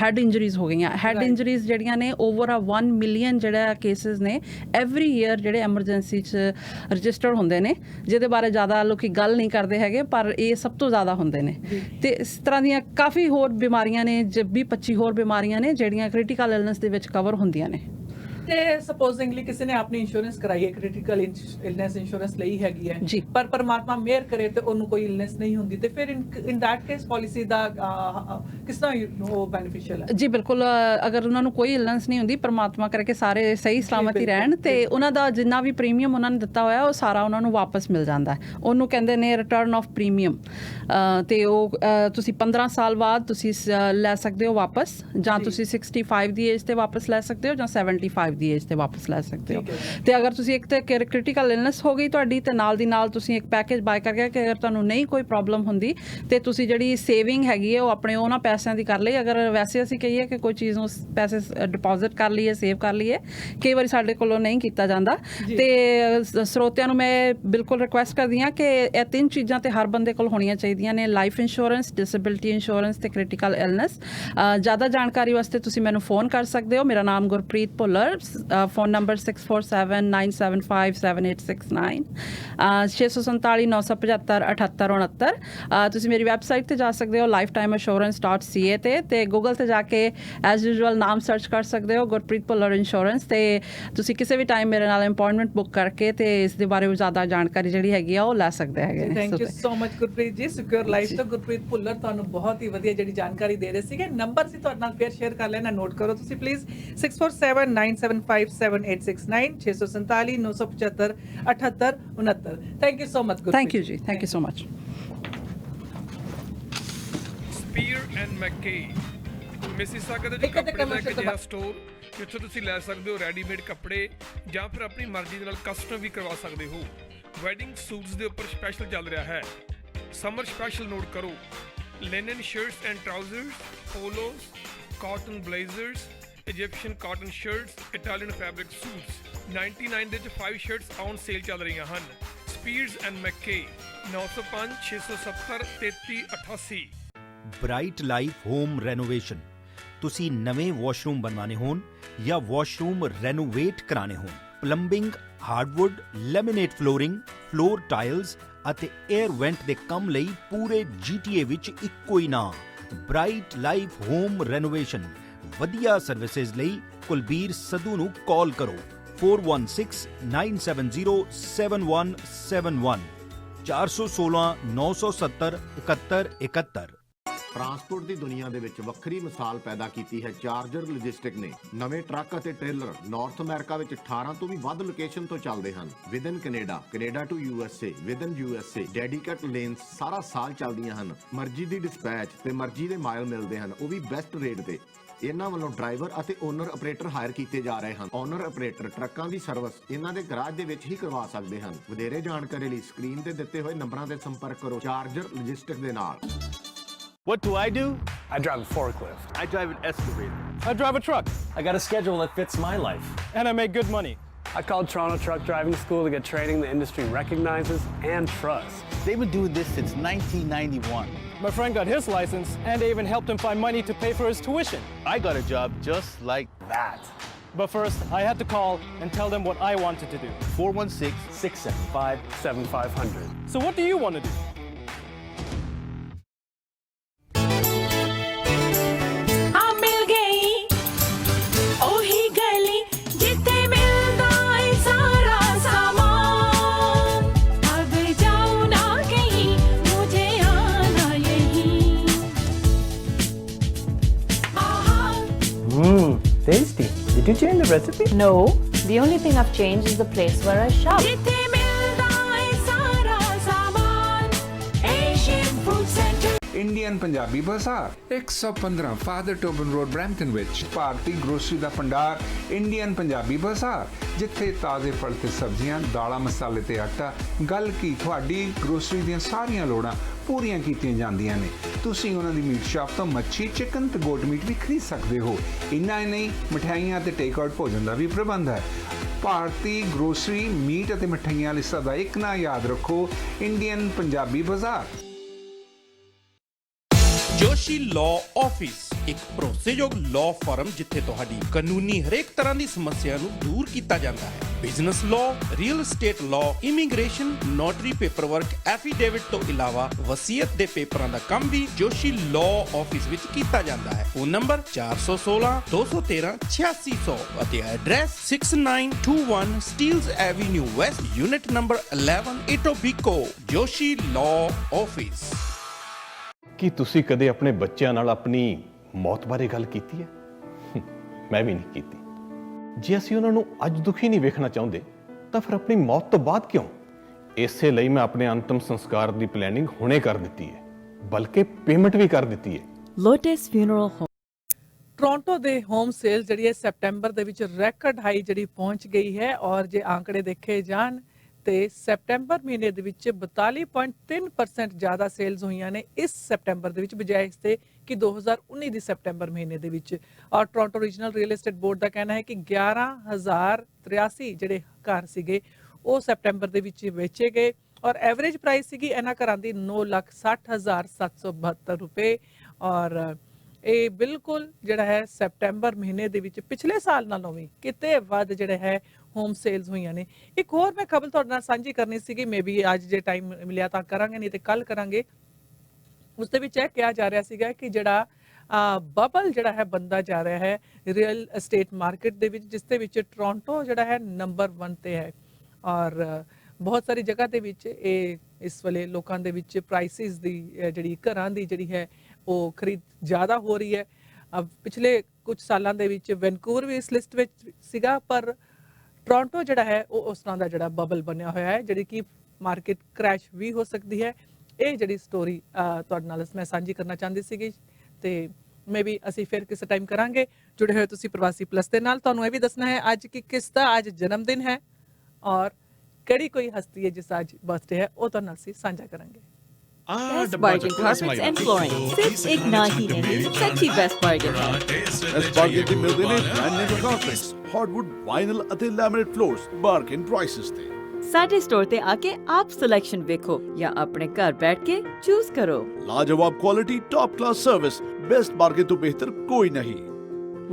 ਹੈਡ ਇੰਜਰੀਜ਼ ਹੋ ਗਈਆਂ। ਹੈਡ ਇੰਜਰੀਜ਼ ਜਿਹੜੀਆਂ ਨੇ ਓਵਰ 1 ਮਿਲੀਅਨ ਜਿਹੜਾ ਕੇਸਿਸ ਨੇ ਐਵਰੀ ਈਅਰ ਜਿਹੜੇ ਐਮਰਜੈਂਸੀ 'ਚ ਰਜਿਸਟਰਡ ਹੁੰਦੇ ਨੇ, ਜਿਹਦੇ ਬਾਰੇ ਜ਼ਿਆਦਾ ਲੋਕੀ ਗੱਲ ਨਹੀਂ ਕਰਦੇ ਹੈਗੇ ਪਰ ਇਹ ਸਭ ਤੋਂ ਜ਼ਿਆਦਾ ਹੁੰਦੇ ਨੇ। ਤੇ ਇਸ ਤਰ੍ਹਾਂ ਦੀਆਂ ਕਾਫੀ ਹੋਰ ਬਿਮਾਰੀਆਂ ਨੇ, 20-25 ਹੋਰ ਬਿਮਾਰੀਆਂ ਨੇ ਜਿਹੜੀਆਂ ਕ੍ਰਿਟੀਕਲ ਇਲਨੈਸ ਦੇ ਵਿੱਚ ਕਵਰ ਹੁੰਦੀਆਂ ਨੇ। ਤੇ ਸਪੋਜ਼ਿੰਗਲੀ ਕਿਸੇ ਨੇ ਆਪਣੀ ਇੰਸ਼ੋਰੈਂਸ ਕਰਾਈ ਹੈ, ਕ੍ਰਿਟੀਕਲ ਇਲਨੈਸ ਇੰਸ਼ੋਰੈਂਸ ਲਈ ਹੈਗੀ ਹੈ, ਪਰ ਪਰਮਾਤਮਾ ਮਿਹਰ ਕਰੇ ਤੇ ਉਹਨੂੰ ਕੋਈ ਇਲਨੈਸ ਨਹੀਂ ਹੁੰਦੀ, ਤੇ ਫਿਰ ਇਨ ਦੈਟ ਕੇਸ ਪਾਲਿਸੀ ਦਾ ਕਿਸ ਤਰ੍ਹਾਂ ਉਹ ਬੈਨੀਫੀਸ਼ੀਅਲ ਹੈ? ਜੀ ਬਿਲਕੁਲ, ਅਗਰ ਉਹਨਾਂ ਨੂੰ ਕੋਈ ਇਲਨੈਸ ਨਹੀਂ ਹੁੰਦੀ, ਪਰਮਾਤਮਾ ਕਰਕੇ ਸਾਰੇ ਸਹੀ ਸਲਾਮਤ ਹੀ ਰਹਿਣ ਤੇ ਉਹਨਾਂ ਦਾ ਜਿੰਨਾ ਵੀ ਪ੍ਰੀਮੀਅਮ ਉਹਨਾਂ ਨੇ ਦਿੱਤਾ ਹੋਇਆ ਉਹ ਸਾਰਾ ਉਹਨਾਂ ਨੂੰ ਵਾਪਸ ਮਿਲ ਜਾਂਦਾ ਹੈ। ਉਹਨੂੰ ਕਹਿੰਦੇ ਨੇ ਰਿਟਰਨ ਆਫ ਪ੍ਰੀਮੀਅਮ। ਤੇ ਉਹ ਤੁਸੀਂ 15 ਸਾਲ ਬਾਅਦ ਤੁਸੀਂ ਲੈ ਸਕਦੇ ਹੋ ਵਾਪਸ, ਜਾਂ ਤੁਸੀਂ 65 ਦੀ ਏਜ ਤੇ ਵਾਪਸ ਲੈ ਸਕਦੇ ਹੋ ਜਾਂ 75 ਦੀ ਏਜ ਤੇ ਵਾਪਸ ਲੈ ਸਕਦੇ ਹੋ। ਤੇ ਅਗਰ ਤੁਸੀਂ ਇੱਕ ਤੇ ਕ੍ਰਿਟੀਕਲ ਇਲਨੈਸ ਹੋ ਗਈ ਤੁਹਾਡੀ ਤੇ ਨਾਲ ਦੀ ਨਾਲ ਤੁਸੀਂ ਇੱਕ ਪੈਕੇਜ ਬਾਏ ਕਰਕੇ ਕਿ ਅਗਰ ਤੁਹਾਨੂੰ ਨਹੀਂ ਕੋਈ ਪ੍ਰੋਬਲਮ ਹੁੰਦੀ ਤੇ ਤੁਸੀਂ ਜਿਹੜੀ ਸੇਵਿੰਗ ਹੈਗੀ ਹੈ ਉਹ ਆਪਣੇ ਉਹਨਾਂ ਪੈਸਿਆਂ ਦੀ ਕਰ ਲਈ। ਅਗਰ ਵੈਸੇ ਅਸੀਂ ਕਹੀਏ ਕਿ ਕੋਈ ਚੀਜ਼ ਨੂੰ ਪੈਸੇ ਡਿਪੋਜ਼ਿਟ ਕਰ ਲਈਏ, ਸੇਵ ਕਰ ਲਈਏ, ਕਈ ਵਾਰੀ ਸਾਡੇ ਕੋਲੋਂ ਨਹੀਂ ਕੀਤਾ ਜਾਂਦਾ। ਤੇ ਸਰੋਤਿਆਂ ਨੂੰ ਮੈਂ ਬਿਲਕੁਲ ਰਿਕੁਐਸਟ ਕਰਦੀ ਹਾਂ ਕਿ ਇਹ 3 ਚੀਜ਼ਾਂ ਤੇ ਹਰ ਬੰਦੇ ਕੋਲ ਹੋਣੀਆਂ ਚਾਹੀਦੀਆਂ ਨੇ, ਲਾਈਫ ਇੰਸ਼ੋਰੈਂਸ, ਡਿਸੇਬਿਲਿਟੀ ਇੰਸ਼ੋਰੈਂਸ ਤੇ ਕ੍ਰਿਟੀਕਲ ਇਲਨੈਸ। ਜ਼ਿਆਦਾ ਜਾਣਕਾਰੀ ਵਾਸਤੇ ਤੁਸੀਂ ਮੈਨੂੰ ਫੋਨ ਕਰ ਸਕਦੇ ਹੋ। ਮੇਰਾ ਨਾਮ ਗੁਰਪ੍ਰੀਤ ਭੁੱਲਰ, ਫੋਨ ਨੰਬਰ 6479757869, 647 975 7869। ਤੁਸੀਂ ਮੇਰੀ ਵੈਬਸਾਈਟ ਤੇ ਜਾ ਸਕਦੇ ਹੋ lifetimeassurance.ca ਤੇ ਗੂਗਲ ਤੇ ਜਾ ਕੇ ਐਜ਼ ਯੂਜੂਅਲ ਨਾਮ ਸਰਚ ਕਰ ਸਕਦੇ ਹੋ ਗੁਰਪ੍ਰੀਤ ਭੁੱਲਰ ਇੰਸ਼ੋਰੈਂਸ। ਤੇ ਤੁਸੀਂ ਕਿਸੇ ਵੀ ਟਾਈਮ ਮੇਰੇ ਨਾਲ ਅਪਾਇੰਟਮੈਂਟ ਬੁੱਕ ਕਰਕੇ ਤੇ ਇਸ ਦੇ ਬਾਰੇ ਜ਼ਿਆਦਾ ਜਾਣਕਾਰੀ ਜਿਹੜੀ ਹੈਗੀ ਆ ਉਹ ਲੈ ਸਕਦੇ ਹੈਗੇ। Thank you so much Gurpreet ji. Secure life ਤੋਂ ਗੁਰਪ੍ਰੀਤ ਭੁੱਲਰ ਤੁਹਾਨੂੰ ਬਹੁਤ ਹੀ ਵਧੀਆ ਜਿਹੜੀ ਜਾਣਕਾਰੀ ਦੇ ਰਹੇ ਸੀਗੇ। ਨੰਬਰ ਸੀ ਤੁਹਾਡੇ ਨਾਲ ਫੇਰ ਸ਼ੇਅਰ ਕਰ ਲੈਣਾ, ਨੋਟ ਕਰੋ ਤੁਸੀਂ please 6479757869, 647 975 7869। Thank you so much Gurpreet. Thank you ਜੀ, thank you so much. Spear and McKay Mississauga ਦਾ ਕੱਪੜੇ ਦਾ ਇੱਕ ਅਜਿਹਾ ਸਟੋਰ ਜਿੱਥੋਂ ਤੁਸੀਂ ਲੈ ਸਕਦੇ ਹੋ ਰੈਡੀਮੇਡ ਕੱਪੜੇ ਜਾਂ ਫਿਰ ਆਪਣੀ ਮਰਜ਼ੀ ਦੇ ਨਾਲ ਕਸਟਮ ਵੀ ਕਰਵਾ ਸਕਦੇ ਹੋ। ਵੈਡਿੰਗ ਸੂਟਸ ਦੇ ਉੱਪਰ ਸਪੈਸ਼ਲ ਚੱਲ ਰਿਹਾ ਹੈ। ਸਮਰ ਸਪੈਸ਼ਲ ਨੋਟ ਕਰੋ, linen shirts and trousers, polos, cotton blazers, Egyptian cotton shirts, Italian fabric suits. 99 ਦੇ ਵਿੱਚ 5 ਸ਼ਰਟਸ ਔਨ ਸੇਲ ਚੱਲ ਰਹੀਆਂ ਹਨ। Spears and McKay 905 670 3388। Bright Life home renovation. ਤੁਸੀਂ ਨਵੇਂ ਵਾਸ਼ਰੂਮ ਬਣਵਾਣੇ ਹੋਣ ਜਾਂ ਵਾਸ਼ਰੂਮ ਰੈਨੋਵੇਟ ਕਰਾਣੇ ਹੋਣ, plumbing, hardwood, laminate flooring, floor tiles ਅਤੇ 에ਅਰ ਵੈਂਟ ਦੇ ਕੰਮ ਲਈ ਪੂਰੇ GTA ਵਿੱਚ ਇੱਕੋ ਹੀ ਨਾਮ, ਬ੍ਰਾਈਟ ਲਾਈਫ ਹੋਮ ਰੈਨੋਵੇਸ਼ਨ। ਵਧੀਆ ਸਰਵਿਸਿਜ਼ ਲਈ ਕੁਲਬੀਰ ਸੱਧੂ ਨੂੰ ਕਾਲ ਕਰੋ 4169707171 416 970 7171। ਟਰਾਂਸਪੋਰਟ ਦੀ ਦੁਨੀਆ ਦੇ ਵਿੱਚ ਵੱਖਰੀ ਮਿਸਾਲ ਪੈਦਾ ਕੀਤੀ ਹੈ ਚਾਰਜਰ ਲੌਜਿਸਟਿਕ ਨੇ। ਨਵੇਂ ਟਰੱਕ ਅਤੇ ਟ੍ਰੇਲਰ ਨਾਰਥ ਅਮਰੀਕਾ ਵਿੱਚ 18 ਤੋਂ ਵੀ ਵੱਧ ਲੋਕੇਸ਼ਨ ਤੋਂ ਚੱਲਦੇ ਹਨ। Within Canada to USA, within USA, dedicated lanes ਸਾਰਾ ਸਾਲ ਚੱਲਦੀਆਂ ਹਨ। ਮਰਜ਼ੀ ਦੀ ਡਿਸਪੈਚ ਤੇ ਮਰਜ਼ੀ ਦੇ ਮਾਈਲ ਮਿਲਦੇ ਹਨ, ਉਹ ਵੀ ਬੈਸਟ ਰੇਟ ਤੇ। ਇਹਨਾਂ ਵੱਲੋਂ ਡਰਾਈਵਰ ਅਤੇ ਓਨਰ ਆਪਰੇਟਰ ਹਾਇਰ ਕੀਤੇ ਜਾ ਰਹੇ ਹਨ। ਓਨਰ ਆਪਰੇਟਰ ਟਰੱਕਾਂ ਦੀ ਸਰਵਿਸ ਇਹਨਾਂ ਦੇ ਗਰਾਜ ਦੇ ਵਿੱਚ ਹੀ ਕਰਵਾ ਸਕਦੇ ਹਨ। ਵਧੇਰੇ ਜਾਣਕਾਰੀ ਲਈ ਸਕਰੀਨ ਤੇ ਦਿੱਤੇ ਹੋਏ ਨੰਬਰਾਂ ਤੇ ਸੰਪਰਕ ਕਰੋ ਚਾਰਜਰ ਲੌਜਿਸਟਿਕ ਦੇ ਨਾਲ। What do? I drive a forklift. I drive an excavator. I drive a truck. I got a schedule that fits my life. And I make good money. I called Toronto Truck Driving School to get training the industry recognizes and trusts. They've been doing this since 1991. My friend got his license, and I even helped him find money to pay for his tuition. I got a job just like that. But first, I had to call and tell them what I wanted to do. 416-675-7500. So what do you want to do? Tasty. Did you change the recipe? No. The only thing I've changed is the place where I shop. Indian Punjabi ਬਾਜ਼ਾਰ 115 father ਟੋਬਨ road Brampton ਵਿੱਚ। ਭਾਰਤੀ grocery ਦਾ ਭੰਡਾਰ Indian Punjabi ਬਾਜ਼ਾਰ, ਜਿੱਥੇ ਤਾਜ਼ੇ ਫਲ ਤੇ ਸਬਜ਼ੀਆਂ, ਦਾਲਾਂ, ਮਸਾਲੇ ਤੇ ਆਟਾ, ਗੱਲ ਕੀ ਤੁਹਾਡੀ ਗਰੋਸਰੀ ਦੀਆਂ ਸਾਰੀਆਂ ਲੋੜਾਂ ਪੂਰੀਆਂ ਕੀਤੀਆਂ ਜਾਂਦੀਆਂ ਨੇ। ਤੁਸੀਂ ਉਹਨਾਂ ਦੀ ਮੀਟ ਸ਼ਾਪ ਤੋਂ ਮੱਛੀ, ਚਿਕਨ ਤੇ ਗੋਟ ਮੀਟ ਵੀ ਖਰੀਦ ਸਕਦੇ ਹੋ। ਇੰਨਾ ਹੀ ਨਹੀਂ, ਮਠਿਆਈਆਂ ਤੇ ਟੇਕ ਆਊਟ ਭੋਜਨ ਦਾ ਵੀ ਪ੍ਰਬੰਧ ਹੈ। ਭਾਰਤੀ ਗਰੋਸਰੀ, ਮੀਟ ਅਤੇ ਮਠਿਆਈਆਂ ਲਈ ਸਦਾ ਇੱਕ ਨਾਂ ਯਾਦ ਰੱਖੋ, ਇੰਡੀਅਨ ਪੰਜਾਬੀ ਬਾਜ਼ਾਰ। ਜੋਸ਼ੀ ਲਾਅ ਆਫਿਸ ਇੱਕ ਭਰੋਸੇਯੋਗ ਲਾਅ ਫਰਮ ਜਿੱਥੇ ਤੁਹਾਡੀ ਕਾਨੂੰਨੀ ਹਰੇਕ ਤਰ੍ਹਾਂ ਦੀ ਸਮੱਸਿਆ ਨੂੰ ਦੂਰ ਕੀਤਾ ਜਾਂਦਾ ਹੈ। Business law, real estate law, immigration, notary paperwork, affidavit ਤੋਂ ਇਲਾਵਾ ਵਸੀਅਤ ਦੇ ਪੇਪਰਾਂ ਦਾ ਕੰਮ ਵੀ ਜੋਸ਼ੀ ਲਾਅ ਆਫਿਸ ਵਿੱਚ ਕੀਤਾ ਜਾਂਦਾ ਹੈ। ਫੋਨ ਨੰਬਰ 416 213 8600 ਅਤੇ address 6921 Steeles avenue west, unit number 11, Etobicoke. Joshi law office. ਕੀ ਤੁਸੀਂ ਕਦੇ ਆਪਣੇ ਬੱਚਿਆਂ ਨਾਲ ਆਪਣੀ ਮੌਤ ਬਾਰੇ ਗੱਲ ਕੀਤੀ ਹੈ? ਮੈਂ ਵੀ ਨਹੀਂ ਕੀਤੀ। ਜੇ ਅਸੀਂ ਉਹਨਾਂ ਨੂੰ ਅੱਜ ਦੁਖੀ ਨਹੀਂ ਵੇਖਣਾ ਚਾਹੁੰਦੇ ਤਾਂ ਫਿਰ ਆਪਣੀ ਮੌਤ ਤੋਂ ਬਾਅਦ ਕਿਉਂ? ਇਸੇ ਲਈ ਮੈਂ ਆਪਣੇ ਅੰਤਮ ਸੰਸਕਾਰ ਦੀ ਪਲੈਨਿੰਗ ਹੁਣੇ ਕਰ ਦਿੱਤੀ ਹੈ, ਬਲਕਿ ਪੇਮੈਂਟ ਵੀ ਕਰ ਦਿੱਤੀ ਹੈ। Lotus funeral home. ਟੋਰਾਂਟੋ ਦੇ ਹੋਮ ਸੇਲ ਜਿਹੜੀ ਹੈ ਸੈਪਟੈਂਬਰ ਦੇ ਵਿੱਚ ਰੈਕੋਰਡ ਹਾਈ ਜਿਹੜੀ ਪਹੁੰਚ ਗਈ ਹੈ ਔਰ ਜੇ ਆંકੜੇ ਦੇਖੇ ਜਾਣ ਤੇ ਸੈਪਟੈਂਬਰ ਮਹੀਨੇ ਦੇ ਵਿੱਚ 42.3% ਜ਼ਿਆਦਾ ਸੇਲਸ ਹੋਈਆਂ ਨੇ ਇਸ ਸੈਪਟੈਂਬਰ ਦੇ ਵਿੱਚ ਬਜਾਏ ਇਸ ਤੇ ਕਿ 2019 ਦੀ ਸੈਪਟੈਂਬਰ ਮਹੀਨੇ ਦੇ ਵਿੱਚ। ਔਰ Toronto regional real estate board ਦਾ ਕਹਿਣਾ ਹੈ ਕਿ 11,083 ਜਿਹੜੇ ਘਰ ਸੀਗੇ ਉਹ ਸੈਪਟੈਂਬਰ ਦੇ ਵਿੱਚ ਵੇਚੇ ਗਏ ਔਰ ਐਵਰੇਜ ਪ੍ਰਾਈਸ ਸੀਗੀ ਇਹਨਾਂ ਘਰਾਂ ਦੀ 9,60,772 ਰੁਪਏ। ਔਰ ਇਹ ਬਿਲਕੁਲ ਜਿਹੜਾ ਹੈ ਸੈਪਟੈਂਬਰ ਮਹੀਨੇ ਦੇ ਵਿੱਚ ਪਿਛਲੇ ਸਾਲ ਨਾਲੋਂ ਵੀ ਕਿਤੇ ਵੱਧ ਜਿਹੜੇ ਹੈ ਹੋਮ ਸੇਲਸ ਹੋਈਆਂ ਨੇ। ਇੱਕ ਹੋਰ ਮੈਂ ਖਬਰ ਤੁਹਾਡੇ ਨਾਲ ਸਾਂਝੀ ਕਰਨੀ ਸੀਗੀ, ਮੇਬੀ ਅੱਜ ਜੇ ਟਾਈਮ ਮਿਲਿਆ ਤਾਂ ਕਰਾਂਗੇ, ਨਹੀਂ ਤੇ ਕੱਲ ਕਰਾਂਗੇ। ਉਸ ਦੇ ਵਿੱਚ ਇਹ ਕਿਹਾ ਜਾ ਰਿਹਾ ਸੀਗਾ ਕਿ ਜਿਹੜਾ ਬਬਲ ਜਿਹੜਾ ਹੈ ਬੰਦਾ ਜਾ ਰਿਹਾ ਹੈ ਰੀਅਲ ਅਸਟੇਟ ਮਾਰਕੀਟ ਦੇ ਵਿੱਚ, ਜਿਸ ਦੇ ਵਿੱਚ ਟੋਰਾਂਟੋ ਜਿਹੜਾ ਹੈ ਨੰਬਰ 1 ਤੇ ਹੈ ਔਰ ਬਹੁਤ ਸਾਰੀ ਜਗ੍ਹਾ ਦੇ ਵਿੱਚ ਇਹ ਇਸ ਵੇਲੇ ਲੋਕਾਂ ਦੇ ਵਿੱਚ ਪ੍ਰਾਈਸਿਸ ਦੀ ਜਿਹੜੀ ਘਰਾਂ ਦੀ ਜਿਹੜੀ ਹੈ ਉਹ ਖਰੀਦ ਜ਼ਿਆਦਾ ਹੋ ਰਹੀ ਹੈ। ਪਿਛਲੇ ਕੁਝ ਸਾਲਾਂ ਦੇ ਵਿੱਚ ਵੈਨਕੂਵਰ ਵੀ ਇਸ ਲਿਸਟ ਵਿੱਚ ਸੀਗਾ, ਪਰ ਟੋਰਾਂਟੋ ਜਿਹੜਾ ਹੈ ਉਹ ਉਸ ਤਰ੍ਹਾਂ ਦਾ ਜਿਹੜਾ ਬਬਲ ਬਣਿਆ ਹੋਇਆ ਹੈ ਜਿਹੜੀ ਕਿ ਮਾਰਕੀਟ ਕ੍ਰੈਸ਼ ਵੀ ਹੋ ਸਕਦੀ ਹੈ। ਇਹ ਜਿਹੜੀ ਸਟੋਰੀ ਤੁਹਾਡੇ ਨਾਲ ਮੈਂ ਸਾਂਝੀ ਕਰਨਾ ਚਾਹੁੰਦੀ ਸੀਗੀ ਤੇ ਮੇਬੀ ਅਸੀਂ ਫਿਰ ਕਿਸੇ ਟਾਈਮ ਕਰਾਂਗੇ। ਜੁੜੇ ਹੋਏ ਤੁਸੀਂ ਪ੍ਰਵਾਸੀ ਪਲੱਸ ਦੇ ਨਾਲ। ਤੁਹਾਨੂੰ ਇਹ ਵੀ ਦੱਸਣਾ ਹੈ ਅੱਜ ਕਿ ਕਿਸ ਦਾ ਅੱਜ ਜਨਮ ਦਿਨ ਹੈ ਔਰ ਕਿਹੜੀ ਕੋਈ ਹਸਤੀ ਹੈ ਜਿਸ ਦਾ ਅੱਜ ਬਰਥਡੇ ਹੈ, ਉਹ ਤੁਹਾਡੇ ਨਾਲ ਅਸੀਂ ਸਾਂਝਾ ਕਰਾਂਗੇ। Best bargain carpets and flooring. सिर्फ एक ना ही नहीं, सच्ची best bargain है। Best bargain ਦੇ ਮਿਲਦੇ ਨੇ brand name carpets, hardwood, vinyl ਅਤੇ laminate floors, bargain prices ਤੇ। ਸਾਡੇ ਸਟੋਰ ਤੇ ਆ ਕੇ ਆਪ ਸਿਲੈਕਸ਼ਨ ਵੇਖੋ ਜਾਂ ਆਪਣੇ ਘਰ ਬੈਠ ਕੇ ਚੂਜ਼ ਕਰੋ। ਲਾਜਵਾਬ quality, top class service, best bargain ਤੋਂ ਬਿਹਤਰ ਕੋਈ ਨਹੀਂ।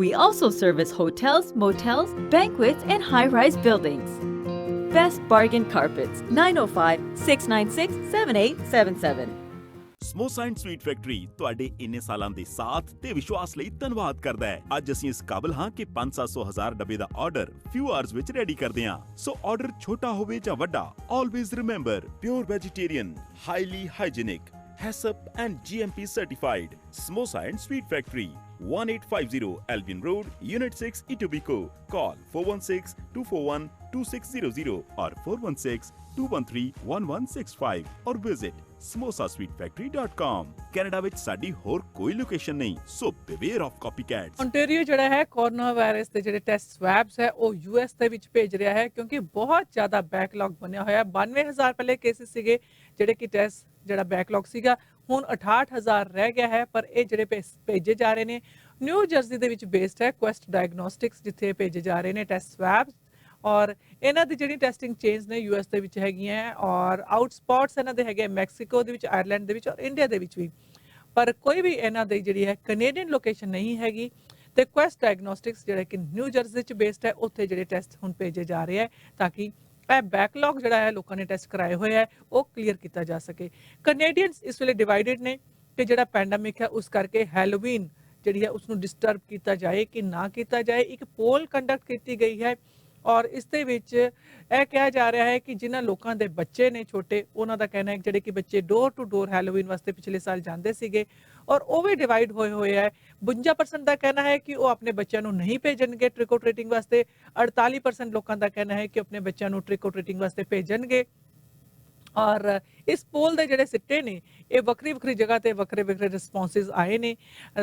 We also service hotels, motels, banquets and high-rise buildings. Best bargain carpets, 905-696-7877. Samosa and sweet factory ਤੁਹਾਡੇ ਇੰਨੇ ਸਾਲਾਂ ਦੇ ਸਾਥ ਤੇ ਵਿਸ਼ਵਾਸ ਲਈ ਧੰਨਵਾਦ ਕਰਦਾ ਹੈ। ਅੱਜ ਅਸੀਂ ਇਸ ਕਾਬਲ ਹਾਂ ਕਿ 500-1000 ਡੱਬੇ ਦਾ ਆਰਡਰ ਫਿਊ ਆਵਰਸ ਵਿੱਚ ਰੈਡੀ ਕਰਦੇ ਹਾਂ। ਸੋ ਆਰਡਰ ਛੋਟਾ ਹੋਵੇ ਜਾਂ ਵੱਡਾ, always remember pure vegetarian, highly hygienic, HACCP and GMP certified. Samosa and Sweet Factory, 1850 Albion Road, Unit 6, Etobicoke. Call 416-241-2600 or 416-213-1165 or visit samosasweetfactory.com. Canada ਵਿੱਚ ਸਾਡੀ ਹੋਰ ਕੋਈ ਲੋਕੇਸ਼ਨ ਨਹੀਂ, ਸੋ beware of copycats. ਓਨਟਾਰੀਓ ਜਿਹੜਾ ਹੈ ਕੋਰੋਨਾ ਵਾਇਰਸ ਦੇ ਜਿਹੜੇ test ਸਵੈਬਸ ਹੈ ਉਹ US ਦੇ ਵਿੱਚ ਭੇਜ ਰਿਹਾ ਹੈ ਕਿਉਂਕਿ ਬਹੁਤ ਜ਼ਿਆਦਾ ਬੈਕਲੌਗ ਬਣਿਆ ਹੋਇਆ। 92,000 ਪਹਿਲੇ ਕੇਸਿਸ ਸੀਗੇ ਜਿਹੜੇ ਕਿ ਟੈਸਟ ਜਿਹੜਾ ਬੈਕਲੌਗ ਸੀਗਾ, ਹੁਣ 68,000 ਰਹਿ ਗਿਆ ਹੈ। ਪਰ ਇਹ ਜਿਹੜੇ ਭੇਜੇ ਜਾ ਰਹੇ ਨੇ ਨਿਊ ਜਰਸੀ ਦੇ ਵਿੱਚ ਬੇਸਡ ਹੈ ਕੁਐਸਟ ਡਾਇਗਨੋਸਟਿਕਸ, ਜਿੱਥੇ ਭੇਜੇ ਜਾ ਰਹੇ ਨੇ ਟੈਸਟ ਸਵੈਬਸ ਔਰ ਇਹਨਾਂ ਦੀ ਜਿਹੜੀ ਟੈਸਟਿੰਗ ਚੇਂਜ ਨੇ US ਦੇ ਵਿੱਚ ਹੈਗੀਆਂ ਔਰ ਆਊਟ ਸਪੌਟਸ ਇਹਨਾਂ ਦੇ ਹੈਗੇ ਮੈਕਸੀਕੋ ਦੇ ਵਿੱਚ, ਆਇਰਲੈਂਡ ਦੇ ਵਿੱਚ ਔਰ ਇੰਡੀਆ ਦੇ ਵਿੱਚ ਵੀ। ਪਰ ਕੋਈ ਵੀ ਇਹਨਾਂ ਦੀ ਜਿਹੜੀ ਹੈ ਕੈਨੇਡੀਅਨ ਲੋਕੇਸ਼ਨ ਨਹੀਂ ਹੈਗੀ ਤੇ ਕੁਐਸਟ ਡਾਇਗਨੋਸਟਿਕਸ ਜਿਹੜਾ ਕਿ ਨਿਊ ਜਰਸੀ ਵਿੱਚ ਬੇਸਡ ਹੈ ਉੱਥੇ ਜਿਹੜੇ ਟੈਸਟ ਹੁਣ ਭੇਜੇ ਜਾ ਰਹੇ ਹੈ ਤਾਂ ਕਿ ਇਹ ਬੈਕਲੌਗ ਜਿਹੜਾ ਹੈ ਲੋਕਾਂ ਨੇ ਟੈਸਟ ਕਰਾਏ ਹੋਏ ਹੈ ਉਹ ਕਲੀਅਰ ਕੀਤਾ ਜਾ ਸਕੇ। ਕੈਨੇਡੀਅਨਸ ਇਸ ਵੇਲੇ ਡਿਵਾਈਡਡ ਨੇ ਕਿ ਜਿਹੜਾ ਪੈਂਡੇਮਿਕ ਹੈ ਉਸ ਕਰਕੇ ਹੈਲੋਵੀਨ ਜਿਹੜੀ ਹੈ ਉਸ ਨੂੰ ਡਿਸਟਰਬ ਕੀਤਾ ਜਾਏ ਕਿ ਨਾ ਕੀਤਾ ਜਾਏ। ਇੱਕ ਪੋਲ ਕੰਡਕਟ ਕੀਤੀ ਗਈ ਹੈ ਔਰ ਇਸ ਦੇ ਵਿੱਚ ਇਹ ਕਿਹਾ ਜਾ ਰਿਹਾ ਹੈ ਕਿ ਜਿਨ੍ਹਾਂ ਲੋਕਾਂ ਦੇ ਬੱਚੇ ਨੇ ਛੋਟੇ, ਉਹਨਾਂ ਦਾ ਕਹਿਣਾ ਹੈ ਜਿਹੜੇ ਕਿ ਬੱਚੇ ਡੋਰ ਟੂ ਡੋਰ ਹੈਲੋਵੀਨ ਵਾਸਤੇ ਪਿਛਲੇ ਸਾਲ ਜਾਂਦੇ ਸੀਗੇ ਔਰ ਉਹ ਵੀ ਡਿਵਾਈਡ ਹੋਏ ਹੋਏ ਹੈ। 52% ਦਾ ਕਹਿਣਾ ਹੈ ਕਿ ਉਹ ਆਪਣੇ ਬੱਚਿਆਂ ਨੂੰ ਨਹੀਂ ਭੇਜਣਗੇ ਟ੍ਰਿਕ ਔਰ ਟ੍ਰੀਟਿੰਗ ਵਾਸਤੇ। 48% ਲੋਕਾਂ ਦਾ ਕਹਿਣਾ ਹੈ ਕਿ ਆਪਣੇ ਬੱਚਿਆਂ ਨੂੰ ਟ੍ਰਿਕ ਔਰ ਟ੍ਰੀਟਿੰਗ ਵਾਸਤੇ ਭੇਜਣਗੇ। ਔਰ ਇਸ ਪੋਲ ਦੇ ਜਿਹੜੇ ਸਿੱਟੇ ਨੇ ਇਹ ਵੱਖਰੀ ਵੱਖਰੀ ਜਗ੍ਹਾ ਤੇ ਵੱਖਰੇ ਵੱਖਰੇ ਰਿਸਪੌਂਸਿਸ ਆਏ ਨੇ।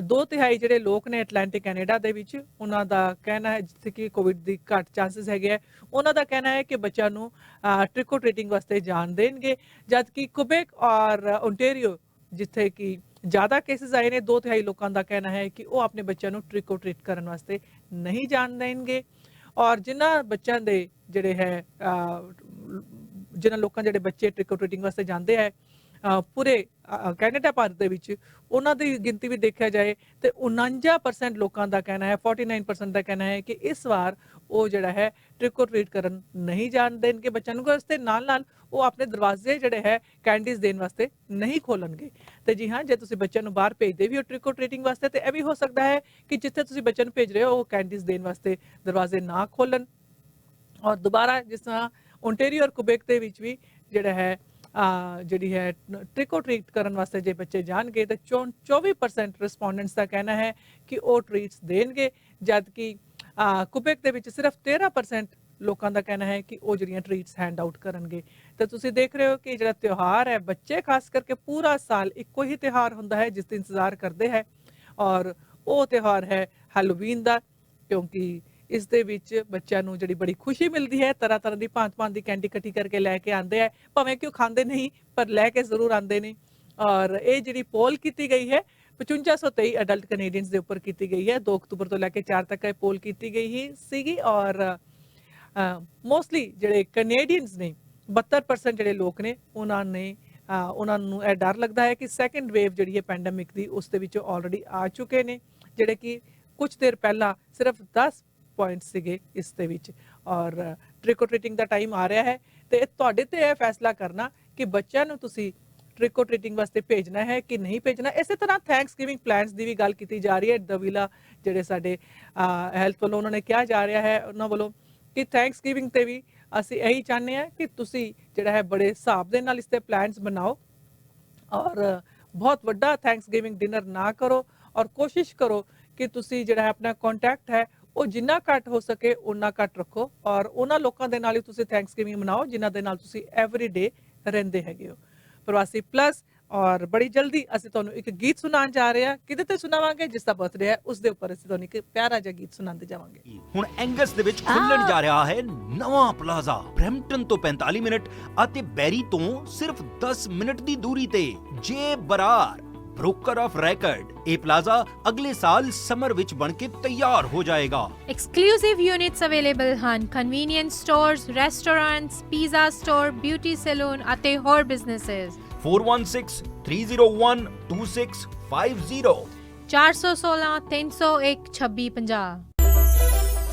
2/3 ਜਿਹੜੇ ਲੋਕ ਨੇ ਐਟਲਾਂਟਿਕ ਕੈਨੇਡਾ ਦੇ ਵਿੱਚ, ਉਹਨਾਂ ਦਾ ਕਹਿਣਾ ਹੈ ਜਿੱਥੇ ਕਿ ਕੋਵਿਡ ਦੀ ਘੱਟ ਚਾਂਸਸ ਹੈਗੇ ਹੈ, ਉਹਨਾਂ ਦਾ ਕਹਿਣਾ ਹੈ ਕਿ ਬੱਚਿਆਂ ਨੂੰ ਟ੍ਰਿਕ ਔਰ ਟ੍ਰੀਟਿੰਗ ਵਾਸਤੇ ਜਾਣ ਦੇਣਗੇ। ਜਦ ਕਿ ਕੁਬੇਕ ਔਰ ਓਨਟਾਰੀਓ ਜਿੱਥੇ ਕਿ ਜ਼ਿਆਦਾ ਕੇਸਿਸ ਆਏ ਨੇ, 2/3 ਲੋਕਾਂ ਦਾ ਕਹਿਣਾ ਹੈ ਕਿ ਉਹ ਆਪਣੇ ਬੱਚਿਆਂ ਨੂੰ ਟ੍ਰਿਕ ਔਰ ਟ੍ਰੀਟ ਕਰਨ ਵਾਸਤੇ ਨਹੀਂ ਜਾਣ ਦੇਣਗੇ। ਔਰ ਜਿਨ੍ਹਾਂ ਬੱਚਿਆਂ ਦੇ ਜਿਹੜੇ ਹੈ ਜਿਨ੍ਹਾਂ ਲੋਕਾਂ ਜਿਹੜੇ ਬੱਚੇ ਟ੍ਰਿਕ ਔਰ ਟ੍ਰੀਟਿੰਗ ਵਾਸਤੇ ਜਾਂਦੇ ਹੈ ਪੂਰੇ ਕੈਨੇਡਾ ਭਾਰਤ ਦੇ ਵਿੱਚ, ਉਹਨਾਂ ਦੀ ਗਿਣਤੀ ਵੀ ਦੇਖਿਆ ਜਾਏ ਤੇ 49% ਲੋਕਾਂ ਦਾ ਕਹਿਣਾ ਹੈ, 49% ਦਾ ਕਹਿਣਾ ਹੈ ਕਿ ਇਸ ਵਾਰ ਉਹ ਜਿਹੜਾ ਹੈ ਟ੍ਰਿਕ ਔਰ ਟ੍ਰੀਟ ਕਰਨ ਨਹੀਂ ਜਾਣ ਦੇਣਗੇ ਬੱਚਿਆਂ ਨੂੰ। ਇਸ ਦੇ ਨਾਲ ਨਾਲ ਉਹ ਆਪਣੇ ਦਰਵਾਜ਼ੇ ਜਿਹੜੇ ਹੈ ਕੈਂਡੀਜ਼ ਦੇਣ ਵਾਸਤੇ ਨਹੀਂ ਖੋਲਣਗੇ। ਤੇ ਜੀ ਹਾਂ, ਜੇ ਤੁਸੀਂ ਬੱਚਿਆਂ ਨੂੰ ਬਾਹਰ ਭੇਜਦੇ ਵੀ ਹੋ ਟ੍ਰਿਕ ਔਰ ਟ੍ਰੀਟਿੰਗ ਵਾਸਤੇ ਤੇ ਇਹ ਵੀ ਹੋ ਸਕਦਾ ਹੈ ਕਿ ਜਿੱਥੇ ਤੁਸੀਂ ਬੱਚਿਆਂ ਨੂੰ ਭੇਜ ਰਹੇ ਹੋ ਉਹ ਕੈਂਡੀਜ਼ ਦੇਣ ਵਾਸਤੇ ਦਰਵਾਜ਼ੇ ਨਾ ਖੋਲਣ। ਔਰ ਦੁਬਾਰਾ ਜਿਸ ਤਰ੍ਹਾਂ ਓਨਟਾਰੀਓ ਔਰ ਕੁਬੇਕ ਦੇ ਵਿੱਚ ਵੀ ਜਿਹੜਾ ਹੈ ਜਿਹੜੀ ਹੈ ਟ੍ਰਿਕ ਔਰ ਟ੍ਰੀਟ ਕਰਨ ਵਾਸਤੇ ਜੇ ਬੱਚੇ ਜਾਣਗੇ ਤਾਂ 24% ਰਿਸਪੋਂਡੈਂਟਸ ਦਾ ਕਹਿਣਾ ਹੈ ਕਿ ਉਹ ਟ੍ਰੀਟਸ ਦੇਣਗੇ, ਜਦ ਕਿ ਕੁਬੇਕ ਦੇ ਵਿੱਚ ਸਿਰਫ 13% ਲੋਕਾਂ ਦਾ ਕਹਿਣਾ ਹੈ ਕਿ ਉਹ ਜਿਹੜੀਆਂ ਟ੍ਰੀਟਸ ਹੈਂਡ ਆਊਟ ਕਰਨਗੇ। ਤਾਂ ਤੁਸੀਂ ਦੇਖ ਰਹੇ ਹੋ ਕਿ ਜਿਹੜਾ ਤਿਉਹਾਰ ਹੈ, ਬੱਚੇ ਖਾਸ ਕਰਕੇ ਪੂਰਾ ਸਾਲ ਇੱਕੋ ਹੀ ਤਿਉਹਾਰ ਹੁੰਦਾ ਹੈ ਜਿਸ ਦਾ ਇੰਤਜ਼ਾਰ ਕਰਦੇ ਹੈ ਔਰ ਉਹ ਤਿਉਹਾਰ ਹੈ ਹੈਲੋਵੀਨ ਦਾ, ਕਿਉਂਕਿ ਇਸ ਦੇ ਵਿੱਚ ਬੱਚਿਆਂ ਨੂੰ ਜਿਹੜੀ ਬੜੀ ਖੁਸ਼ੀ ਮਿਲਦੀ ਹੈ। ਤਰ੍ਹਾਂ ਤਰ੍ਹਾਂ ਦੀ ਭਾਂਤ ਦੀ ਕੈਂਡੀ ਇਕੱਠੀ ਕਰਕੇ ਲੈ ਕੇ ਆਉਂਦੇ ਆ, ਭਾਵੇਂ ਕਿ ਉਹ ਖਾਂਦੇ ਨਹੀਂ ਪਰ ਲੈ ਕੇ ਜ਼ਰੂਰ ਆਉਂਦੇ ਨੇ। ਔਰ ਇਹ ਜਿਹੜੀ ਪੋਲ ਕੀਤੀ ਗਈ ਹੈ 5523 ਅਡਲਟ ਕੈਨੇਡੀਅਨਸ ਦੇ ਉੱਪਰ ਕੀਤੀ ਗਈ ਹੈ। 2 ਅਕਤੂਬਰ ਤੋਂ ਲੈ ਕੇ 4 ਤੱਕ ਇਹ ਪੋਲ ਕੀਤੀ ਗਈ ਹੀ ਸੀਗੀ ਔਰ ਮੋਸਟਲੀ ਜਿਹੜੇ ਕੈਨੇਡੀਅਨਸ ਨੇ 72% ਜਿਹੜੇ ਲੋਕ ਨੇ ਉਹਨਾਂ ਨੂੰ ਇਹ ਡਰ ਲੱਗਦਾ ਹੈ ਕਿ ਸੈਕੰਡ ਵੇਵ ਜਿਹੜੀ ਹੈ ਪੈਂਡੇਮਿਕ ਦੀ ਉਸ ਦੇ ਵਿੱਚੋਂ ਆਲਰੇਡੀ ਆ ਚੁੱਕੇ ਨੇ, ਜਿਹੜੇ ਕਿ ਕੁਝ ਦੇਰ ਪਹਿਲਾਂ ਸਿਰਫ 10 ਪੁਆਇੰਟ ਸੀਗੇ ਇਸ ਦੇ ਵਿੱਚ। ਔਰ ਟ੍ਰਿਕ ਔਰ ਟ੍ਰੀਟਿੰਗ ਦਾ ਟਾਈਮ ਆ ਰਿਹਾ ਹੈ ਤੇ ਤੁਹਾਡੇ ਤੇ ਇਹ ਫੈਸਲਾ ਕਰਨਾ ਕਿ ਬੱਚਿਆਂ ਨੂੰ ਤੁਸੀਂ ਟ੍ਰਿਕ ਔਰ ਟ੍ਰੀਟਿੰਗ ਵਾਸਤੇ ਭੇਜਣਾ ਹੈ ਕਿ ਨਹੀਂ ਭੇਜਣਾ। ਇਸੇ ਤਰ੍ਹਾਂ ਥੈਂਕਸ ਗਿਵਿੰਗ ਪਲਾਨਸ ਦੀ ਵੀ ਗੱਲ ਕੀਤੀ ਜਾ ਰਹੀ ਹੈ। ਦਵੀਲਾ ਜਿਹੜੇ ਸਾਡੇ ਹੈਲਥ ਵੱਲੋਂ ਉਹਨਾਂ ਨੇ ਕਿਹਾ ਜਾ ਰਿਹਾ ਹੈ ਉਹਨਾਂ ਵੱਲੋਂ ਕਿ ਥੈਂਕਸ ਗਿਵਿੰਗ ਤੇ ਵੀ ਅਸੀਂ ਇਹੀ ਚਾਹੁੰਦੇ ਹਾਂ ਕਿ ਤੁਸੀਂ ਜਿਹੜਾ ਹੈ ਬੜੇ ਹਿਸਾਬ ਦੇ ਨਾਲ ਇਸ ਤੇ ਪਲਾਨਸ ਬਣਾਓ ਔਰ ਬਹੁਤ ਵੱਡਾ ਥੈਂਕਸ ਗਿਵਿੰਗ ਡਿਨਰ ਨਾ ਕਰੋ ਔਰ ਕੋਸ਼ਿਸ਼ ਕਰੋ ਕਿ ਤੁਸੀਂ ਜਿਹੜਾ ਹੈ ਆਪਣਾ ਕੰਟੈਕਟ ਹੈ ਉਹ ਜਿੰਨਾ ਘੱਟ ਹੋ ਸਕੇ ਉਨਾ ਘੱਟ ਰੱਖੋ ਔਰ ਉਹਨਾਂ ਲੋਕਾਂ ਦੇ ਨਾਲ ਹੀ ਤੁਸੀਂ ਥੈਂਕਸ ਗਿਵਿੰਗ ਮਨਾਓ ਜਿਨ੍ਹਾਂ ਦੇ ਨਾਲ ਤੁਸੀਂ ਐਵਰੀ ਡੇ ਰਹਿੰਦੇ ਹੈਗੇ ਹੋ। ਪ੍ਰਵਾਸੀ ਪਲੱਸ ਔਰ ਬੜੀ ਜਲਦੀ ਅਸੀਂ ਤੁਹਾਨੂੰ ਇੱਕ ਗੀਤ ਸੁਣਾਉਣ ਜਾ ਰਹੇ ਹਾਂ। ਕਿਹਦੇ ਤੇ ਸੁਣਾਵਾਂਗੇ? ਜਿਸ ਦਾ ਬਰਥਡੇ ਹੈ ਉਸ ਦੇ ਉੱਪਰ ਅਸੀਂ ਤੁਹਾਨੂੰ ਇੱਕ ਪਿਆਰਾ ਜਿਹਾ ਗੀਤ ਸੁਣਾਉਂਦੇ ਜਾਵਾਂਗੇ। ਹੁਣ ਐਂਗਸ ਦੇ ਵਿੱਚ ਖੁੱਲਣ ਜਾ ਰਿਹਾ ਹੈ ਨਵਾਂ ਪਲਾਜ਼ਾ। ਬਰੈਂਪਟਨ ਤੋਂ 45 ਮਿੰਟ ਅਤੇ ਬੈਰੀ ਤੋਂ ਸਿਰਫ 10 ਮਿੰਟ ਦੀ ਦੂਰੀ ਤੇ। ਜੇ ਬਰਾਰ ब्रोकर ऑफ रिकॉर्ड। ये प्लाजा अगले साल समर विच बन के तैयार हो जाएगा। एक्सक्लूसिव यूनिट्स अवेलेबल ਹਨ। Convenience stores, restaurants, pizza store, beauty salon ਅਤੇ ਹੋਰ ਬਿਜ਼ਨੈਸਸ। 4163012650 416 301 2650।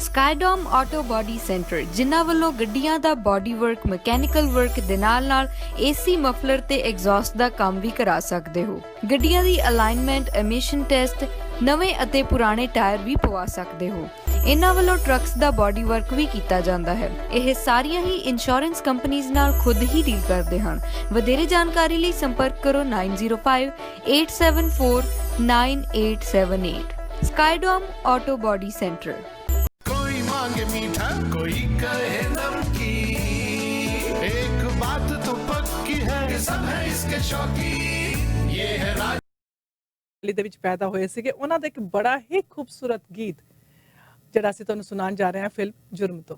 ਸਕਾਈਡੋਮ ਆਟੋ ਬਾਡੀ ਸੈਂਟਰ, ਜਿਨ੍ਹਾਂ ਵੱਲੋਂ ਗੱਡੀਆਂ ਦਾ ਬਾਡੀ ਵਰਕ, ਮਕੈਨੀਕਲ ਵਰਕ ਦੇ ਨਾਲ ਏਸੀ, ਮਫਲਰ ਤੇ ਐਗਜ਼ੌਸਟ ਦਾ ਕੰਮ ਵੀ ਕਰਾ ਸਕਦੇ ਹੋ। ਗੱਡੀਆਂ ਦੀ ਅਲਾਈਨਮੈਂਟ, ਐਮਿਸ਼ਨ ਟੈਸਟ, ਨਵੇਂ ਅਤੇ ਪੁਰਾਣੇ ਟਾਇਰ ਵੀ ਪਵਾ ਸਕਦੇ ਹੋ। ਇਹਨਾਂ ਵੱਲੋਂ ਟਰੱਕਸ ਦਾ ਬਾਡੀ ਵਰਕ ਵੀ ਕੀਤਾ ਜਾਂਦਾ ਹੈ। ਇਹ ਸਾਰੀਆਂ ਹੀ ਇੰਸ਼ੋਰੈਂਸ ਕੰਪਨੀਆਂ ਨਾਲ ਖੁਦ ਹੀ ਡੀਲ ਕਰਦੇ ਹਨ। ਵਧੇਰੇ ਜਾਣਕਾਰੀ ਲਈ ਸੰਪਰਕ ਕਰੋ 9058749878। ਸਕਾਈਡੋਮ ਆਟੋ ਬਾਡੀ ਸੈਂਟਰ। कोई मांगे मीठा, कोई कहे नमकीन, एक बात तो पक्की है कि सब है इसके शौकीन। ये है ਦੇ ਵਿੱਚ ਪੈਦਾ ਹੋਏ ਸੀਗੇ ਉਹਨਾਂ ਦਾ ਇੱਕ ਬੜਾ ਹੀ ਖੂਬਸੂਰਤ ਗੀਤ ਜਿਹੜਾ ਅਸੀਂ ਤੁਹਾਨੂੰ ਸੁਣਾਉਣ ਜਾ ਰਹੇ ਹਾਂ ਫਿਲਮ ਜੁਰਮ ਤੋਂ।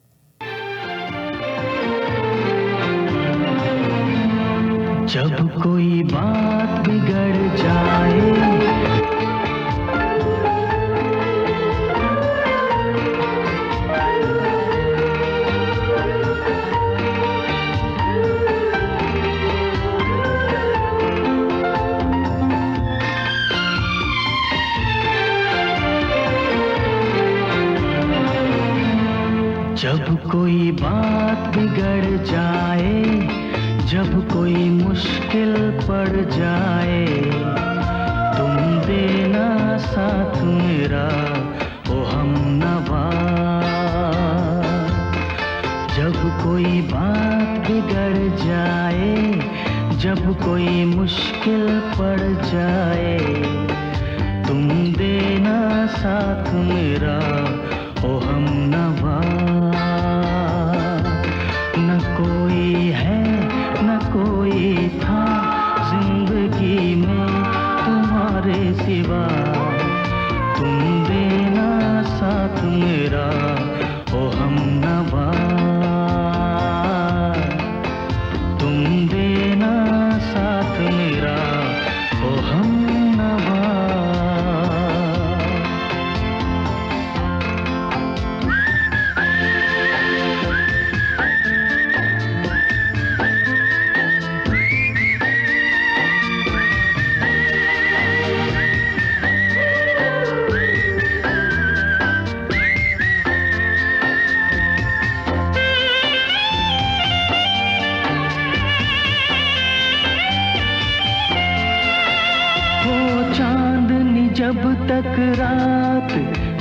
जब कोई बात बिगड़ जाए, जब कोई बात बिगड़ जाए, जब कोई मुश्किल पड़ जाए, तुम देना साथ मेरा ओ हमनवा। जब कोई बात बिगड़ जाए, जब कोई मुश्किल पड़ जाए, तुम देना साथ मेरा ओ हमनवा। न कोई है न कोई था जिंदगी में तुम्हारे सिवा, तुम देना साथ मेरा ओ हमनवा। तुम देना साथ मेरा ओ हमनवा। जब तक रात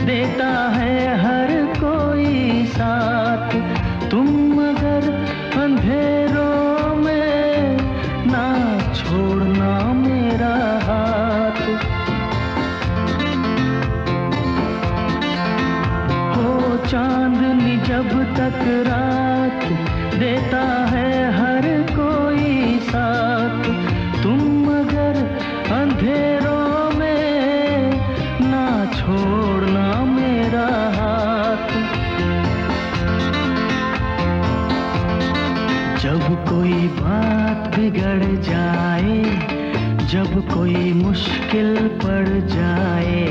देता है हर कोई साथ, तुम मगर अंधेरों में ना छोड़ना मेरा हाथ। हो चांदनी जब तक रात देता है हर कोई साथ, तुम मगर अंधेरों छोड़ना जब कोई बात बिगड़ जाए, जब कोई मुश्किल पड़ जाए,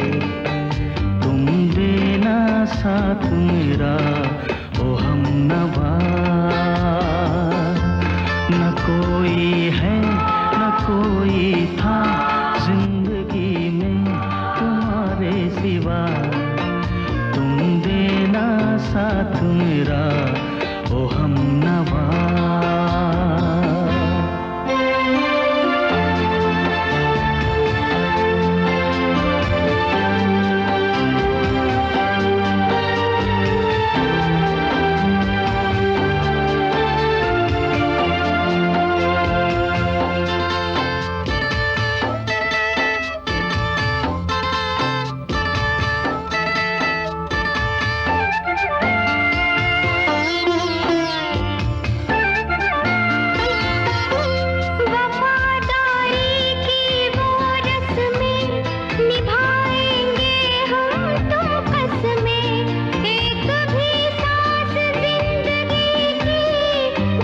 तुम देना साथ मेरा ओ हमनवा। न कोई है न कोई था जिंदगी में तुम्हारे सिवा, तुम देना साथ मेरा ओ हमनवा।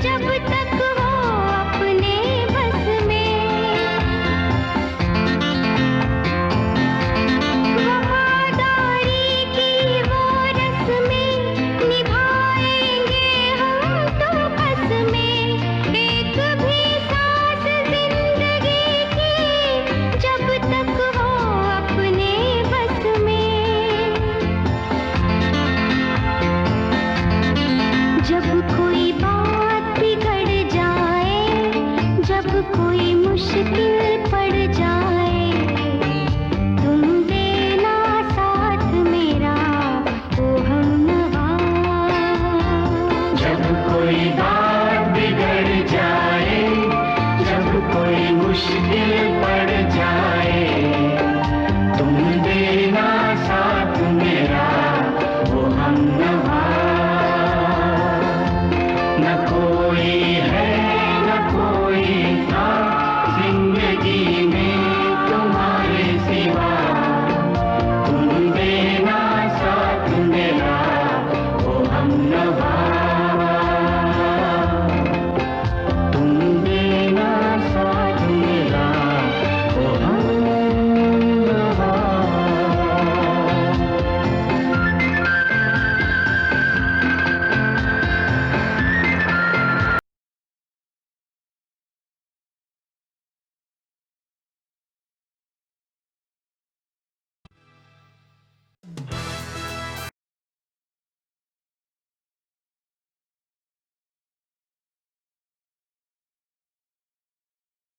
जब तक